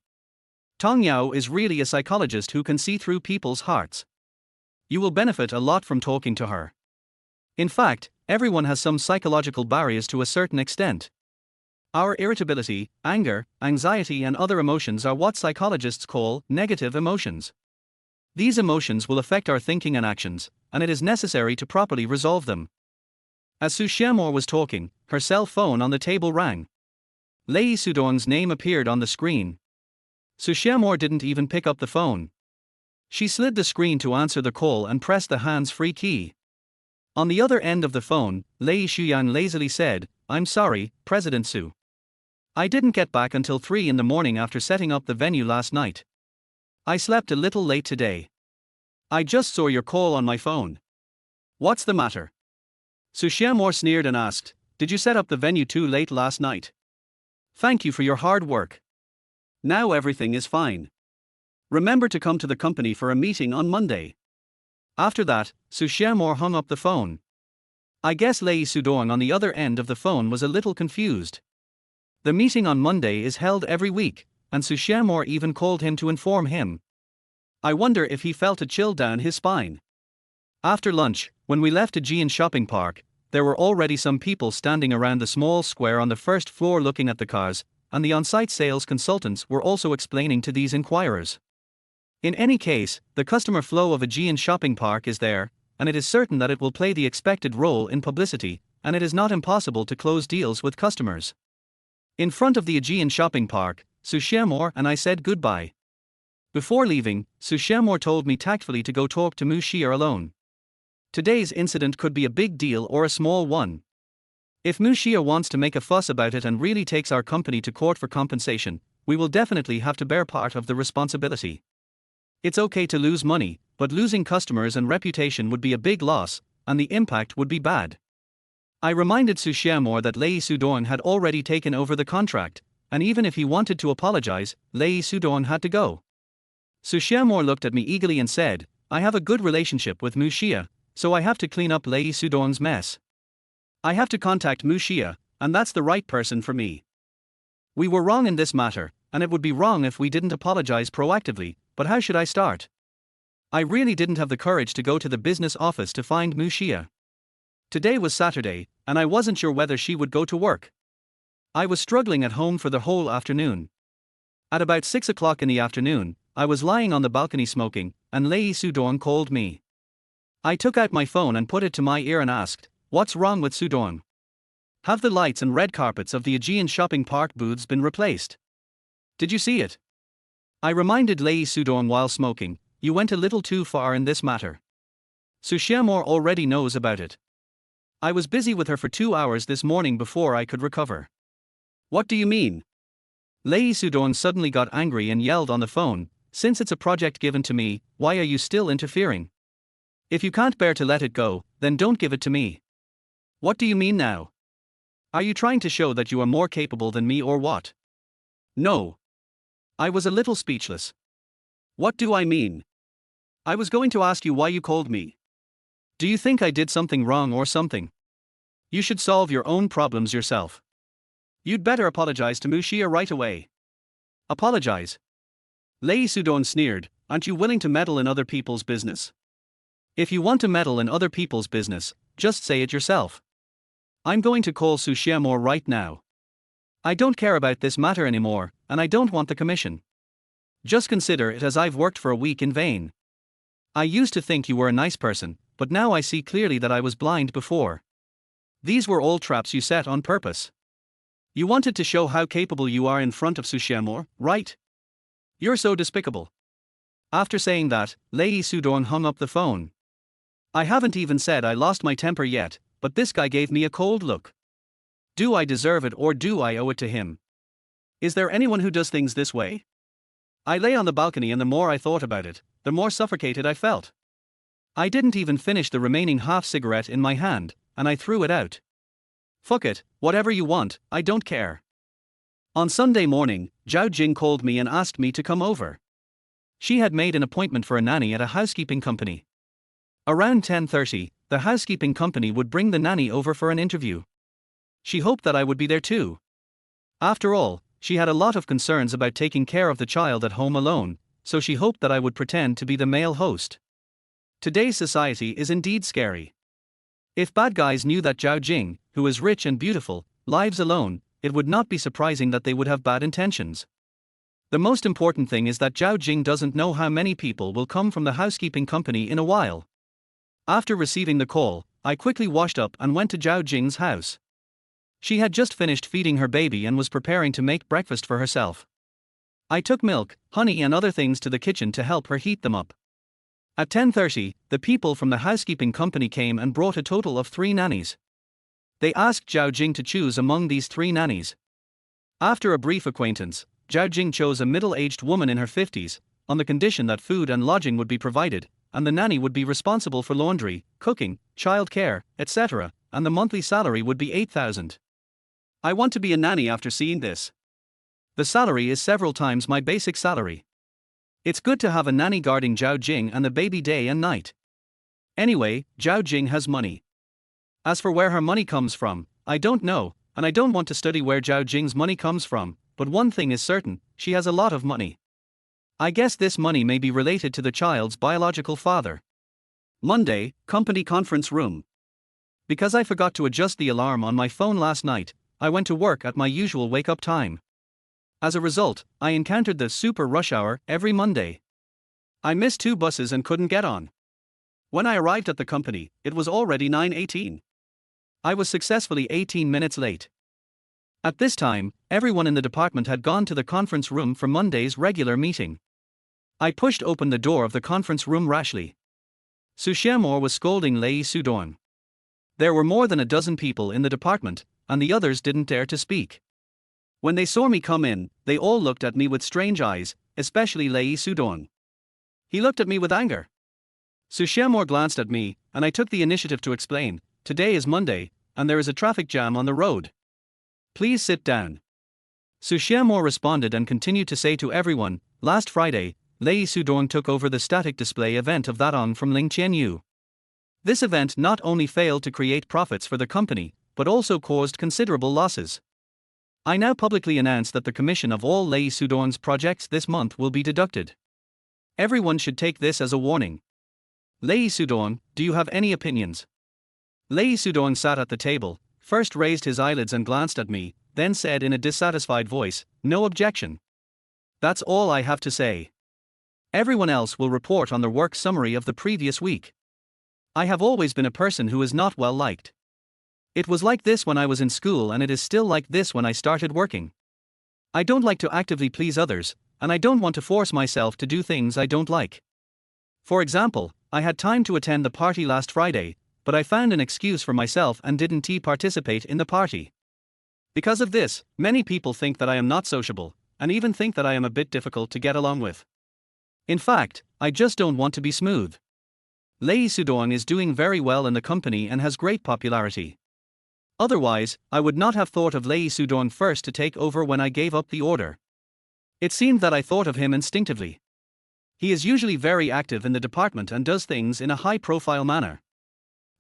Tong Yao is really a psychologist who can see through people's hearts. You will benefit a lot from talking to her. In fact, everyone has some psychological barriers to a certain extent. Our irritability, anger, anxiety and other emotions are what psychologists call negative emotions. These emotions will affect our thinking and actions, and it is necessary to properly resolve them." As Su Xiamor was talking, her cell phone on the table rang. Lei Sudong's name appeared on the screen. Su Xiamor didn't even pick up the phone. She slid the screen to answer the call and pressed the hands-free key. On the other end of the phone, Lei Shuyan lazily said, "I'm sorry, President Su. I didn't get back until 3 in the morning after setting up the venue last night. I slept a little late today. I just saw your call on my phone. What's the matter?" Su Xiamor sneered and asked, "Did you set up the venue too late last night? Thank you for your hard work. Now everything is fine. Remember to come to the company for a meeting on Monday." After that, Su Xiamor hung up the phone. I guess Lei Sudong on the other end of the phone was a little confused. The meeting on Monday is held every week, and Su Xiamor even called him to inform him. I wonder if he felt a chill down his spine. After lunch, when we left Aegean Shopping Park, there were already some people standing around the small square on the first floor looking at the cars, and the on-site sales consultants were also explaining to these inquirers. In any case, the customer flow of Aegean Shopping Park is there, and it is certain that it will play the expected role in publicity, and it is not impossible to close deals with customers. In front of the Aegean Shopping Park, Su Xiamor and I said goodbye. Before leaving, Su Xiamor told me tactfully to go talk to Mu Xia alone. Today's incident could be a big deal or a small one. If Mu Xia wants to make a fuss about it and really takes our company to court for compensation, we will definitely have to bear part of the responsibility. It's okay to lose money, but losing customers and reputation would be a big loss, and the impact would be bad. I reminded Su Xiamor that Lei Sudong had already taken over the contract, and even if he wanted to apologize, Lei Sudong had to go. Su Xiamor looked at me eagerly and said, "I have a good relationship with Mu Xia, so I have to clean up Lei Sudong's mess. I have to contact Mu Xia, and that's the right person for me. We were wrong in this matter, and it would be wrong if we didn't apologize proactively, but how should I start? I really didn't have the courage to go to the business office to find Mu Xia. Today was Saturday, and I wasn't sure whether she would go to work. I was struggling at home for the whole afternoon. At about 6 o'clock in the afternoon, I was lying on the balcony smoking, and Lei Sudong called me. I took out my phone and put it to my ear and asked, "What's wrong with Sudong? Have the lights and red carpets of the Aegean Shopping Park booths been replaced? Did you see it?" I reminded Lei Sudong while smoking, "You went a little too far in this matter. Su Xiamor already knows about it. I was busy with her for 2 hours this morning before I could recover." "What do you mean?" Lei Sudong suddenly got angry and yelled on the phone, "Since it's a project given to me, why are you still interfering? If you can't bear to let it go, then don't give it to me." "What do you mean now? Are you trying to show that you are more capable than me or what?" "No." I was a little speechless. "What do I mean? I was going to ask you why you called me. Do you think I did something wrong or something? You should solve your own problems yourself. You'd better apologize to Mu Xia right away." "Apologize? Lee Sudong sneered, "Aren't you willing to meddle in other people's business? If you want to meddle in other people's business, just say it yourself. I'm going to call Su Xiamor right now. I don't care about this matter anymore, and I don't want the commission. Just consider it as I've worked for a week in vain. I used to think you were a nice person, but now I see clearly that I was blind before. These were all traps you set on purpose. You wanted to show how capable you are in front of Su Xiamor, right? You're so despicable." After saying that, Lei Sudong hung up the phone. I haven't even said I lost my temper yet, but this guy gave me a cold look. Do I deserve it or do I owe it to him? Is there anyone who does things this way? I lay on the balcony and the more I thought about it, the more suffocated I felt. I didn't even finish the remaining half cigarette in my hand, and I threw it out. Fuck it, whatever you want, I don't care. On Sunday morning, Zhao Jing called me and asked me to come over. She had made an appointment for a nanny at a housekeeping company. Around 10:30, the housekeeping company would bring the nanny over for an interview. She hoped that I would be there too. After all, she had a lot of concerns about taking care of the child at home alone, so she hoped that I would pretend to be the male host. Today's society is indeed scary. If bad guys knew that Zhao Jing, who is rich and beautiful, lives alone, it would not be surprising that they would have bad intentions. The most important thing is that Zhao Jing doesn't know how many people will come from the housekeeping company in a while. After receiving the call, I quickly washed up and went to Zhao Jing's house. She had just finished feeding her baby and was preparing to make breakfast for herself. I took milk, honey and other things to the kitchen to help her heat them up. At 10:30, the people from the housekeeping company came and brought a total of 3 nannies. They asked Zhao Jing to choose among these 3 nannies. After a brief acquaintance, Zhao Jing chose a middle-aged woman in her 50s, on the condition that food and lodging would be provided, and the nanny would be responsible for laundry, cooking, child care, etc., and the monthly salary would be 8,000. I want to be a nanny after seeing this. The salary is several times my basic salary. It's good to have a nanny guarding Zhao Jing and the baby day and night. Anyway, Zhao Jing has money. As for where her money comes from, I don't know, and I don't want to study where Zhao Jing's money comes from, but one thing is certain, she has a lot of money. I guess this money may be related to the child's biological father. Monday, company conference room. Because I forgot to adjust the alarm on my phone last night, I went to work at my usual wake-up time. As a result, I encountered the super rush hour every Monday. I missed 2 buses and couldn't get on. When I arrived at the company, it was already 9:18. I was successfully 18 minutes late. At this time, everyone in the department had gone to the conference room for Monday's regular meeting. I pushed open the door of the conference room rashly. Su Xiamor was scolding Lei Sudong. There were more than a dozen people in the department, and the others didn't dare to speak. When they saw me come in, they all looked at me with strange eyes, especially Lei Sudong. He looked at me with anger. Su Xiamor glanced at me, and I took the initiative to explain, "Today is Monday, and there is a traffic jam on the road. Please sit down." Su Xiamor responded and continued to say to everyone, "Last Friday, Lei Sudong took over the static display event of that on from Ling Qianyu. This event not only failed to create profits for the company, but also caused considerable losses. I now publicly announce that the commission of all Lei Sudong's projects this month will be deducted. Everyone should take this as a warning. Lei Sudong, do you have any opinions?" Lei Sudong sat at the table, first raised his eyelids and glanced at me, then said in a dissatisfied voice, "No objection. That's all I have to say. Everyone else will report on the work summary of the previous week. I have always been a person who is not well liked. It was like this when I was in school and it is still like this when I started working. I don't like to actively please others, and I don't want to force myself to do things I don't like. For example, I had time to attend the party last Friday, but I found an excuse for myself and didn't participate in the party. Because of this, many people think that I am not sociable, and even think that I am a bit difficult to get along with. In fact, I just don't want to be smooth. Lei Sudong is doing very well in the company and has great popularity. Otherwise, I would not have thought of Lei Sudong first to take over when I gave up the order. It seemed that I thought of him instinctively. He is usually very active in the department and does things in a high-profile manner.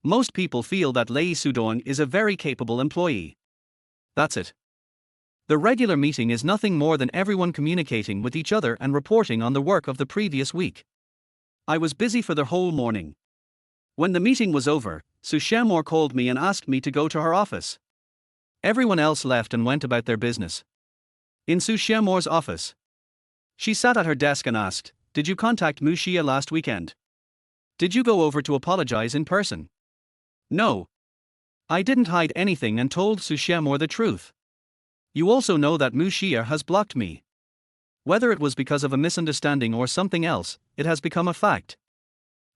Most people feel that Lei Sudong is a very capable employee. That's it. The regular meeting is nothing more than everyone communicating with each other and reporting on the work of the previous week. I was busy for the whole morning. When the meeting was over, Sue Shamor called me and asked me to go to her office. Everyone else left and went about their business. In Sue Shamor's office, she sat at her desk and asked, "Did you contact Mushia last weekend? Did you go over to apologize in person?" No. I didn't hide anything and told Sue Shamor the truth. You also know that Mushia has blocked me. Whether it was because of a misunderstanding or something else, it has become a fact.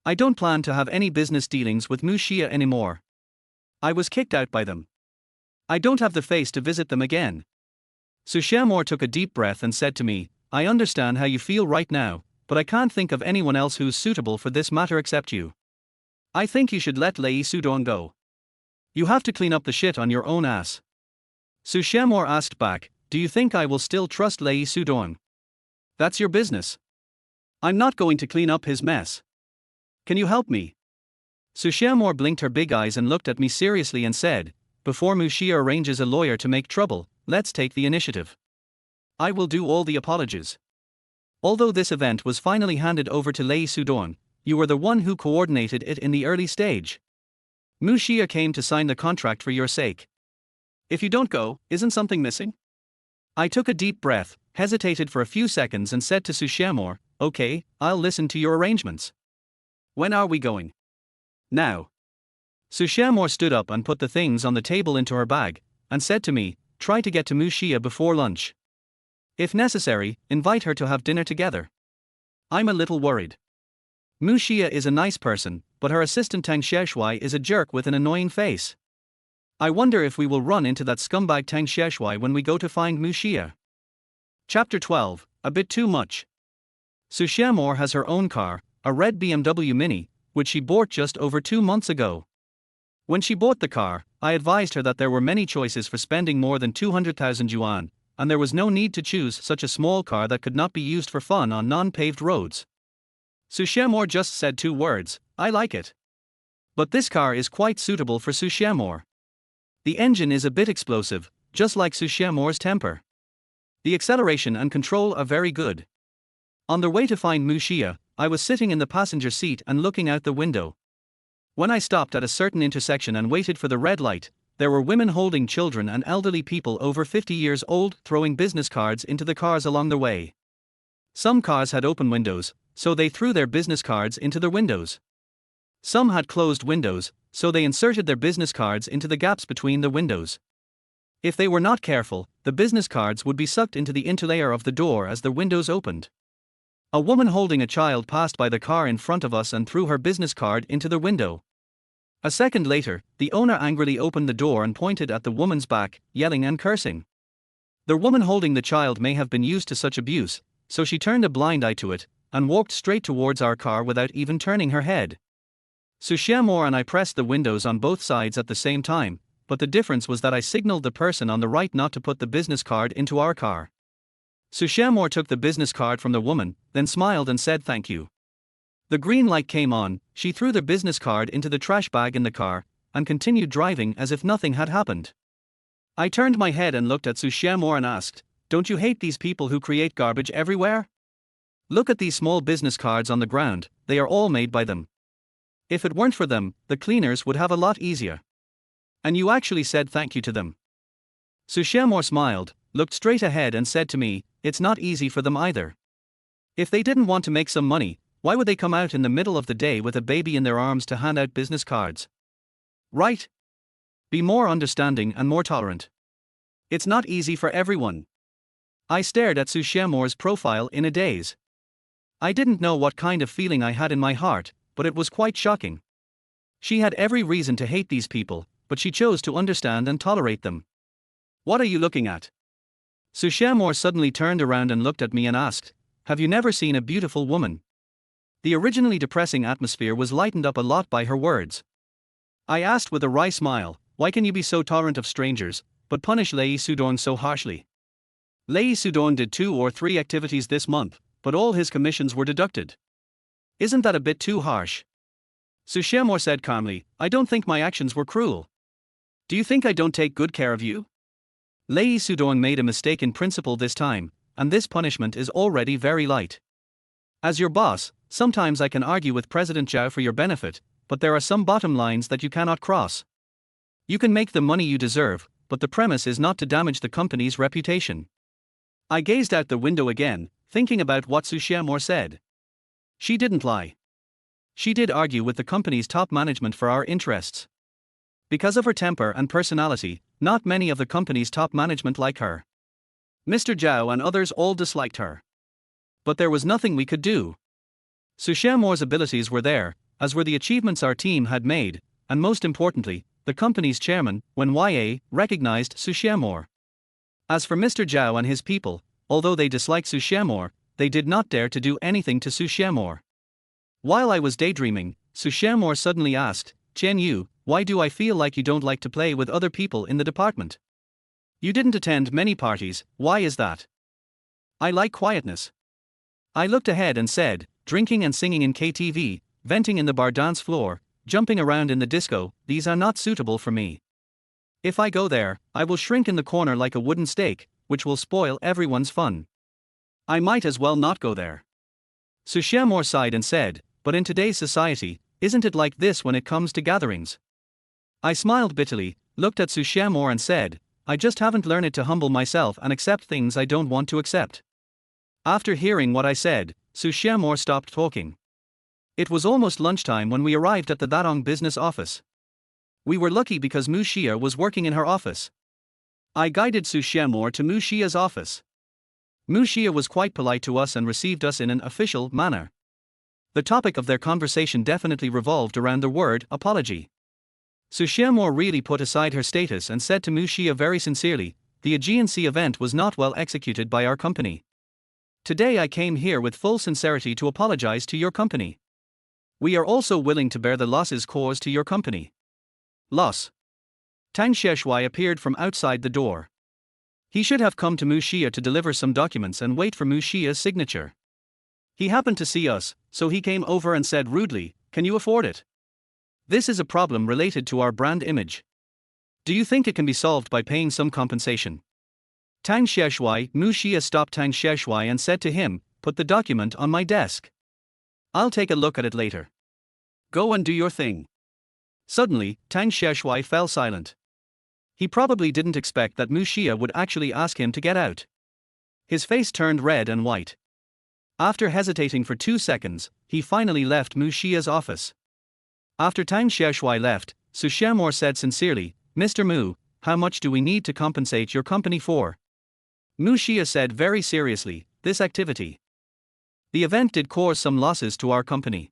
I don't plan to have any business dealings with Mushia anymore. I was kicked out by them. I don't have the face to visit them again. Sue Shamor took a deep breath and said to me, "I understand how you feel right now, but I can't think of anyone else who's suitable for this matter except you. I think you should let Lee Sudong go. You have to clean up the shit on your own ass." Sue Shamor asked back, "Do you think I will still trust Lee Sudong? That's your business. I'm not going to clean up his mess. Can you help me?" Sue Shamor blinked her big eyes and looked at me seriously and said, "Before Mushia arranges a lawyer to make trouble, let's take the initiative. I will do all the apologies. Although this event was finally handed over to Lee Sudong, you were the one who coordinated it in the early stage. Mushia came to sign the contract for your sake. If you don't go, isn't something missing?" I took a deep breath, hesitated for a few seconds and said to Sue Shamor, "Okay, I'll listen to your arrangements. When are we going?" "Now." Sue Shamor stood up and put the things on the table into her bag, and said to me, "Try to get to Mushia before lunch. If necessary, invite her to have dinner together. I'm a little worried. Mushia is a nice person, but her assistant Tang Sheshuai is a jerk with an annoying face. I wonder if we will run into that scumbag Tang Sheshuai when we go to find Mushia." Chapter 12, a bit too much. Sue Shamor has her own car, a red BMW Mini, which she bought just over 2 months ago. When she bought the car, I advised her that there were many choices for spending more than 200,000 yuan, and there was no need to choose such a small car that could not be used for fun on non-paved roads. Sue Shamor just said 2 words, "I like it." But this car is quite suitable for Sue Shamor. The engine is a bit explosive, just like Sue Shamor's temper. The acceleration and control are very good. On their way to find Mushia, I was sitting in the passenger seat and looking out the window. When I stopped at a certain intersection and waited for the red light, there were women holding children and elderly people over 50 years old throwing business cards into the cars along the way. Some cars had open windows, so they threw their business cards into the windows. Some had closed windows, so they inserted their business cards into the gaps between the windows. If they were not careful, the business cards would be sucked into the interlayer of the door as the windows opened. A woman holding a child passed by the car in front of us and threw her business card into the window. A second later, the owner angrily opened the door and pointed at the woman's back, yelling and cursing. The woman holding the child may have been used to such abuse, so she turned a blind eye to it, and walked straight towards our car without even turning her head. Sue Shamor and I pressed the windows on both sides at the same time, but the difference was that I signaled the person on the right not to put the business card into our car. Sue Shamor took the business card from the woman, then smiled and said thank you. The green light came on, she threw the business card into the trash bag in the car, and continued driving as if nothing had happened. I turned my head and looked at Sue Shamor and asked, "Don't you hate these people who create garbage everywhere? Look at these small business cards on the ground, they are all made by them. If it weren't for them, the cleaners would have a lot easier. And you actually said thank you to them." Sue Shamor smiled, looked straight ahead and said to me, "It's not easy for them either. If they didn't want to make some money, why would they come out in the middle of the day with a baby in their arms to hand out business cards? Right? Be more understanding and more tolerant. It's not easy for everyone." I stared at Sue Shamor's profile in a daze. I didn't know what kind of feeling I had in my heart, but it was quite shocking. She had every reason to hate these people, but she chose to understand and tolerate them. "What are you looking at?" Sue Shamor suddenly turned around and looked at me and asked, "Have you never seen a beautiful woman?" The originally depressing atmosphere was lightened up a lot by her words. I asked with a wry smile, "Why can you be so tolerant of strangers, but punish Lee Sudong so harshly?" Lee Sudong did 2 or 3 activities this month, but all his commissions were deducted. Isn't that a bit too harsh? Sue Shamor said calmly, "I don't think my actions were cruel. Do you think I don't take good care of you?" Lee Soo-dong made a mistake in principle this time, and this punishment is already very light. As your boss, sometimes I can argue with President Zhao for your benefit, but there are some bottom lines that you cannot cross. You can make the money you deserve, but the premise is not to damage the company's reputation. I gazed out the window again, thinking about what Su Xiamor said. She didn't lie. She did argue with the company's top management for our interests. Because of her temper and personality, not many of the company's top management like her. Mr. Zhao and others all disliked her. But there was nothing we could do. Su Xiamor's abilities were there, as were the achievements our team had made, and most importantly, the company's chairman, Wen Ya, recognized Su Xiamor. As for Mr. Zhao and his people, although they disliked Su Xiamor, they did not dare to do anything to Su Xiamor. While I was daydreaming, Su Xiamor suddenly asked, "Chen Yu, why do I feel like you don't like to play with other people in the department? You didn't attend many parties, why is that?" "I like quietness." I looked ahead and said, "Drinking and singing in KTV, venting in the bar dance floor, jumping around in the disco, these are not suitable for me. If I go there, I will shrink in the corner like a wooden stake, which will spoil everyone's fun. I might as well not go there." Su Xiamor sighed and said, "But in today's society, isn't it like this when it comes to gatherings?" I smiled bitterly, looked at Su Xiamor and said, "I just haven't learned to humble myself and accept things I don't want to accept." After hearing what I said, Su Xiamor stopped talking. It was almost lunchtime when we arrived at the Datong business office. We were lucky because Mu Xia was working in her office. I guided Su Xiamor to Mu Xia's office. Mu Xia was quite polite to us and received us in an official manner. The topic of their conversation definitely revolved around the word apology. Su Xiamor really put aside her status and said to Mu Xia very sincerely, "The Aegean Sea event was not well executed by our company. Today I came here with full sincerity to apologize to your company. We are also willing to bear the losses caused to your company." Loss. Tang Xueshui appeared from outside the door. He should have come to Mu Xia to deliver some documents and wait for Mu Xia's signature. He happened to see us, so he came over and said rudely, "Can you afford it? This is a problem related to our brand image. Do you think it can be solved by paying some compensation?" Tang Xueshui, Mu Xia stopped Tang Xueshui and said to him, "Put the document on my desk. I'll take a look at it later. Go and do your thing." Suddenly, Tang Xueshui fell silent. He probably didn't expect that Mu Xia would actually ask him to get out. His face turned red and white. After hesitating for 2 seconds, he finally left Mu Xia's office. After Tang Xueshui left, Su Xiamor said sincerely, "Mr. Mu, how much do we need to compensate your company for?" Mu Xia said very seriously, "This activity. The event did cause some losses to our company.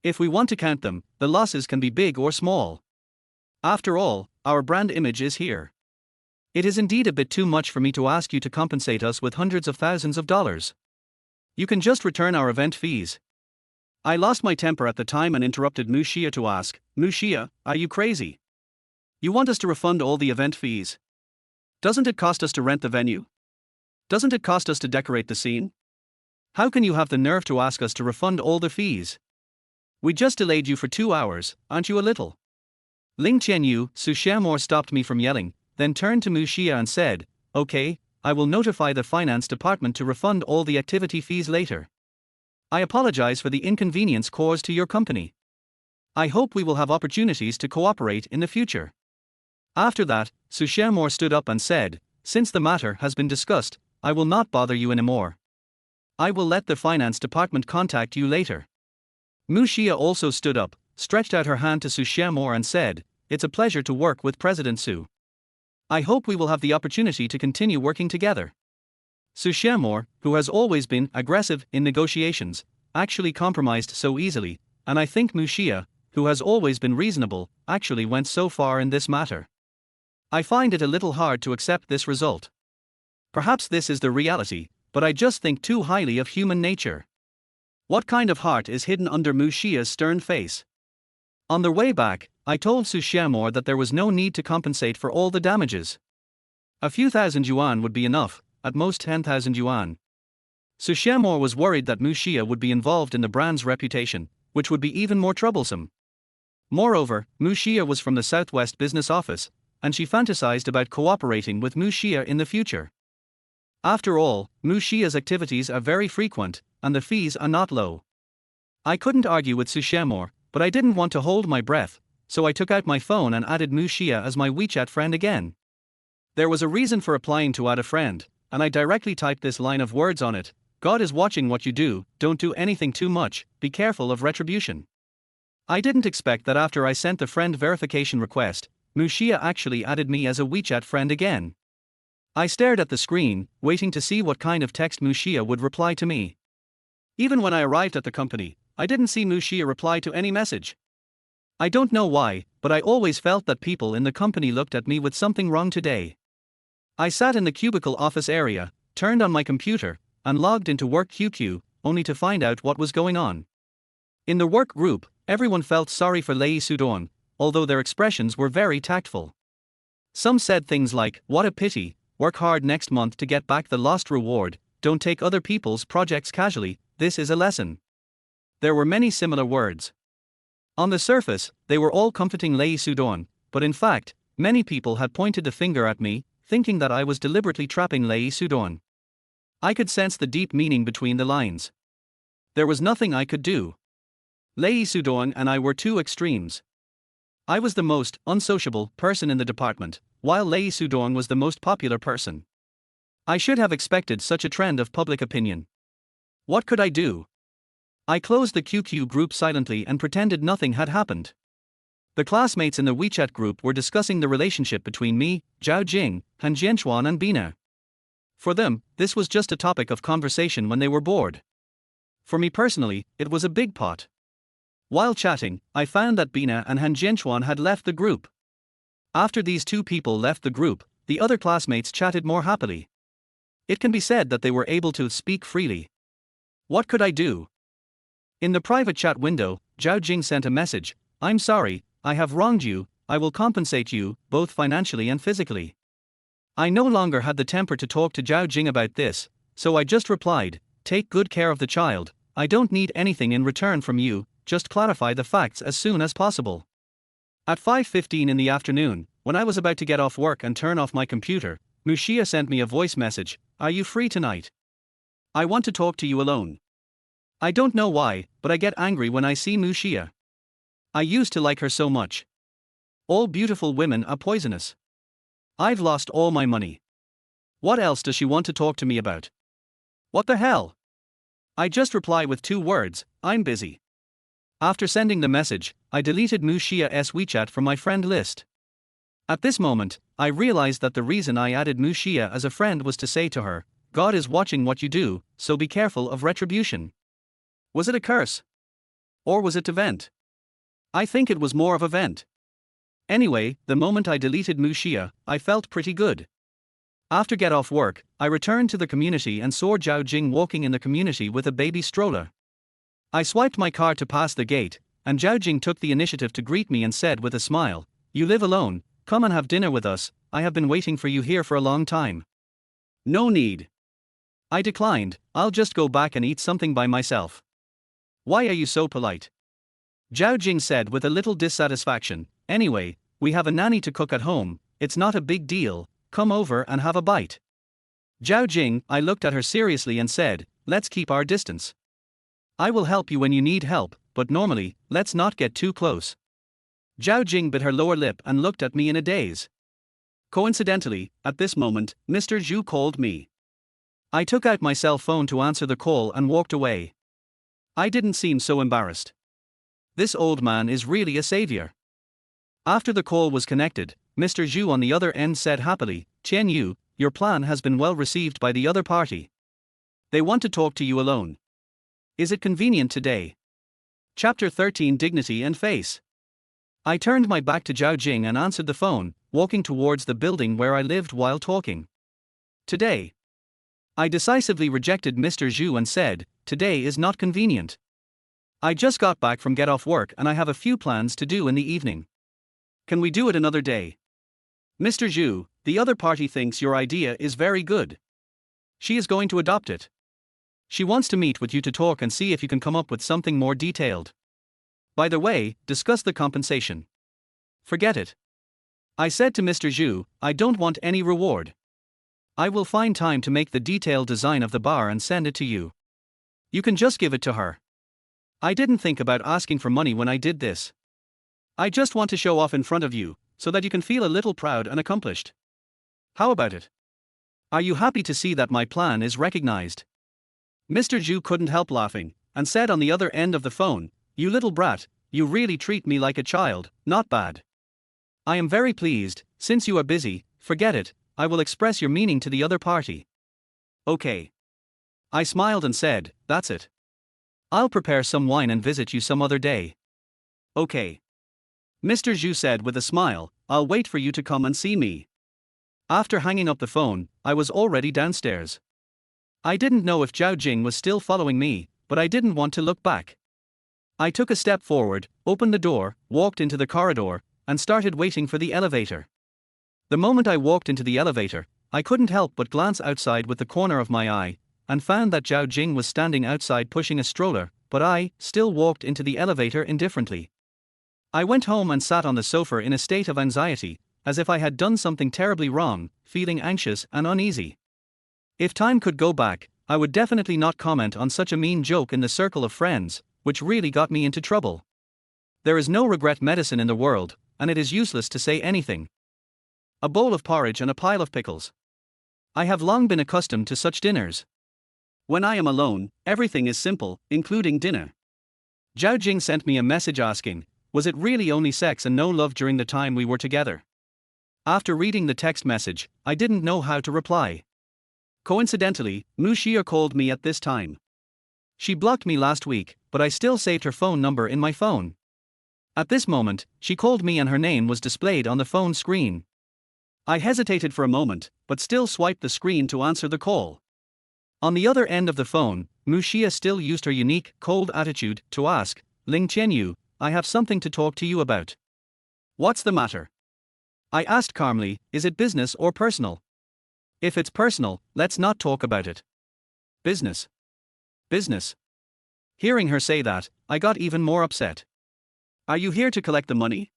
If we want to count them, the losses can be big or small. After all, our brand image is here. It is indeed a bit too much for me to ask you to compensate us with hundreds of thousands of dollars. You can just return our event fees." I lost my temper at the time and interrupted Mu Xia to ask, "Mu Xia, are you crazy? You want us to refund all the event fees? Doesn't it cost us to rent the venue? Doesn't it cost us to decorate the scene? How can you have the nerve to ask us to refund all the fees? We just delayed you for 2 hours, aren't you a little?" Ling Qianyu, Su Xiamor stopped me from yelling, then turned to Mu Xia and said, "Okay, I will notify the finance department to refund all the activity fees later. I apologize for the inconvenience caused to your company. I hope we will have opportunities to cooperate in the future." After that, Su Xiamor stood up and said, "Since the matter has been discussed, I will not bother you anymore. I will let the finance department contact you later." Mu Xia also stood up, stretched out her hand to Su Xiamor and said, "It's a pleasure to work with President Su. I hope we will have the opportunity to continue working together." Su Xiamor, who has always been aggressive in negotiations, actually compromised so easily, and I think Mu Xia, who has always been reasonable, actually went so far in this matter. I find it a little hard to accept this result. Perhaps this is the reality, but I just think too highly of human nature. What kind of heart is hidden under Mu Xia's stern face? On their way back, I told Su Xiamor that there was no need to compensate for all the damages. A few thousand yuan would be enough, at most 10,000 yuan. Su Xiamor was worried that Mu Xia would be involved in the brand's reputation, which would be even more troublesome. Moreover, Mu Xia was from the Southwest Business Office, and she fantasized about cooperating with Mu Xia in the future. After all, Mu Xia's activities are very frequent, and the fees are not low. I couldn't argue with Su Shemore, but I didn't want to hold my breath, so I took out my phone and added Mu Xia as my WeChat friend again. There was a reason for applying to add a friend, and I directly typed this line of words on it: God is watching what you do, don't do anything too much, be careful of retribution. I didn't expect that after I sent the friend verification request, Mu Xia actually added me as a WeChat friend again. I stared at the screen, waiting to see what kind of text Mu Xia would reply to me. Even when I arrived at the company, I didn't see Mu Xia reply to any message. I don't know why, but I always felt that people in the company looked at me with something wrong today. I sat in the cubicle office area, turned on my computer, and logged into Work QQ, only to find out what was going on. In the work group, everyone felt sorry for Lei Sudong, although their expressions were very tactful. Some said things like, "What a pity, work hard next month to get back the lost reward, don't take other people's projects casually, this is a lesson." There were many similar words. On the surface, they were all comforting Lei Sudong, but in fact, many people had pointed the finger at me, thinking that I was deliberately trapping Lei Sudong. I could sense the deep meaning between the lines. There was nothing I could do. Lei Sudong and I were two extremes. I was the most unsociable person in the department, while Lei Sudong was the most popular person. I should have expected such a trend of public opinion. What could I do? I closed the QQ group silently and pretended nothing had happened. The classmates in the WeChat group were discussing the relationship between me, Zhao Jing, Han Jianchuan and Bina. For them, this was just a topic of conversation when they were bored. For me personally, it was a big pot. While chatting, I found that Bina and Han Jianchuan had left the group. After these two people left the group, the other classmates chatted more happily. It can be said that they were able to speak freely. What could I do? In the private chat window, Zhao Jing sent a message: "I'm sorry, I have wronged you, I will compensate you, both financially and physically." I no longer had the temper to talk to Zhao Jing about this, so I just replied, "Take good care of the child, I don't need anything in return from you, just clarify the facts as soon as possible." At 5:15 in the afternoon, when I was about to get off work and turn off my computer, Mu Xia sent me a voice message: "Are you free tonight? I want to talk to you alone." I don't know why, but I get angry when I see Mu Xia. I used to like her so much. All beautiful women are poisonous. I've lost all my money. What else does she want to talk to me about? What the hell? I just reply with 2 words, "I'm busy." After sending the message, I deleted Mu Xia's WeChat from my friend list. At this moment, I realized that the reason I added Mu Xia as a friend was to say to her, "God is watching what you do, so be careful of retribution." Was it a curse? Or was it to vent? I think it was more of a vent. Anyway, the moment I deleted Mu Xia, I felt pretty good. After get off work, I returned to the community and saw Zhao Jing walking in the community with a baby stroller. I swiped my card to pass the gate, and Zhao Jing took the initiative to greet me and said with a smile, "You live alone, come and have dinner with us, I have been waiting for you here for a long time." No need. I declined, I'll just go back and eat something by myself. Why are you so polite? Zhao Jing said with a little dissatisfaction, "Anyway, we have a nanny to cook at home, it's not a big deal, come over and have a bite." Zhao Jing, I looked at her seriously and said, "Let's keep our distance. I will help you when you need help, but normally, let's not get too close." Zhao Jing bit her lower lip and looked at me in a daze. Coincidentally, at this moment, Mr. Zhu called me. I took out my cell phone to answer the call and walked away. I didn't seem so embarrassed. This old man is really a savior. After the call was connected, Mr. Zhu on the other end said happily, "Chen Yu, your plan has been well received by the other party. They want to talk to you alone. Is it convenient today?" Chapter 13: Dignity and Face. I turned my back to Zhao Jing and answered the phone, walking towards the building where I lived while talking. Today. I decisively rejected Mr. Zhu and said, "Today is not convenient. I just got back from get off work and I have a few plans to do in the evening. Can we do it another day?" "Mr. Zhu, the other party thinks your idea is very good. She is going to adopt it. She wants to meet with you to talk and see if you can come up with something more detailed. By the way, discuss the compensation. Forget it. I said to Mr. Zhu, I don't want any reward. I will find time to make the detailed design of the bar and send it to you. You can just give it to her. I didn't think about asking for money when I did this. I just want to show off in front of you, so that you can feel a little proud and accomplished. How about it? Are you happy to see that my plan is recognized? Mr. Zhu couldn't help laughing, and said on the other end of the phone, You little brat, you really treat me like a child, not bad. I am very pleased. Since you are busy, forget it, I will express your meaning to the other party. Okay. I smiled and said, That's it. I'll prepare some wine and visit you some other day. Okay. Mr. Zhu said with a smile, I'll wait for you to come and see me. After hanging up the phone, I was already downstairs. I didn't know if Zhao Jing was still following me, but I didn't want to look back. I took a step forward, opened the door, walked into the corridor, and started waiting for the elevator. The moment I walked into the elevator, I couldn't help but glance outside with the corner of my eye, and found that Zhao Jing was standing outside pushing a stroller, but I still walked into the elevator indifferently. I went home and sat on the sofa in a state of anxiety, as if I had done something terribly wrong, feeling anxious and uneasy. If time could go back, I would definitely not comment on such a mean joke in the circle of friends, which really got me into trouble. There is no regret medicine in the world, and it is useless to say anything. A bowl of porridge and a pile of pickles. I have long been accustomed to such dinners. When I am alone, everything is simple, including dinner. Zhao Jing sent me a message asking, was it really only sex and no love during the time we were together? After reading the text message, I didn't know how to reply. Coincidentally, Mu Xia called me at this time. She blocked me last week, but I still saved her phone number in my phone. At this moment, she called me and her name was displayed on the phone screen. I hesitated for a moment, but still swiped the screen to answer the call. On the other end of the phone, Mu Xia still used her unique, cold attitude to ask, Ling Qianyu, I have something to talk to you about. What's the matter? I asked calmly, is it business or personal? If it's personal, let's not talk about it. Business. Business. Hearing her say that, I got even more upset. Are you here to collect the money?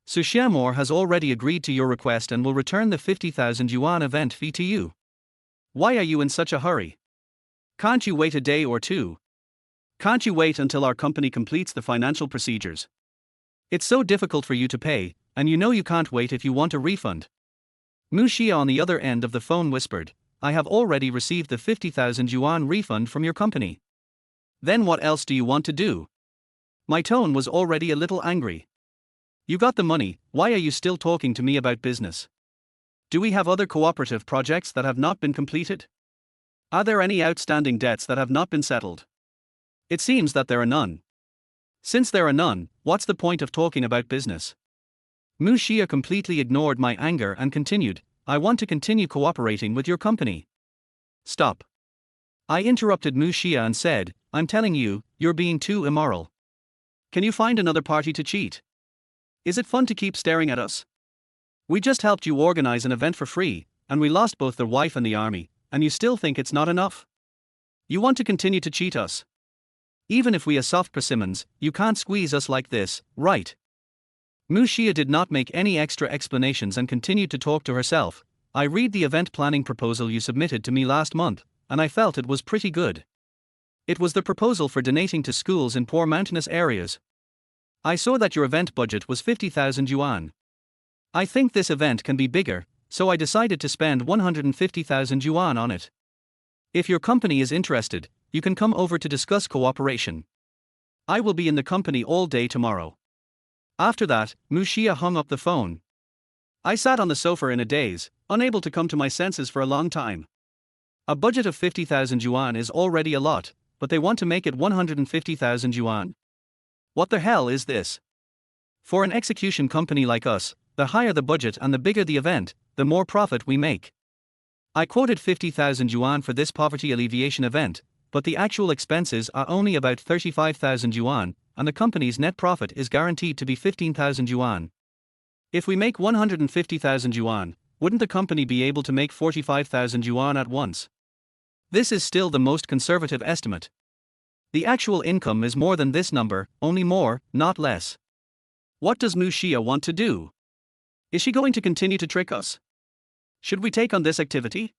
Su Xiamor has already agreed to your request and will return the 50,000 yuan event fee to you. Why are you in such a hurry? Can't you wait a day or two? Can't you wait until our company completes the financial procedures? It's so difficult for you to pay, and you know you can't wait if you want a refund. Mu Xia on the other end of the phone whispered, I have already received the 50,000 yuan refund from your company. Then what else do you want to do? My tone was already a little angry. You got the money, why are you still talking to me about business? Do we have other cooperative projects that have not been completed? Are there any outstanding debts that have not been settled? It seems that there are none. Since there are none, what's the point of talking about business? Mu Xia completely ignored my anger and continued, I want to continue cooperating with your company. Stop. I interrupted Mu Xia and said, I'm telling you, you're being too immoral. Can you find another party to cheat? Is it fun to keep staring at us? We just helped you organize an event for free, and we lost both the wife and the army, and you still think it's not enough? You want to continue to cheat us? Even if we are soft persimmons, you can't squeeze us like this, right? Mu Xia did not make any extra explanations and continued to talk to herself. I read the event planning proposal you submitted to me last month, and I felt it was pretty good. It was the proposal for donating to schools in poor mountainous areas. I saw that your event budget was 50,000 yuan. I think this event can be bigger, so I decided to spend 150,000 yuan on it. If your company is interested, you can come over to discuss cooperation. I will be in the company all day tomorrow. After that, Mu Xia hung up the phone. I sat on the sofa in a daze, unable to come to my senses for a long time. A budget of 50,000 yuan is already a lot, but they want to make it 150,000 yuan. What the hell is this? For an execution company like us, the higher the budget and the bigger the event, the more profit we make. I quoted 50,000 yuan for this poverty alleviation event, but the actual expenses are only about 35,000 yuan, and the company's net profit is guaranteed to be 15,000 yuan. If we make 150,000 yuan, wouldn't the company be able to make 45,000 yuan at once? This is still the most conservative estimate. The actual income is more than this number, only more, not less. What does Mu Xia want to do? Is she going to continue to trick us? Should we take on this activity?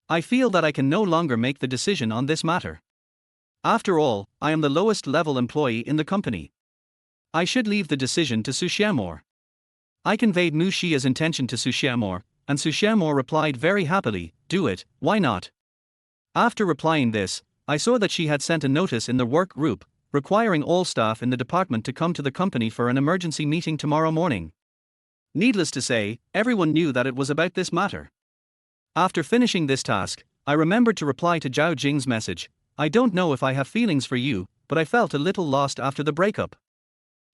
I feel that I can no longer make the decision on this matter. After all, I am the lowest level employee in the company. I should leave the decision to Su Xiamor. I conveyed Mu Xia's intention to Su Xiamor, and Su Xiamor replied very happily, do it, why not? After replying this, I saw that she had sent a notice in the work group, requiring all staff in the department to come to the company for an emergency meeting tomorrow morning. Needless to say, everyone knew that it was about this matter. After finishing this task, I remembered to reply to Zhao Jing's message. I don't know if I have feelings for you, but I felt a little lost after the breakup.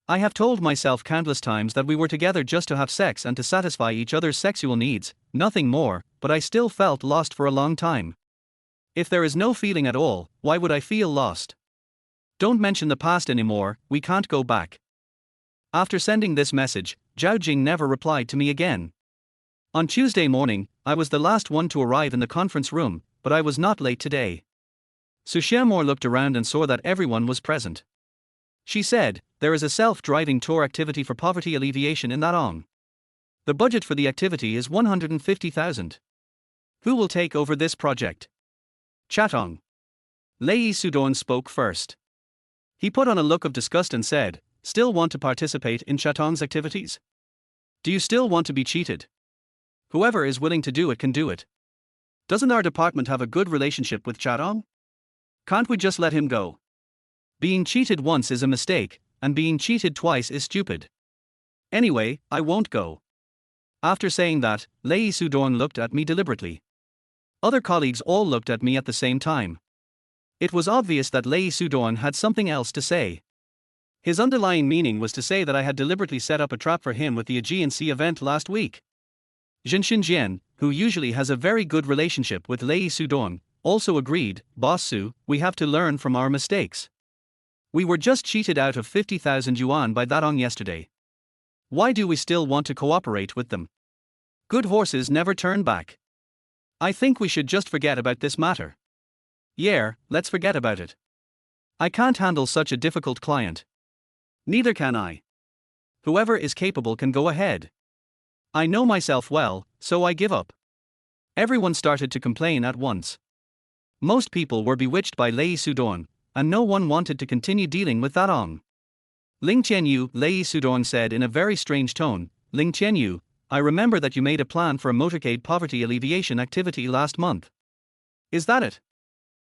I have told myself countless times that we were together just to have sex and to satisfy each other's sexual needs, nothing more, but I still felt lost for a long time. If there is no feeling at all, why would I feel lost? Don't mention the past anymore, we can't go back. After sending this message, Zhao Jing never replied to me again. On Tuesday morning, I was the last one to arrive in the conference room, but I was not late today. Su Xiamor looked around and saw that everyone was present. She said, there is a self-driving tour activity for poverty alleviation in Datong. The budget for the activity is 150,000. Who will take over this project? Chatong. Lei Sudong spoke first. He put on a look of disgust and said, still want to participate in Chatong's activities? Do you still want to be cheated? Whoever is willing to do it can do it. Doesn't our department have a good relationship with Chatong? Can't we just let him go? Being cheated once is a mistake, and being cheated twice is stupid. Anyway, I won't go. After saying that, Lei Sudong looked at me deliberately. Other colleagues all looked at me at the same time. It was obvious that Lei Sudong had something else to say. His underlying meaning was to say that I had deliberately set up a trap for him with the Aegean Sea event last week. Zhen Xinjian, who usually has a very good relationship with Lei Sudong, also agreed, Boss Su, we have to learn from our mistakes. We were just cheated out of 50,000 yuan by Datong yesterday. Why do we still want to cooperate with them? Good horses never turn back. I think we should just forget about this matter. Yeah, let's forget about it. I can't handle such a difficult client. Neither can I. Whoever is capable can go ahead. I know myself well, so I give up. Everyone started to complain at once. Most people were bewitched by Lei Sudong, and no one wanted to continue dealing with Datong. Ling Qianyu, Lei Sudong said in a very strange tone, Ling Qianyu, I remember that you made a plan for a motorcade poverty alleviation activity last month. Is that it?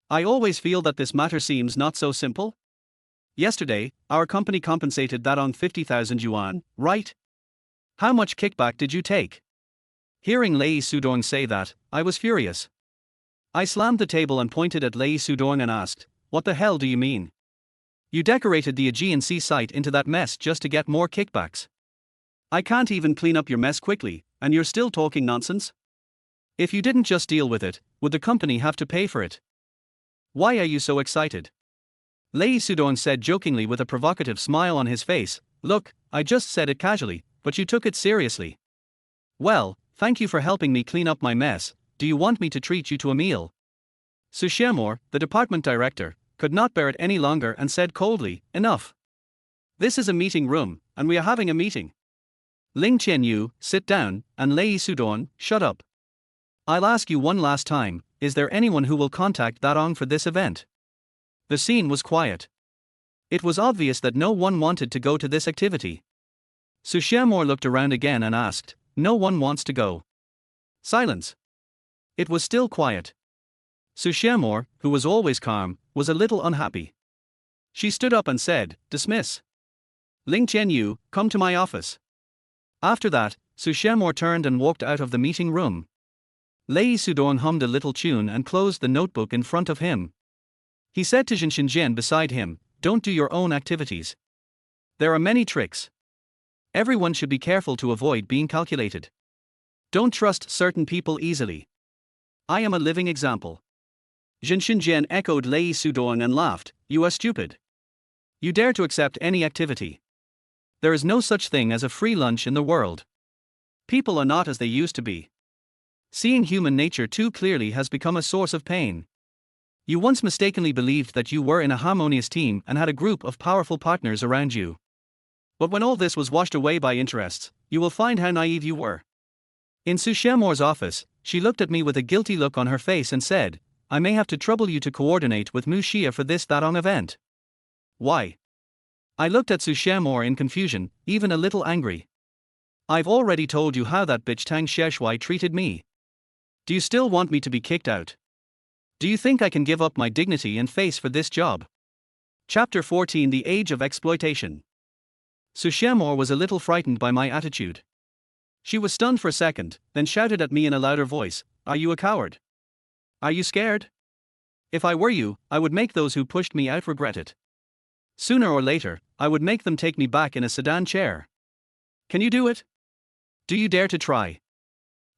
I always feel that this matter seems not so simple. Yesterday, our company compensated Datong 50,000 yuan, right? How much kickback did you take? Hearing Lei Sudong say that, I was furious. I slammed the table and pointed at Lei Sudong and asked, what the hell do you mean? You decorated the Aegean Sea site into that mess just to get more kickbacks. I can't even clean up your mess quickly, and you're still talking nonsense? If you didn't just deal with it, would the company have to pay for it? Why are you so excited? Lei Sudong said jokingly with a provocative smile on his face, look, I just said it casually, but you took it seriously. Well, thank you for helping me clean up my mess, do you want me to treat you to a meal? Su Xiamor, the department director, could not bear it any longer and said coldly, enough. This is a meeting room, and we are having a meeting. Ling Qianyu, sit down, and Lei Sudong, shut up. I'll ask you one last time, is there anyone who will contact Datong for this event? The scene was quiet. It was obvious that no one wanted to go to this activity. Su Xiamor looked around again and asked, no one wants to go. Silence. It was still quiet. Su Xiamor, who was always calm, was a little unhappy. She stood up and said, dismiss. Ling Qianyu, come to my office. After that, Su Xiamor turned and walked out of the meeting room. Lei Sudong hummed a little tune and closed the notebook in front of him. He said to Zhen Xinjian beside him, don't do your own activities. There are many tricks. Everyone should be careful to avoid being calculated. Don't trust certain people easily. I am a living example. Zhen Xinjian echoed Lei Sudong and laughed, you are stupid. You dare to accept any activity. There is no such thing as a free lunch in the world. People are not as they used to be. Seeing human nature too clearly has become a source of pain. You once mistakenly believed that you were in a harmonious team and had a group of powerful partners around you. But when all this was washed away by interests, you will find how naive you were. In Sushemor's office, she looked at me with a guilty look on her face and said, I may have to trouble you to coordinate with Mushia for this that event. Why? I looked at Sushemor in confusion, even a little angry. I've already told you how that bitch Tang Sheshuai treated me. Do you still want me to be kicked out? Do you think I can give up my dignity and face for this job? Chapter 14: The Age of Exploitation. Sushemor was a little frightened by my attitude. She was stunned for a second, then shouted at me in a louder voice, Are you a coward? Are you scared? If I were you, I would make those who pushed me out regret it. Sooner or later, I would make them take me back in a sedan chair. Can you do it? Do you dare to try?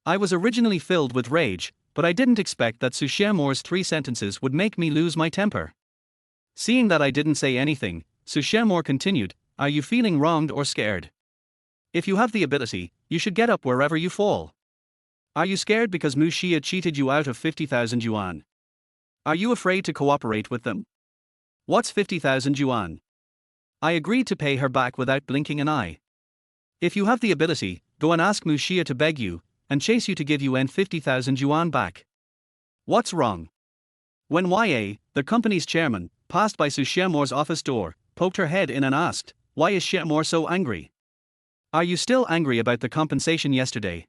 I was originally filled with rage, but I didn't expect that Sushemor's 3 sentences would make me lose my temper. Seeing that I didn't say anything, Sushemor continued, Are you feeling wronged or scared? If you have the ability, you should get up wherever you fall. Are you scared because Mushia cheated you out of 50,000 yuan? Are you afraid to cooperate with them? What's 50,000 yuan? I agreed to pay her back without blinking an eye. If you have the ability, go and ask Mushia to beg you, and chase you to give you 50,000 yuan back. What's wrong? When YA, the company's chairman, passed by Sushemor's office door, poked her head in and asked, Why is Shemor so angry? Are you still angry about the compensation yesterday?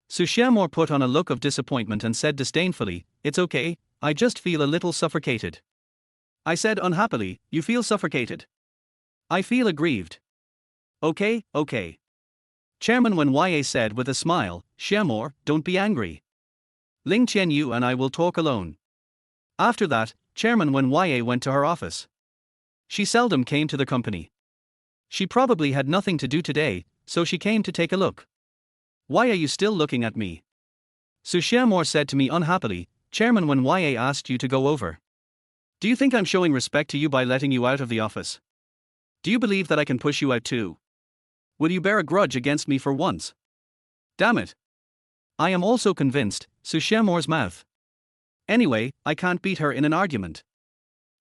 Sushemor put on a look of disappointment and said disdainfully, It's okay, I just feel a little suffocated. I said unhappily, You feel suffocated? I feel aggrieved. Okay. Chairman Wen Ya said with a smile, Shemor, don't be angry. Ling Qianyu and I will talk alone. After that, Chairman Wen Ya went to her office. She seldom came to the company. She probably had nothing to do today, so she came to take a look. Why are you still looking at me? Sushemor said to me unhappily, Chairman Wen Ya asked you to go over. Do you think I'm showing respect to you by letting you out of the office? Do you believe that I can push you out too? Will you bear a grudge against me for once? Damn it. I am also convinced, Sushemor's mouth. Anyway, I can't beat her in an argument.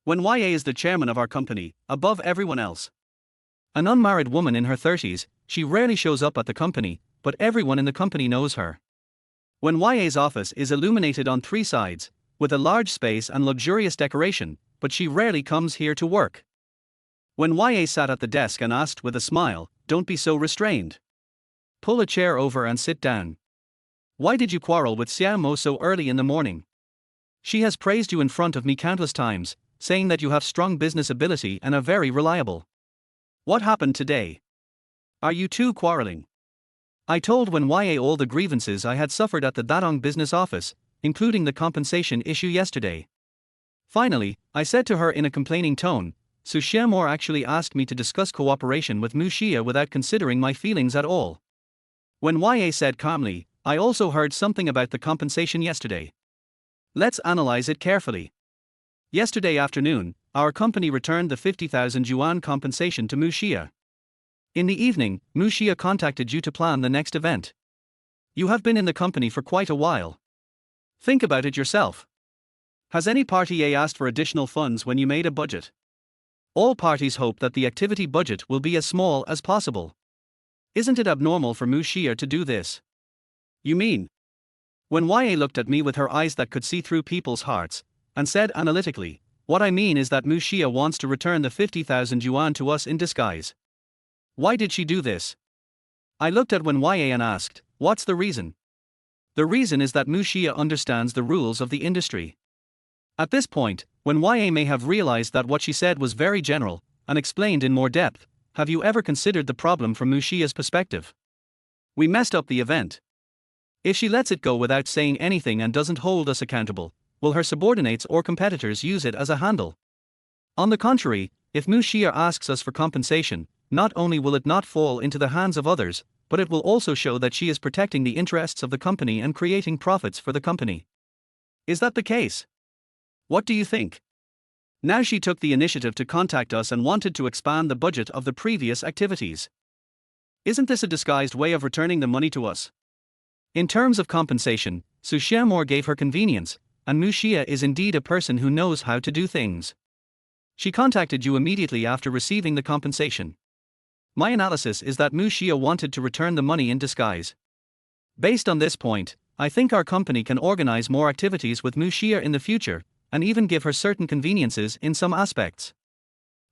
Wen Ya is the chairman of our company, above everyone else. An unmarried woman in her 30s, she rarely shows up at the company, but everyone in the company knows her. Wen Ya's office is illuminated on 3 sides, with a large space and luxurious decoration, but she rarely comes here to work. Wen Ya sat at the desk and asked with a smile, Don't be so restrained. Pull a chair over and sit down. Why did you quarrel with Xiao Mo so early in the morning? She has praised you in front of me countless times, saying that you have strong business ability and are very reliable. What happened today? Are you two quarreling? I told Wen Ya all the grievances I had suffered at the Datong business office, including the compensation issue yesterday. Finally, I said to her in a complaining tone, Sushemor actually asked me to discuss cooperation with Mushia without considering my feelings at all. Wen Ya said calmly, I also heard something about the compensation yesterday. Let's analyze it carefully. Yesterday afternoon, our company returned the 50,000 yuan compensation to Mushia. In the evening, Mushia contacted you to plan the next event. You have been in the company for quite a while. Think about it yourself. Has any party A asked for additional funds when you made a budget? All parties hope that the activity budget will be as small as possible. Isn't it abnormal for Mushia to do this? You mean? When Ya looked at me with her eyes that could see through people's hearts, and said analytically, What I mean is that Mushia wants to return the 50,000 yuan to us in disguise. Why did she do this? I looked at Wen Ya and asked, What's the reason? The reason is that Mushia understands the rules of the industry. At this point, Wen Ya may have realized that what she said was very general, and explained in more depth, Have you ever considered the problem from Mushia's perspective? We messed up the event. If she lets it go without saying anything and doesn't hold us accountable, will her subordinates or competitors use it as a handle? On the contrary, if Mushia asks us for compensation, not only will it not fall into the hands of others, but it will also show that she is protecting the interests of the company and creating profits for the company. Is that the case? What do you think? Now she took the initiative to contact us and wanted to expand the budget of the previous activities. Isn't this a disguised way of returning the money to us? In terms of compensation, Sushemor gave her convenience, and Mushia is indeed a person who knows how to do things. She contacted you immediately after receiving the compensation. My analysis is that Mu Xia wanted to return the money in disguise. Based on this point, I think our company can organize more activities with Mu Xia in the future, and even give her certain conveniences in some aspects.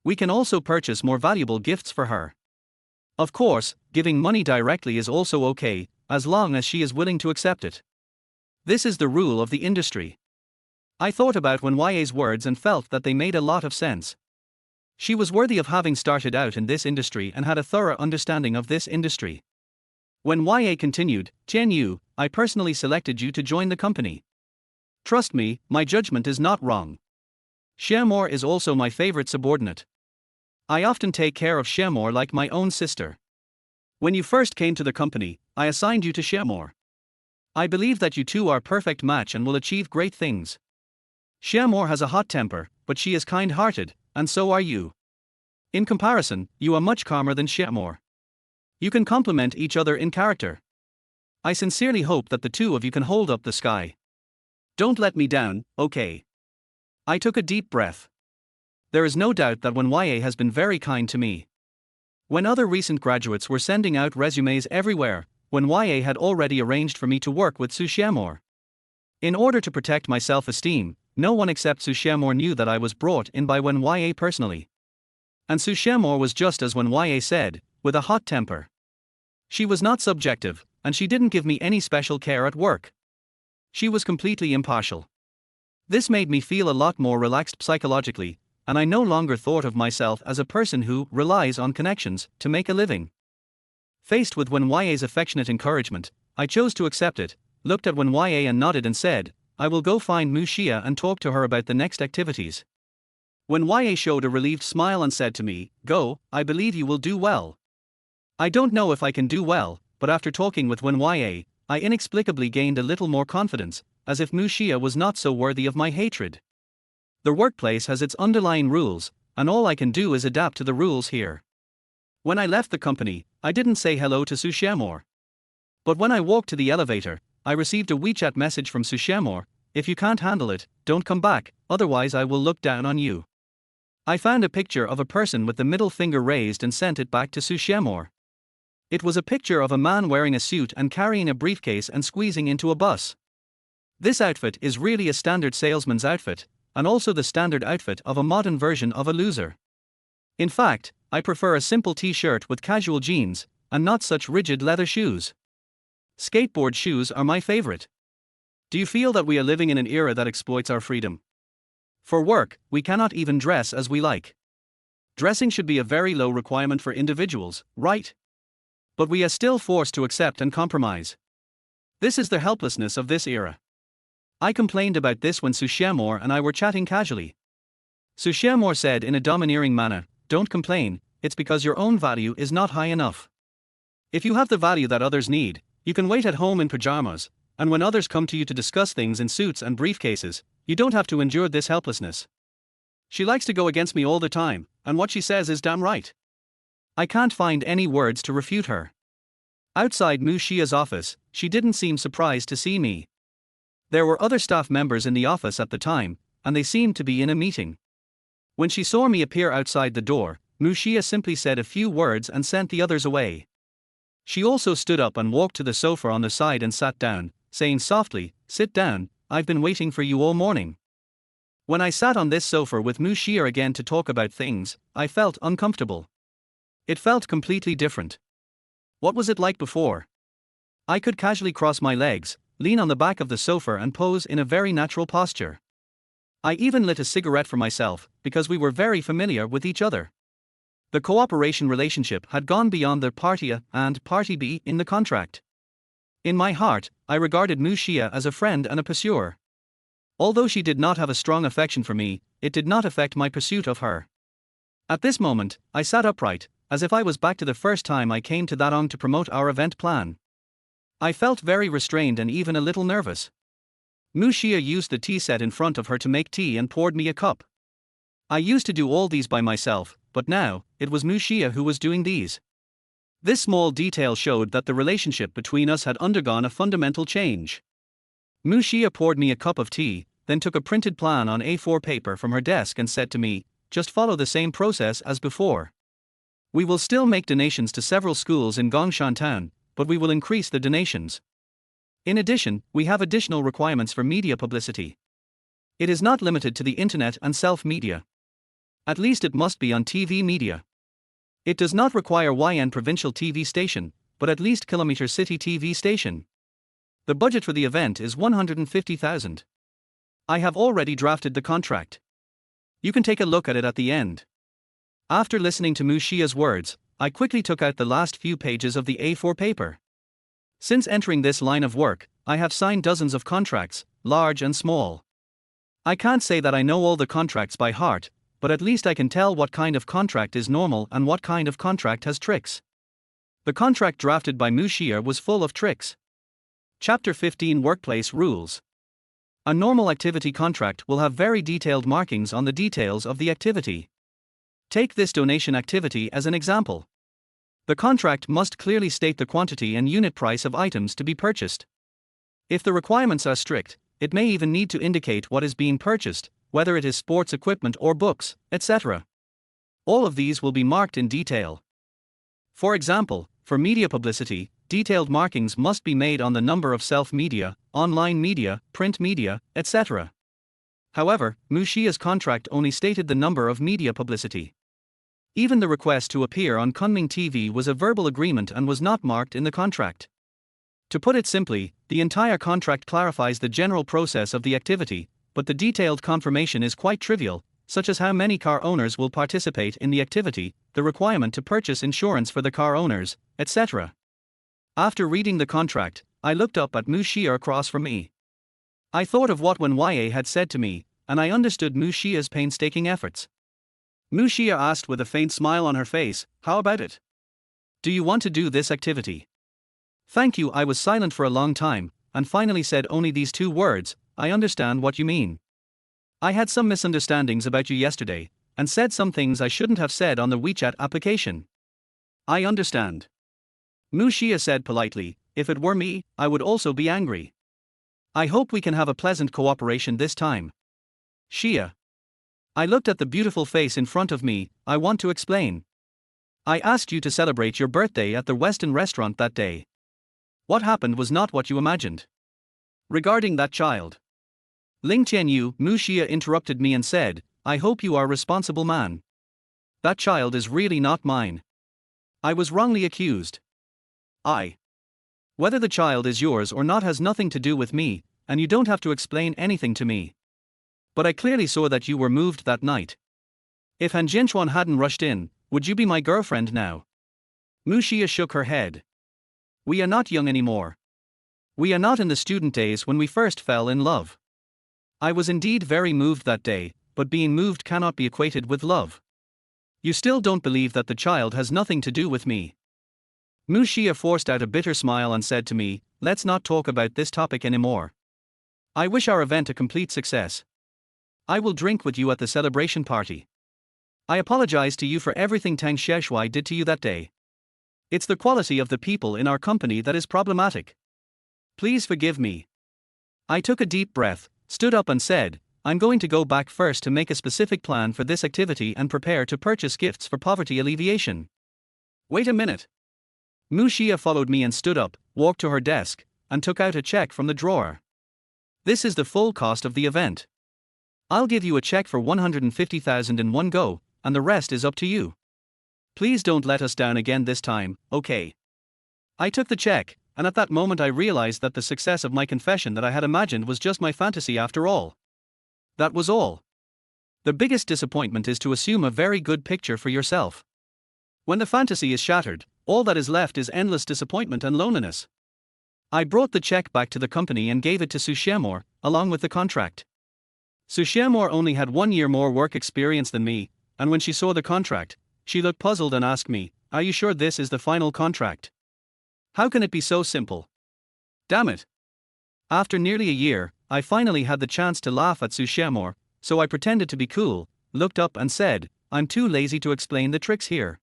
We can also purchase more valuable gifts for her. Of course, giving money directly is also okay, as long as she is willing to accept it. This is the rule of the industry. I thought about Wen Yay's words and felt that they made a lot of sense. She was worthy of having started out in this industry and had a thorough understanding of this industry. Wen Ya continued, "Chen Yu, I personally selected you to join the company. Trust me, my judgment is not wrong. Shermore is also my favorite subordinate. I often take care of Shermore like my own sister. When you first came to the company, I assigned you to Shermore. I believe that you two are a perfect match and will achieve great things. Shermore has a hot temper, but she is kind-hearted, and so are you. In comparison, you are much calmer than Shermore. You can complement each other in character. I sincerely hope that the two of you can hold up the sky. Don't let me down, okay?" I took a deep breath. There is no doubt that Wen Ya has been very kind to me. When other recent graduates were sending out resumes everywhere, Wen Ya had already arranged for me to work with Su Shermore. In order to protect my self-esteem, no one except Su Shermore knew that I was brought in by Wen Ya personally. And Su Shermore was just as Wen Ya said, with a hot temper. She was not subjective, and she didn't give me any special care at work. She was completely impartial. This made me feel a lot more relaxed psychologically, and I no longer thought of myself as a person who relies on connections to make a living. Faced with Wen Ya's affectionate encouragement, I chose to accept it, looked at Wen Ya and nodded and said, "I will go find Mu Xia and talk to her about the next activities." Wen Ya showed a relieved smile and said to me, "Go, I believe you will do well." I don't know if I can do well, but after talking with Wen Ya, I inexplicably gained a little more confidence, as if Mu Xia was not so worthy of my hatred. The workplace has its underlying rules, and all I can do is adapt to the rules here. When I left the company, I didn't say hello to Su Shermore. But when I walked to the elevator, I received a WeChat message from Su Shermore, "If you can't handle it, don't come back, otherwise I will look down on you." I found a picture of a person with the middle finger raised and sent it back to Su Shermore. It was a picture of a man wearing a suit and carrying a briefcase and squeezing into a bus. This outfit is really a standard salesman's outfit, and also the standard outfit of a modern version of a loser. In fact, I prefer a simple t-shirt with casual jeans, and not such rigid leather shoes. Skateboard shoes are my favorite. Do you feel that we are living in an era that exploits our freedom? For work, we cannot even dress as we like. Dressing should be a very low requirement for individuals, right? But we are still forced to accept and compromise. This is the helplessness of this era. I complained about this when Su Shermore and I were chatting casually. Su Shermore said in a domineering manner, "Don't complain, it's because your own value is not high enough. If you have the value that others need, you can wait at home in pajamas, and when others come to you to discuss things in suits and briefcases, you don't have to endure this helplessness." She likes to go against me all the time, and what she says is damn right. I can't find any words to refute her. Outside Mu Xia's office, she didn't seem surprised to see me. There were other staff members in the office at the time, and they seemed to be in a meeting. When she saw me appear outside the door, Mu Xia simply said a few words and sent the others away. She also stood up and walked to the sofa on the side and sat down, saying softly, "Sit down, I've been waiting for you all morning." When I sat on this sofa with Mu Xia again to talk about things, I felt uncomfortable. It felt completely different. What was it like before? I could casually cross my legs, lean on the back of the sofa and pose in a very natural posture. I even lit a cigarette for myself, because we were very familiar with each other. The cooperation relationship had gone beyond the Party A and Party B in the contract. In my heart, I regarded Mu Xia as a friend and a pursuer. Although she did not have a strong affection for me, it did not affect my pursuit of her. At this moment, I sat upright, as if I was back to the first time I came to Datong to promote our event plan. I felt very restrained and even a little nervous. Mu Xia used the tea set in front of her to make tea and poured me a cup. I used to do all these by myself, but now, it was Mu Xia who was doing these. This small detail showed that the relationship between us had undergone a fundamental change. Mu Xia poured me a cup of tea, then took a printed plan on A4 paper from her desk and said to me, "Just follow the same process as before." We will still make donations to several schools in Gongshan Town, but we will increase the donations. In addition, we have additional requirements for media publicity. It is not limited to the internet and self-media. At least it must be on TV media. It does not require YN provincial TV station, but at least Kilometer City TV station. The budget for the event is 150,000. I have already drafted the contract. You can take a look at it at the end. After listening to Mu Xia's words, I quickly took out the last few pages of the A4 paper. Since entering this line of work, I have signed dozens of contracts, large and small. I can't say that I know all the contracts by heart, but at least I can tell what kind of contract is normal and what kind of contract has tricks. The contract drafted by Mu Xia was full of tricks. Chapter 15 Workplace Rules. A normal activity contract will have very detailed markings on the details of the activity. Take this donation activity as an example. The contract must clearly state the quantity and unit price of items to be purchased. If the requirements are strict, it may even need to indicate what is being purchased, whether it is sports equipment or books, etc. All of these will be marked in detail. For example, for media publicity, detailed markings must be made on the number of self-media, online media, print media, etc. However, Mu Xia's contract only stated the number of media publicity. Even the request to appear on Kunming TV was a verbal agreement and was not marked in the contract. To put it simply, the entire contract clarifies the general process of the activity, but the detailed confirmation is quite trivial, such as how many car owners will participate in the activity, the requirement to purchase insurance for the car owners, etc. After reading the contract, I looked up at Mu Xia across from me. I thought of what Wen Ya had said to me, and I understood Mu Xia's painstaking efforts. Mu Xia asked with a faint smile on her face, "How about it? Do you want to do this activity?" "Thank you." I was silent for a long time, and finally said only these two words, "I understand what you mean. I had some misunderstandings about you yesterday, and said some things I shouldn't have said on the WeChat application." "I understand." Mu Xia said politely, "If it were me, I would also be angry. I hope we can have a pleasant cooperation this time." "Xia." I looked at the beautiful face in front of me. "I want to explain. I asked you to celebrate your birthday at the Westin restaurant that day. What happened was not what you imagined. Regarding that child." "Ling Tianyu," Mu Xia interrupted me and said, "I hope you are a responsible man. That child is really not mine. I was wrongly accused. Whether the child is yours or not has nothing to do with me, and you don't have to explain anything to me. But I clearly saw that you were moved that night. If Han Jianchuan hadn't rushed in, would you be my girlfriend now?" Mu Xia shook her head. "We are not young anymore. We are not in the student days when we first fell in love. I was indeed very moved that day, but being moved cannot be equated with love. You still don't believe that the child has nothing to do with me." Mu Xia forced out a bitter smile and said to me, "Let's not talk about this topic anymore. I wish our event a complete success. I will drink with you at the celebration party. I apologize to you for everything Tang Xiaoshui did to you that day. It's the quality of the people in our company that is problematic. Please forgive me." I took a deep breath, stood up and said, "I'm going to go back first to make a specific plan for this activity and prepare to purchase gifts for poverty alleviation." "Wait a minute." Mu Xia followed me and stood up, walked to her desk, and took out a check from the drawer. "This is the full cost of the event. I'll give you a check for 150,000 in one go, and the rest is up to you. Please don't let us down again this time, okay?" I took the check, and at that moment I realized that the success of my confession that I had imagined was just my fantasy after all. That was all. The biggest disappointment is to assume a very good picture for yourself. When the fantasy is shattered, all that is left is endless disappointment and loneliness. I brought the check back to the company and gave it to Su Xiamor, along with the contract. Su Xiamor only had 1 year more work experience than me, and when she saw the contract, she looked puzzled and asked me, "Are you sure this is the final contract? How can it be so simple? Damn it." After nearly a year, I finally had the chance to laugh at Su Xiamor, so I pretended to be cool, looked up and said, "I'm too lazy to explain the tricks here.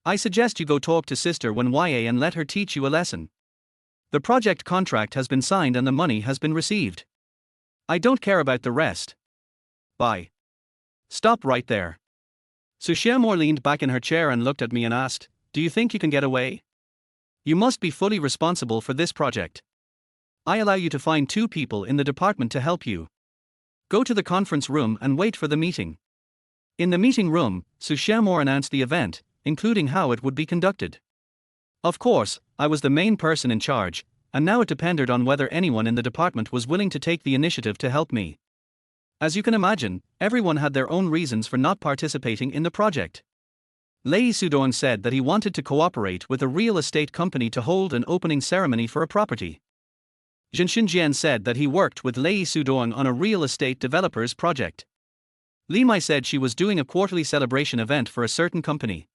I suggest you go talk to Sister Wen Ya and let her teach you a lesson. The project contract has been signed and the money has been received. I don't care about the rest. Bye." "Stop right there." Sushemor leaned back in her chair and looked at me and asked, "Do you think you can get away? You must be fully responsible for this project. I allow you to find 2 people in the department to help you. Go to the conference room and wait for the meeting." In the meeting room, Sushemor announced the event, including how it would be conducted. Of course, I was the main person in charge, and now it depended on whether anyone in the department was willing to take the initiative to help me. As you can imagine, everyone had their own reasons for not participating in the project. Lee Soo-dong said that he wanted to cooperate with a real estate company to hold an opening ceremony for a property. Jin Shin-jian said that he worked with Lee Soo-dong on a real estate developer's project. Lee Mai said she was doing a quarterly celebration event for a certain company.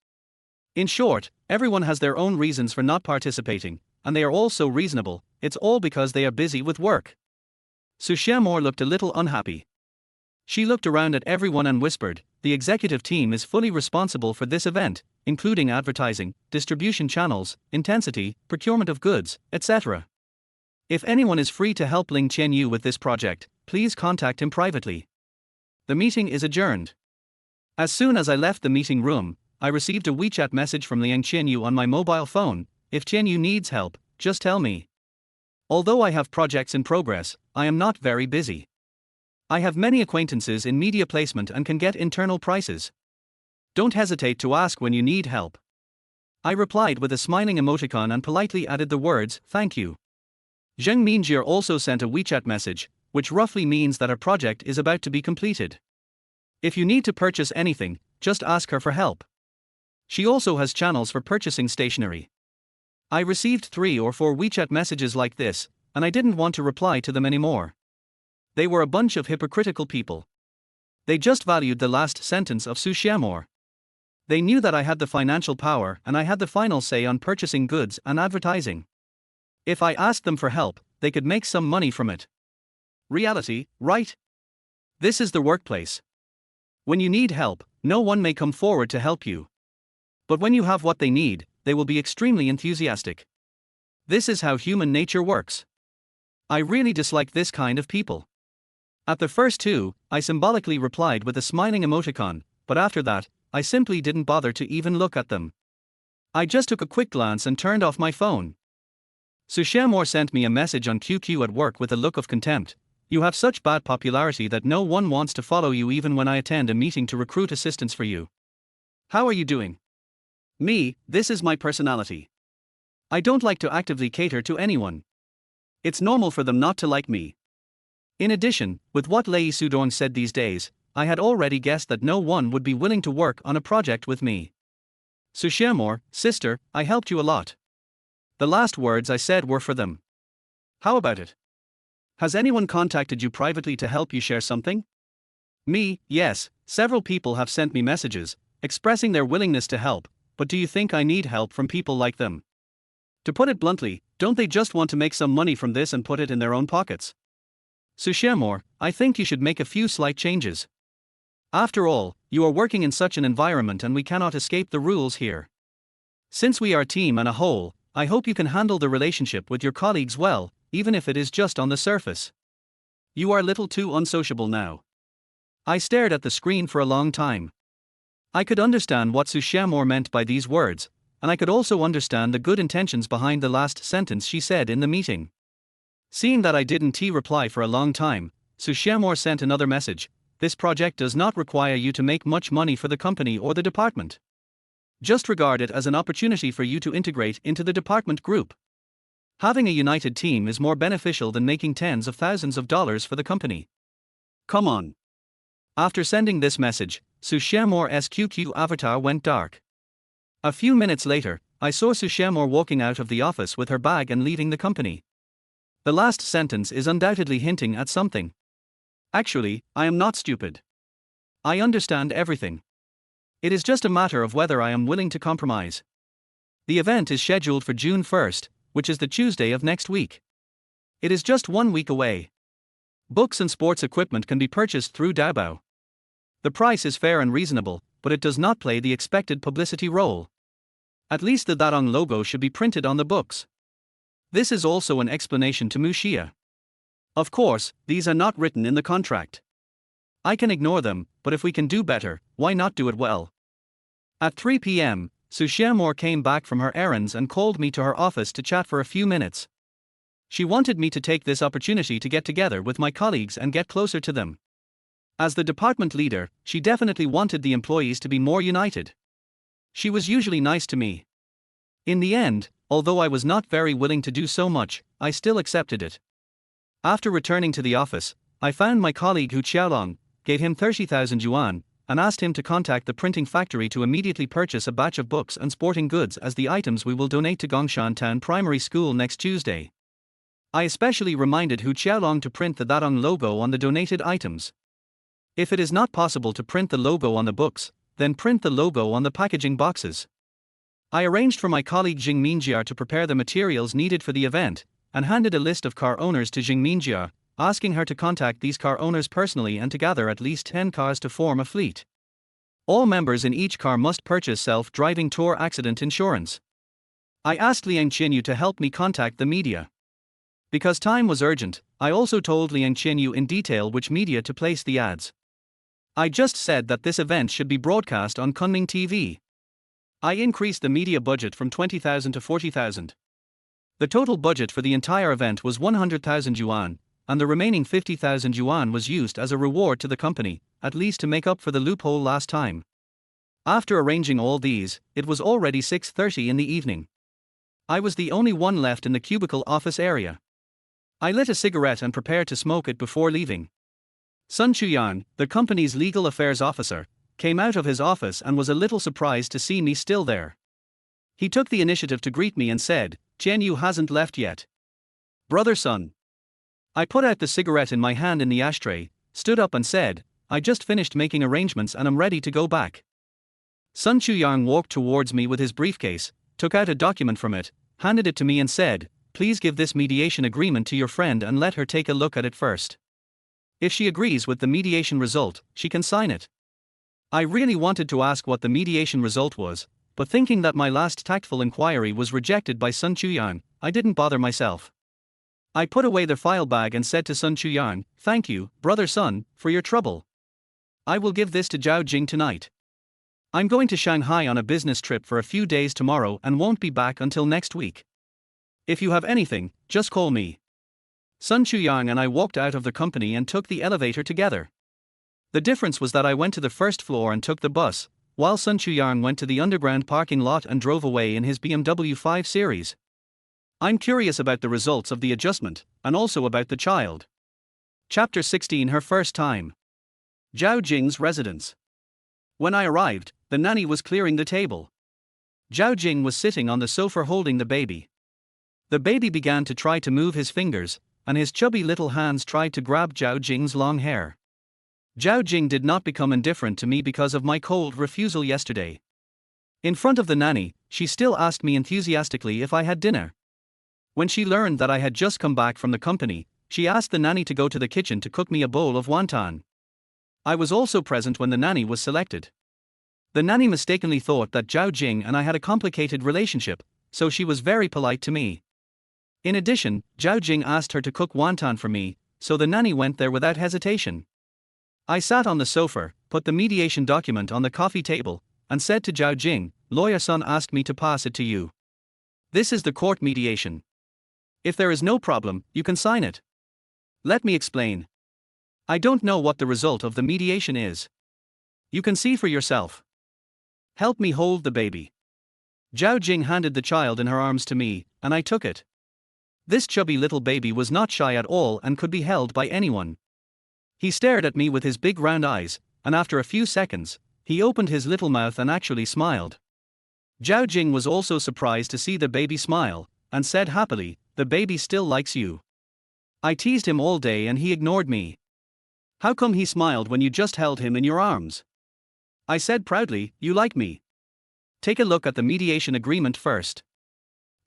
In short, everyone has their own reasons for not participating, and they are all so reasonable. It's all because they are busy with work. Sushemor looked a little unhappy. She looked around at everyone and whispered, "The executive team is fully responsible for this event, including advertising, distribution channels, intensity, procurement of goods, etc. If anyone is free to help Ling Qianyu with this project, please contact him privately." The meeting is adjourned. As soon as I left the meeting room, I received a WeChat message from Liang Qianyu on my mobile phone. "If Qianyu needs help, just tell me. Although I have projects in progress, I am not very busy. I have many acquaintances in media placement and can get internal prices. Don't hesitate to ask when you need help." I replied with a smiling emoticon and politely added the words, "Thank you." Zheng Minjie also sent a WeChat message, which roughly means that her project is about to be completed. If you need to purchase anything, just ask her for help. She also has channels for purchasing stationery. I received 3 or 4 WeChat messages like this, and I didn't want to reply to them anymore. They were a bunch of hypocritical people. They just valued the last sentence of Sushemor. They knew that I had the financial power and I had the final say on purchasing goods and advertising. If I asked them for help, they could make some money from it. Reality, right? This is the workplace. When you need help, no one may come forward to help you. But when you have what they need, they will be extremely enthusiastic. This is how human nature works. I really dislike this kind of people. At the first 2, I symbolically replied with a smiling emoticon, but after that, I simply didn't bother to even look at them. I just took a quick glance and turned off my phone. Sushemor sent me a message on QQ at work with a look of contempt. "You have such bad popularity that no one wants to follow you even when I attend a meeting to recruit assistants for you. How are you doing?" Me, this is my personality. I don't like to actively cater to anyone. It's normal for them not to like me. In addition, with what Lee Soo-dong said these days, I had already guessed that no one would be willing to work on a project with me. "Sushemor, sister, I helped you a lot." The last words I said were for them. How about it? Has anyone contacted you privately to help you share something? Me, yes, several people have sent me messages, expressing their willingness to help, but do you think I need help from people like them? To put it bluntly, don't they just want to make some money from this and put it in their own pockets? Sushemor, I think you should make a few slight changes. After all, you are working in such an environment and we cannot escape the rules here. Since we are a team and a whole, I hope you can handle the relationship with your colleagues well, even if it is just on the surface. You are a little too unsociable now. I stared at the screen for a long time. I could understand what Sushemor meant by these words, and I could also understand the good intentions behind the last sentence she said in the meeting. Seeing that I didn't reply for a long time, Sushemor sent another message. "This project does not require you to make much money for the company or the department. Just regard it as an opportunity for you to integrate into the department group. Having a united team is more beneficial than making tens of thousands of dollars for the company. Come on." After sending this message, Sushemor's QQ avatar went dark. A few minutes later, I saw Sushemor walking out of the office with her bag and leaving the company. The last sentence is undoubtedly hinting at something. Actually, I am not stupid. I understand everything. It is just a matter of whether I am willing to compromise. The event is scheduled for June 1st, which is the Tuesday of next week. It is just 1 week away. Books and sports equipment can be purchased through Taobao. The price is fair and reasonable, but it does not play the expected publicity role. At least the Dadong logo should be printed on the books. This is also an explanation to Muxia. Of course, these are not written in the contract. I can ignore them, but if we can do better, why not do it well? At 3 p.m., Su Xiaomore came back from her errands and called me to her office to chat for a few minutes. She wanted me to take this opportunity to get together with my colleagues and get closer to them. As the department leader, she definitely wanted the employees to be more united. She was usually nice to me. In the end, although I was not very willing to do so much, I still accepted it. After returning to the office, I found my colleague Hu Xiaolong, gave him 30,000 yuan, and asked him to contact the printing factory to immediately purchase a batch of books and sporting goods as the items we will donate to Gongshan Town Primary School next Tuesday. I especially reminded Hu Xiaolong to print the Datong logo on the donated items. If it is not possible to print the logo on the books, then print the logo on the packaging boxes. I arranged for my colleague Jing Mingjia to prepare the materials needed for the event, and handed a list of car owners to Jing Mingjia, asking her to contact these car owners personally and to gather at least 10 cars to form a fleet. All members in each car must purchase self-driving tour accident insurance. I asked Liang Qianyu to help me contact the media. Because time was urgent, I also told Liang Qianyu in detail which media to place the ads. I just said that this event should be broadcast on Kunming TV. I increased the media budget from 20,000 to 40,000. The total budget for the entire event was 100,000 yuan, and the remaining 50,000 yuan was used as a reward to the company, at least to make up for the loophole last time. After arranging all these, it was already 6:30 in the evening. I was the only one left in the cubicle office area. I lit a cigarette and prepared to smoke it before leaving. Sun Chuyang, the company's legal affairs officer, came out of his office and was a little surprised to see me still there. He took the initiative to greet me and said, "Qianyu hasn't left yet." "Brother Sun." I put out the cigarette in my hand in the ashtray, stood up and said, "I just finished making arrangements and I'm ready to go back." Sun Chuyang walked towards me with his briefcase, took out a document from it, handed it to me and said, "Please give this mediation agreement to your friend and let her take a look at it first. If she agrees with the mediation result, she can sign it." I really wanted to ask what the mediation result was, but thinking that my last tactful inquiry was rejected by Sun Chuyang, I didn't bother myself. I put away the file bag and said to Sun Chuyang, "Thank you, brother Sun, for your trouble. I will give this to Zhao Jing tonight. I'm going to Shanghai on a business trip for a few days tomorrow and won't be back until next week. If you have anything, just call me." Sun Chuyang and I walked out of the company and took the elevator together. The difference was that I went to the first floor and took the bus, while Sun Chuyang went to the underground parking lot and drove away in his BMW 5 Series. I'm curious about the results of the adjustment, and also about the child. Chapter 16: Her first time. Zhao Jing's residence. When I arrived, the nanny was clearing the table. Zhao Jing was sitting on the sofa holding the baby. The baby began to try to move his fingers, and his chubby little hands tried to grab Zhao Jing's long hair. Zhao Jing did not become indifferent to me because of my cold refusal yesterday. In front of the nanny, she still asked me enthusiastically if I had dinner. When she learned that I had just come back from the company, she asked the nanny to go to the kitchen to cook me a bowl of wonton. I was also present when the nanny was selected. The nanny mistakenly thought that Zhao Jing and I had a complicated relationship, so she was very polite to me. In addition, Zhao Jing asked her to cook wonton for me, so the nanny went there without hesitation. I sat on the sofa, put the mediation document on the coffee table, and said to Zhao Jing, "Lawyer Sun asked me to pass it to you. This is the court mediation. If there is no problem, you can sign it." "Let me explain. I don't know what the result of the mediation is. You can see for yourself. Help me hold the baby." Zhao Jing handed the child in her arms to me, and I took it. This chubby little baby was not shy at all and could be held by anyone. He stared at me with his big round eyes, and after a few seconds, he opened his little mouth and actually smiled. Zhao Jing was also surprised to see the baby smile, and said happily, "The baby still likes you." I teased him all day and he ignored me. "How come he smiled when you just held him in your arms?" I said proudly, "You like me. Take a look at the mediation agreement first.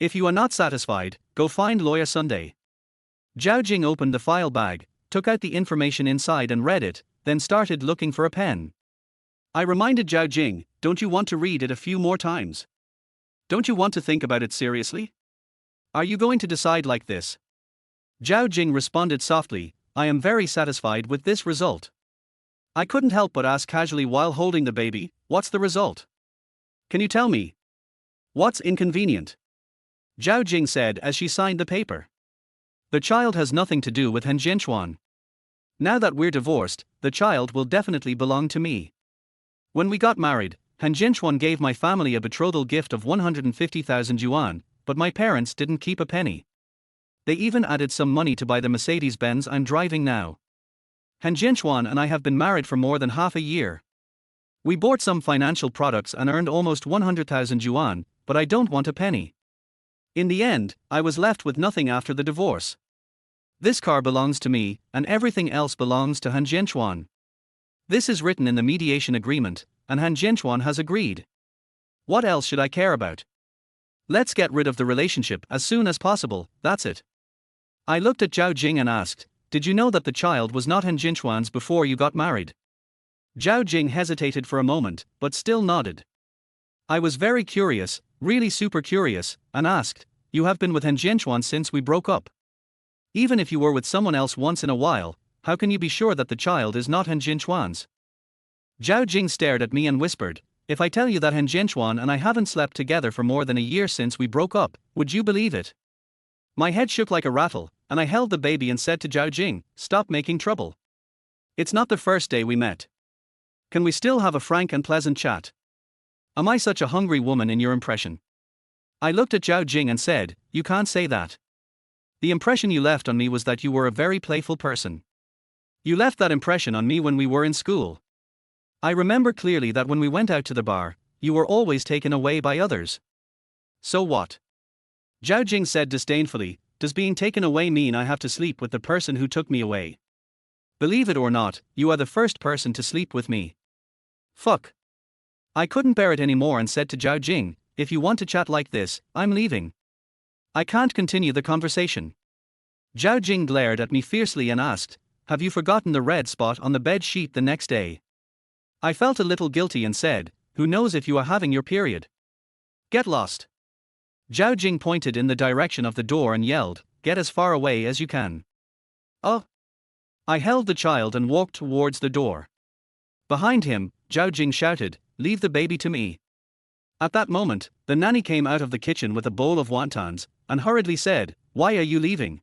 If you are not satisfied, go find Lawyer Sunday." Zhao Jing opened the file bag, took out the information inside and read it, then started looking for a pen. I reminded Zhao Jing, "Don't you want to read it a few more times? Don't you want to think about it seriously? Are you going to decide like this?" Zhao Jing responded softly, "I am very satisfied with this result." I couldn't help but ask casually while holding the baby, "What's the result?" Can you tell me? What's inconvenient? Zhao Jing said as she signed the paper. The child has nothing to do with Han Jianchuan. Now that we're divorced, the child will definitely belong to me. When we got married, Han Jianchuan gave my family a betrothal gift of 150,000 yuan, but my parents didn't keep a penny. They even added some money to buy the Mercedes-Benz I'm driving now. Han Jianchuan and I have been married for more than half a year. We bought some financial products and earned almost 100,000 yuan, but I don't want a penny. In the end, I was left with nothing after the divorce. This car belongs to me, and everything else belongs to Han Jianchuan. This is written in the mediation agreement, and Han Jianchuan has agreed. What else should I care about? Let's get rid of the relationship as soon as possible, that's it. I looked at Zhao Jing and asked, did you know that the child was not Han Jianchuan's before you got married? Zhao Jing hesitated for a moment, but still nodded. I was very curious, really super curious, and asked, you have been with Han Jianchuan since we broke up? Even if you were with someone else once in a while, how can you be sure that the child is not Han Jianchuan's? Zhao Jing stared at me and whispered, if I tell you that Han Jianchuan and I haven't slept together for more than a year since we broke up, would you believe it? My head shook like a rattle, and I held the baby and said to Zhao Jing, stop making trouble. It's not the first day we met. Can we still have a frank and pleasant chat? Am I such a hungry woman in your impression? I looked at Zhao Jing and said, you can't say that. The impression you left on me was that you were a very playful person. You left that impression on me when we were in school. I remember clearly that when we went out to the bar, you were always taken away by others. So what? Zhao Jing said disdainfully, does being taken away mean I have to sleep with the person who took me away? Believe it or not, you are the first person to sleep with me. Fuck. I couldn't bear it anymore and said to Zhao Jing, if you want to chat like this, I'm leaving. I can't continue the conversation. Zhao Jing glared at me fiercely and asked, have you forgotten the red spot on the bed sheet the next day? I felt a little guilty and said, who knows if you are having your period? Get lost. Zhao Jing pointed in the direction of the door and yelled, get as far away as you can. Oh. I held the child and walked towards the door. Behind him, Zhao Jing shouted, leave the baby to me. At that moment, the nanny came out of the kitchen with a bowl of wontons, and hurriedly said, why are you leaving?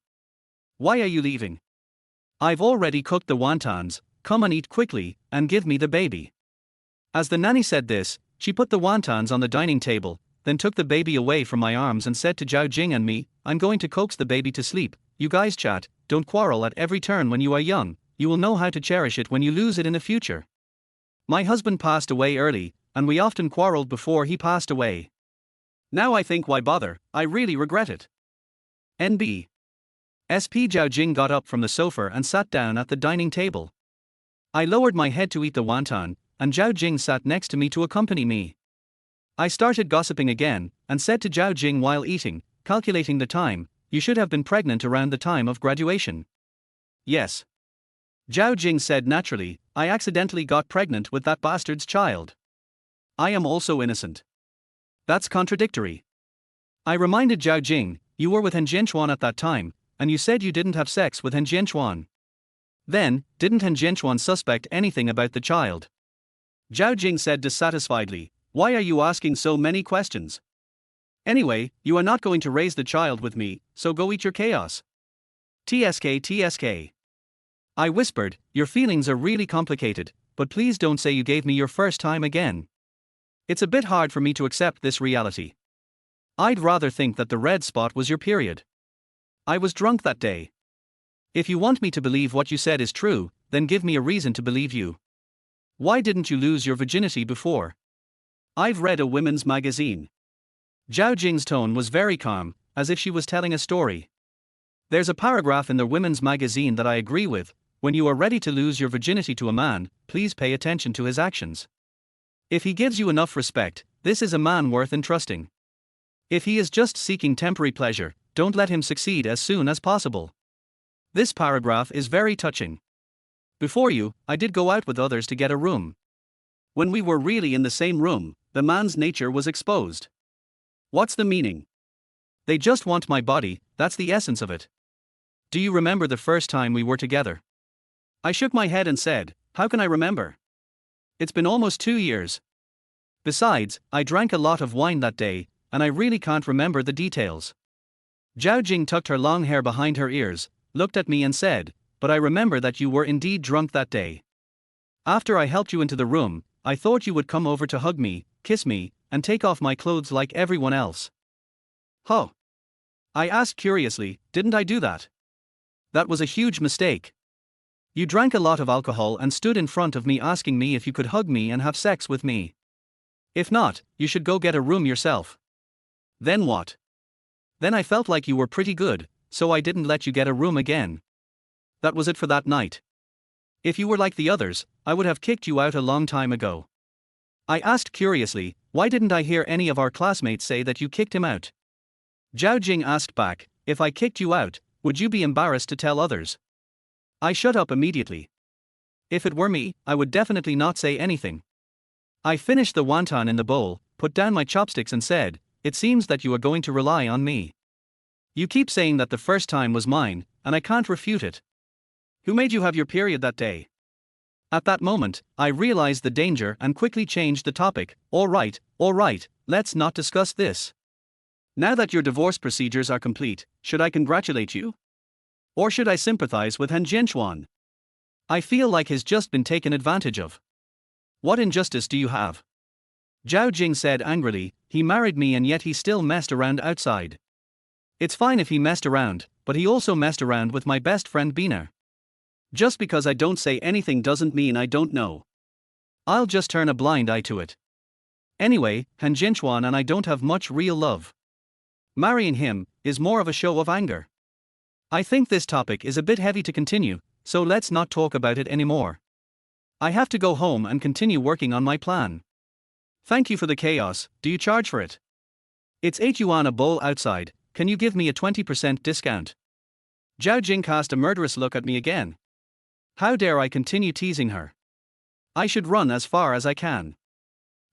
Why are you leaving? I've already cooked the wontons, come and eat quickly, and give me the baby. As the nanny said this, she put the wontons on the dining table, then took the baby away from my arms and said to Zhao Jing and me, I'm going to coax the baby to sleep, you guys chat, don't quarrel at every turn when you are young, you will know how to cherish it when you lose it in the future. My husband passed away early, and we often quarreled before he passed away. Now I think why bother, I really regret it. NB. SP Zhao Jing got up from the sofa and sat down at the dining table. I lowered my head to eat the wonton, and Zhao Jing sat next to me to accompany me. I started gossiping again, and said to Zhao Jing while eating, calculating the time, you should have been pregnant around the time of graduation. Yes. Zhao Jing said naturally, I accidentally got pregnant with that bastard's child. I am also innocent. That's contradictory. I reminded Zhao Jing, you were with Han Jianchuan at that time, and you said you didn't have sex with Han Jianchuan. Then, didn't Han Jianchuan suspect anything about the child? Zhao Jing said dissatisfiedly, why are you asking so many questions? Anyway, you are not going to raise the child with me, so go eat your chaos. TSK. I whispered, your feelings are really complicated, but please don't say you gave me your first time again. It's a bit hard for me to accept this reality. I'd rather think that the red spot was your period. I was drunk that day. If you want me to believe what you said is true, then give me a reason to believe you. Why didn't you lose your virginity before? I've read a women's magazine. Zhao Jing's tone was very calm, as if she was telling a story. There's a paragraph in the women's magazine that I agree with, when you are ready to lose your virginity to a man, please pay attention to his actions. If he gives you enough respect, this is a man worth entrusting. If he is just seeking temporary pleasure, don't let him succeed as soon as possible. This paragraph is very touching. Before you, I did go out with others to get a room. When we were really in the same room, the man's nature was exposed. What's the meaning? They just want my body, that's the essence of it. Do you remember the first time we were together? I shook my head and said, how can I remember? It's been almost 2 years. Besides, I drank a lot of wine that day, and I really can't remember the details. Zhao Jing tucked her long hair behind her ears, looked at me and said, "But I remember that you were indeed drunk that day. After I helped you into the room, I thought you would come over to hug me, kiss me, and take off my clothes like everyone else." "Huh?" I asked curiously, "Didn't I do that?" "That was a huge mistake. You drank a lot of alcohol and stood in front of me asking me if you could hug me and have sex with me. If not, you should go get a room yourself." "Then what?" "Then I felt like you were pretty good, so I didn't let you get a room again. That was it for that night. If you were like the others, I would have kicked you out a long time ago." I asked curiously, "Why didn't I hear any of our classmates say that you kicked him out?" Zhao Jing asked back, "If I kicked you out, would you be embarrassed to tell others?" I shut up immediately. If it were me, I would definitely not say anything. I finished the wonton in the bowl, put down my chopsticks and said, "It seems that you are going to rely on me. You keep saying that the first time was mine, and I can't refute it. Who made you have your period that day?" At that moment, I realized the danger and quickly changed the topic. All right, let's not discuss this. Now that your divorce procedures are complete, should I congratulate you? Or should I sympathize with Han Jianchuan? I feel like he's just been taken advantage of. What injustice do you have?" Zhao Jing said angrily, "He married me and yet he still messed around outside. It's fine if he messed around, but he also messed around with my best friend Bina. Just because I don't say anything doesn't mean I don't know. I'll just turn a blind eye to it. Anyway, Han Jianchuan and I don't have much real love. Marrying him is more of a show of anger. I think this topic is a bit heavy to continue, so let's not talk about it anymore. I have to go home and continue working on my plan. Thank you for the chaos. Do you charge for it? It's 8 yuan a bowl outside, can you give me a 20% discount?" Zhao Jing cast a murderous look at me again. How dare I continue teasing her? I should run as far as I can.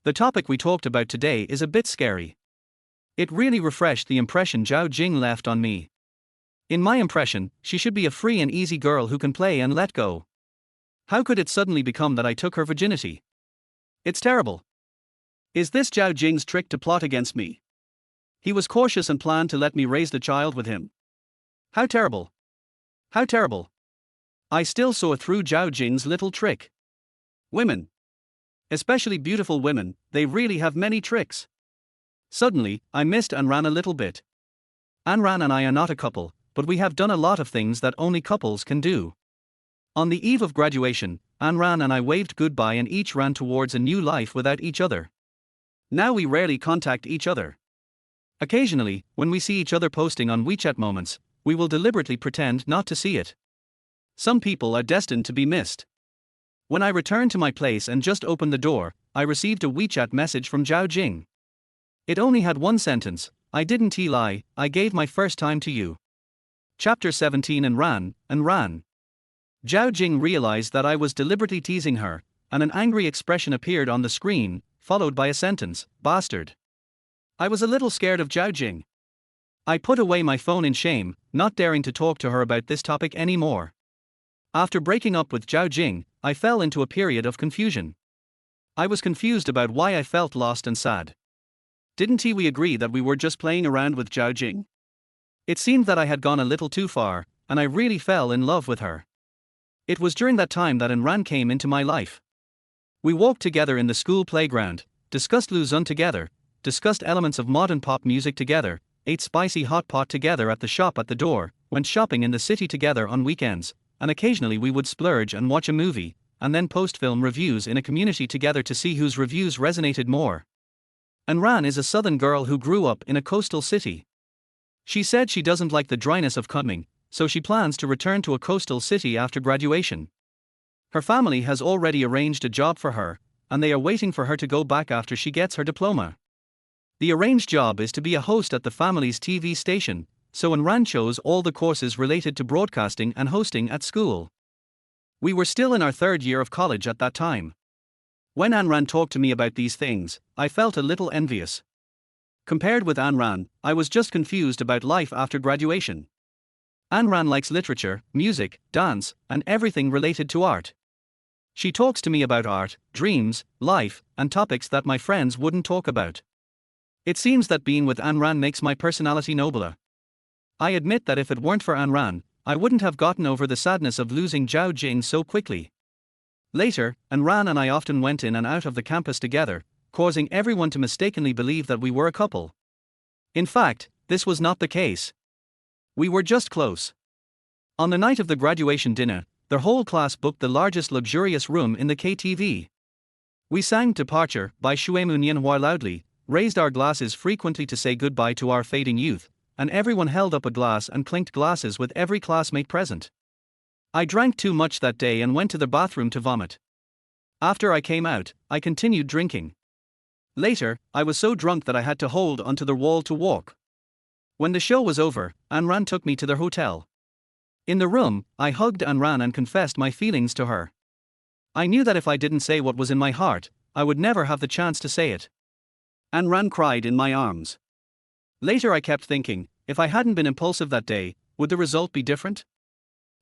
The topic we talked about today is a bit scary. It really refreshed the impression Zhao Jing left on me. In my impression, she should be a free and easy girl who can play and let go. How could it suddenly become that I took her virginity? It's terrible. Is this Zhao Jing's trick to plot against me? He was cautious and planned to let me raise the child with him. How terrible. How terrible. I still saw through Zhao Jing's little trick. Women. Especially beautiful women, they really have many tricks. Suddenly, I missed Anran a little bit. Anran and I are not a couple, but we have done a lot of things that only couples can do. On the eve of graduation, Anran and I waved goodbye and each ran towards a new life without each other. Now we rarely contact each other. Occasionally, when we see each other posting on WeChat moments, we will deliberately pretend not to see it. Some people are destined to be missed. When I returned to my place and just opened the door, I received a WeChat message from Zhao Jing. It only had one sentence: "I didn't lie, I gave my first time to you." Chapter 17. Anran. Zhao Jing realized that I was deliberately teasing her, and an angry expression appeared on the screen, followed by a sentence: "Bastard." I was a little scared of Zhao Jing. I put away my phone in shame, not daring to talk to her about this topic anymore. After breaking up with Zhao Jing, I fell into a period of confusion. I was confused about why I felt lost and sad. Didn't we agree that we were just playing around with Zhao Jing? It seemed that I had gone a little too far, and I really fell in love with her. It was during that time that Anran came into my life. We walked together in the school playground, discussed Luzon together, discussed elements of modern pop music together, ate spicy hot pot together at the shop at the door, went shopping in the city together on weekends, and occasionally we would splurge and watch a movie, and then post film reviews in a community together to see whose reviews resonated more. Anran is a southern girl who grew up in a coastal city. She said she doesn't like the dryness of Kunming, so she plans to return to a coastal city after graduation. Her family has already arranged a job for her, and they are waiting for her to go back after she gets her diploma. The arranged job is to be a host at the family's TV station, so Anran chose all the courses related to broadcasting and hosting at school. We were still in our third year of college at that time. When Anran talked to me about these things, I felt a little envious. Compared with Anran, I was just confused about life after graduation. Anran likes literature, music, dance, and everything related to art. She talks to me about art, dreams, life, and topics that my friends wouldn't talk about. It seems that being with Ayn Rand makes my personality nobler. I admit that if it weren't for Ayn Rand, I wouldn't have gotten over the sadness of losing Zhao Jing so quickly. Later, Ayn Rand and I often went in and out of the campus together, causing everyone to mistakenly believe that we were a couple. In fact, this was not the case. We were just close. On the night of the graduation dinner, the whole class booked the largest luxurious room in the KTV. We sang Departure by Shui Mu Nianhua loudly, raised our glasses frequently to say goodbye to our fading youth, and everyone held up a glass and clinked glasses with every classmate present. I drank too much that day and went to the bathroom to vomit. After I came out, I continued drinking. Later, I was so drunk that I had to hold onto the wall to walk. When the show was over, Ayn Rand took me to their hotel. In the room, I hugged Ayn Rand and confessed my feelings to her. I knew that if I didn't say what was in my heart, I would never have the chance to say it. Ayn Rand cried in my arms. Later I kept thinking, if I hadn't been impulsive that day, would the result be different?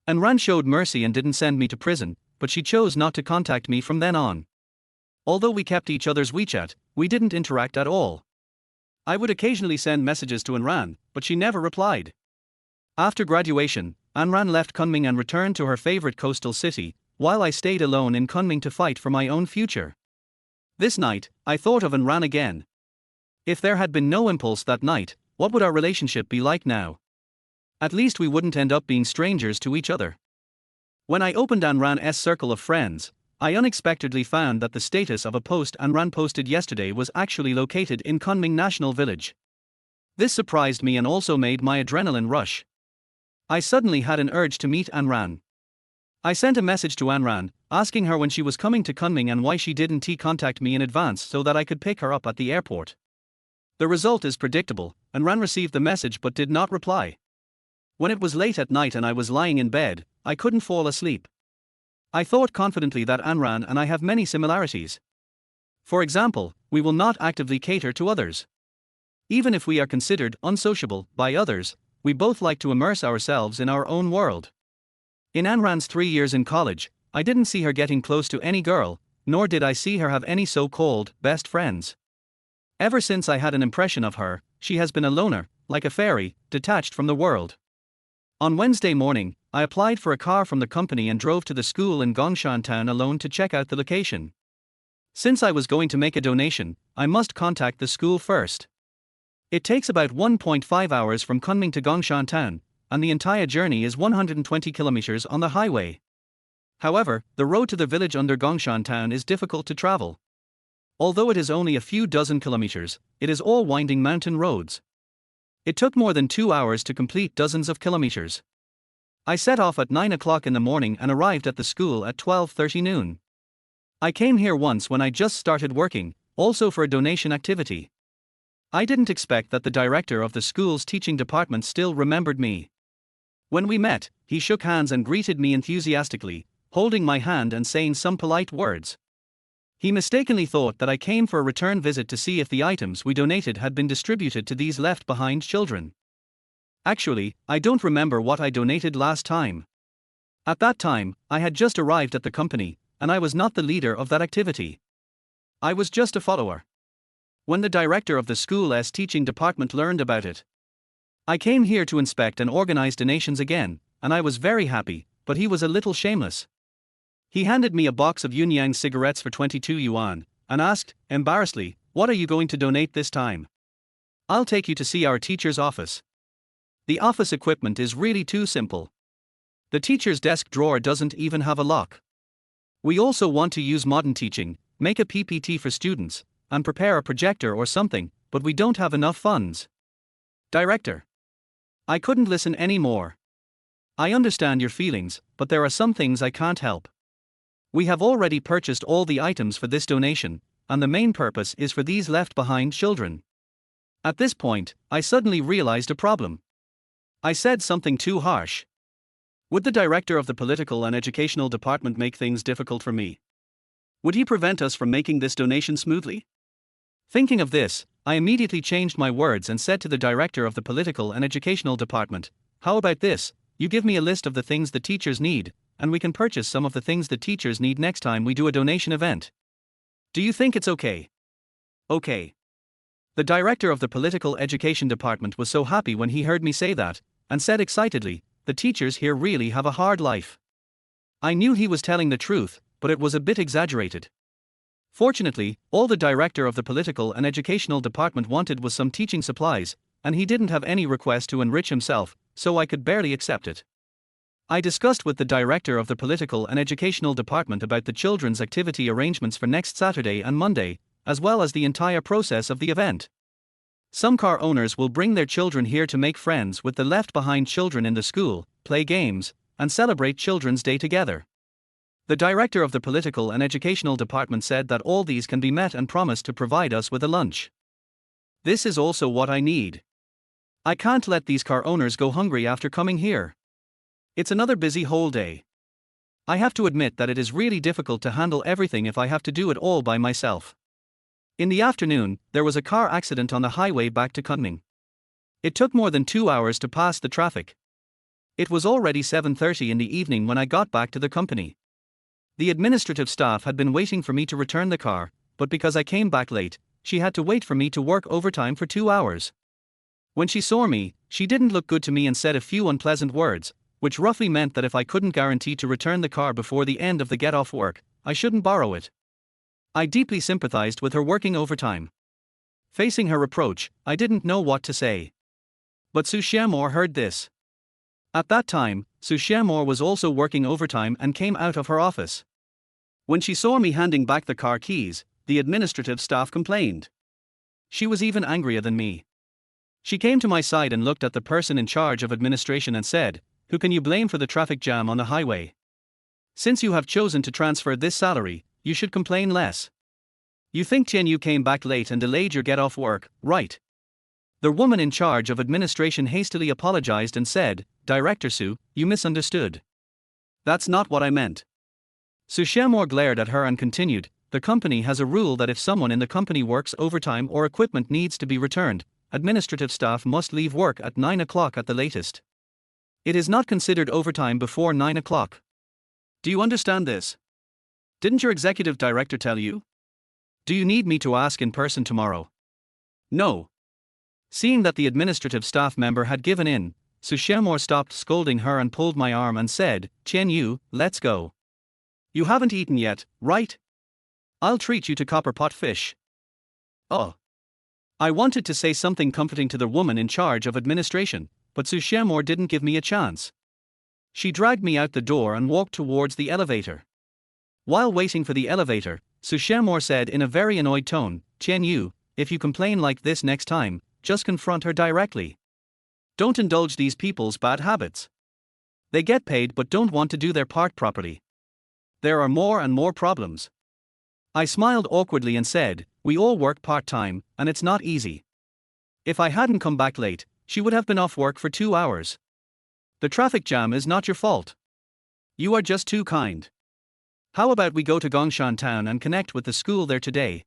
Ayn Rand showed mercy and didn't send me to prison, but she chose not to contact me from then on. Although we kept each other's WeChat, we didn't interact at all. I would occasionally send messages to Ayn Rand, but she never replied. After graduation, Ayn Rand left Kunming and returned to her favorite coastal city, while I stayed alone in Kunming to fight for my own future. This night, I thought of Ayn Rand again. If there had been no impulse that night, what would our relationship be like now? At least we wouldn't end up being strangers to each other. When I opened Ayn Rand's circle of friends, I unexpectedly found that the status of a post Ayn Rand posted yesterday was actually located in Kunming National Village. This surprised me and also made my adrenaline rush. I suddenly had an urge to meet Ayn Rand. I sent a message to Ayn Rand, asking her when she was coming to Kunming and why she didn't contact me in advance so that I could pick her up at the airport. The result is predictable. Ayn Rand received the message but did not reply. When it was late at night and I was lying in bed, I couldn't fall asleep. I thought confidently that Ayn Rand and I have many similarities. For example, we will not actively cater to others. Even if we are considered unsociable by others, we both like to immerse ourselves in our own world. In Ayn Rand's 3 years in college, I didn't see her getting close to any girl, nor did I see her have any so-called best friends. Ever since I had an impression of her, she has been a loner, like a fairy, detached from the world. On Wednesday morning, I applied for a car from the company and drove to the school in Gongshan Town alone to check out the location. Since I was going to make a donation, I must contact the school first. It takes about 1.5 hours from Kunming to Gongshan Town, and the entire journey is 120 kilometers on the highway. However, the road to the village under Gongshan Town is difficult to travel. Although it is only a few dozen kilometers, it is all winding mountain roads. It took more than 2 hours to complete dozens of kilometers. I set off at 9 o'clock in the morning and arrived at the school at 12:30 noon. I came here once when I just started working, also for a donation activity. I didn't expect that the director of the school's teaching department still remembered me. When we met, he shook hands and greeted me enthusiastically, holding my hand and saying some polite words. He mistakenly thought that I came for a return visit to see if the items we donated had been distributed to these left-behind children. Actually, I don't remember what I donated last time. At that time, I had just arrived at the company, and I was not the leader of that activity. I was just a follower. When the director of the school's teaching department learned about it, I came here to inspect and organize donations again, and I was very happy, but he was a little shameless. He handed me a box of Yunyang cigarettes for 22 yuan, and asked, embarrassedly, "What are you going to donate this time?" "I'll take you to see our teacher's office. The office equipment is really too simple. The teacher's desk drawer doesn't even have a lock. We also want to use modern teaching, make a PPT for students, and prepare a projector or something, but we don't have enough funds." Director. I couldn't listen anymore. I understand your feelings, but there are some things I can't help. We have already purchased all the items for this donation, and the main purpose is for these left-behind children. At this point, I suddenly realized a problem. I said something too harsh. Would the director of the political and educational department make things difficult for me? Would he prevent us from making this donation smoothly? Thinking of this, I immediately changed my words and said to the director of the political and educational department, "How about this? You give me a list of the things the teachers need, and we can purchase some of the things the teachers need next time we do a donation event. Do you think it's okay? Okay. The director of the political education department was so happy when he heard me say that, and said excitedly, "The teachers here really have a hard life." I knew he was telling the truth, but it was a bit exaggerated. Fortunately, all the director of the political and educational department wanted was some teaching supplies, and he didn't have any request to enrich himself, so I could barely accept it. I discussed with the director of the political and educational department about the children's activity arrangements for next Saturday and Monday, as well as the entire process of the event. Some car owners will bring their children here to make friends with the left-behind children in the school, play games, and celebrate Children's Day together. The director of the political and educational department said that all these can be met and promised to provide us with a lunch. This is also what I need. I can't let these car owners go hungry after coming here. It's another busy whole day. I have to admit that it is really difficult to handle everything if I have to do it all by myself. In the afternoon, there was a car accident on the highway back to Kunming. It took more than 2 hours to pass the traffic. It was already 7:30 in the evening when I got back to the company. The administrative staff had been waiting for me to return the car, but because I came back late, she had to wait for me to work overtime for 2 hours. When she saw me, she didn't look good to me and said a few unpleasant words, which roughly meant that if I couldn't guarantee to return the car before the end of the get-off work, I shouldn't borrow it. I deeply sympathized with her working overtime. Facing her reproach, I didn't know what to say. But Sue Shermore heard this. At that time, Sue Shermore was also working overtime and came out of her office. When she saw me handing back the car keys, the administrative staff complained. She was even angrier than me. She came to my side and looked at the person in charge of administration and said, "Who can you blame for the traffic jam on the highway? Since you have chosen to transfer this salary, you should complain less. You think Tianyu came back late and delayed your get-off work, right?" The woman in charge of administration hastily apologized and said, "Director Sue, you misunderstood. That's not what I meant." Sue Shermore glared at her and continued, "The company has a rule that if someone in the company works overtime or equipment needs to be returned, administrative staff must leave work at 9 o'clock at the latest. It is not considered overtime before 9 o'clock. Do you understand this? Didn't your executive director tell you? Do you need me to ask in person tomorrow?" No. Seeing that the administrative staff member had given in, Sue Shermore stopped scolding her and pulled my arm and said, "Tianyu, let's go. You haven't eaten yet, right? I'll treat you to copper pot fish." Oh. I wanted to say something comforting to the woman in charge of administration, but Sue Shermore didn't give me a chance. She dragged me out the door and walked towards the elevator. While waiting for the elevator, Sue Shermore said in a very annoyed tone, "Tianyu, if you complain like this next time, just confront her directly. Don't indulge these people's bad habits. They get paid but don't want to do their part properly. There are more and more problems." I smiled awkwardly and said, "We all work part-time, and it's not easy. If I hadn't come back late, she would have been off work for 2 hours. The traffic jam is not your fault. You are just too kind. How about we go to Gongshan town and connect with the school there today?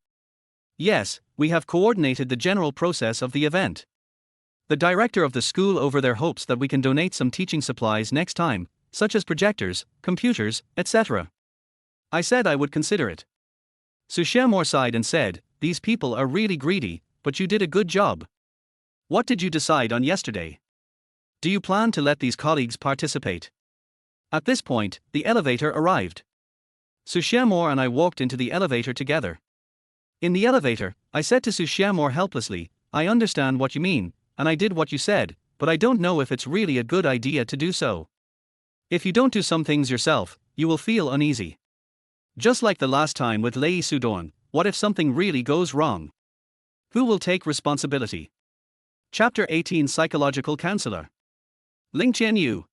Yes, we have coordinated the general process of the event. The director of the school over there hopes that we can donate some teaching supplies next time, such as projectors, computers, etc." I said I would consider it. Sue Shermore sighed and said, "These people are really greedy, but you did a good job. What did you decide on yesterday? Do you plan to let these colleagues participate?" At this point, the elevator arrived. Sue Shermore and I walked into the elevator together. In the elevator, I said to Sue Shermore helplessly, "I understand what you mean, and I did what you said, but I don't know if it's really a good idea to do so. If you don't do some things yourself, you will feel uneasy. Just like the last time with Lei Sudorn, what if something really goes wrong? Who will take responsibility?" Chapter 18 Psychological Counselor. Ling Tianyu.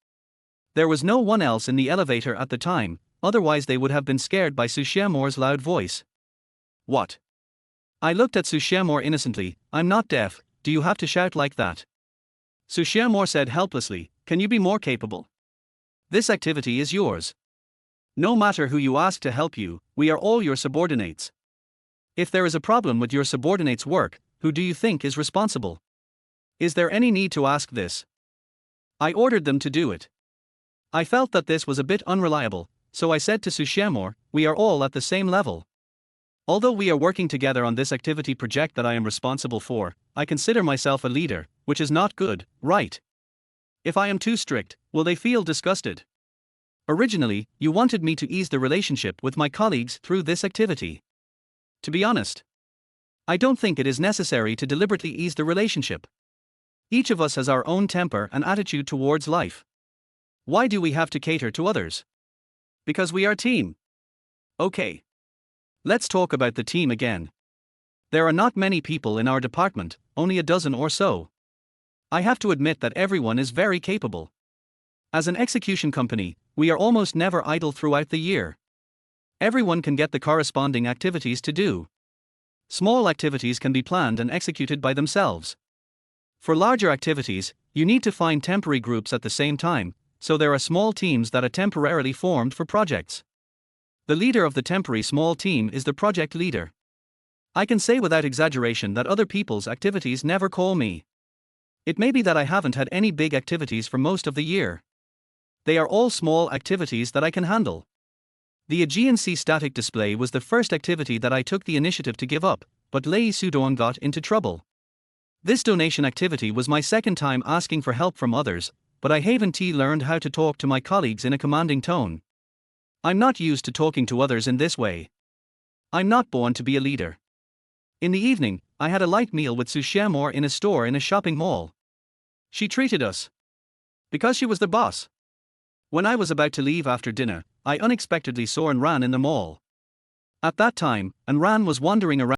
There was no one else in the elevator at the time, otherwise they would have been scared by Sue Shermore's loud voice. "What?" I looked at Sue Shermore innocently. "I'm not deaf, do you have to shout like that?" Sue Shermore said helplessly, "Can you be more capable? This activity is yours. No matter who you ask to help you, we are all your subordinates. If there is a problem with your subordinates' work, who do you think is responsible? Is there any need to ask this?" I ordered them to do it. I felt that this was a bit unreliable, so I said to Sushemor, we are all at the same level. Although we are working together on this activity project that I am responsible for, I consider myself a leader, which is not good, right? If I am too strict, will they feel disgusted? Originally, you wanted me to ease the relationship with my colleagues through this activity. To be honest, I don't think it is necessary to deliberately ease the relationship. Each of us has our own temper and attitude towards life. Why do we have to cater to others? Because we are a team. Okay. Let's talk about the team again. There are not many people in our department, only a dozen or so. I have to admit that everyone is very capable. As an execution company, we are almost never idle throughout the year. Everyone can get the corresponding activities to do. Small activities can be planned and executed by themselves. For larger activities, you need to find temporary groups at the same time, so there are small teams that are temporarily formed for projects. The leader of the temporary small team is the project leader. I can say without exaggeration that other people's activities never call me. It may be that I haven't had any big activities for most of the year. They are all small activities that I can handle. The Aegean Sea static display was the first activity that I took the initiative to give up, but Lei Sudong got into trouble. This donation activity was my second time asking for help from others, but I haven't learned how to talk to my colleagues in a commanding tone. I'm not used to talking to others in this way. I'm not born to be a leader. In the evening, I had a light meal with Sushemor in a store in a shopping mall. She treated us. Because she was the boss. When I was about to leave after dinner, I unexpectedly saw Anran in the mall. At that time, Anran was wandering around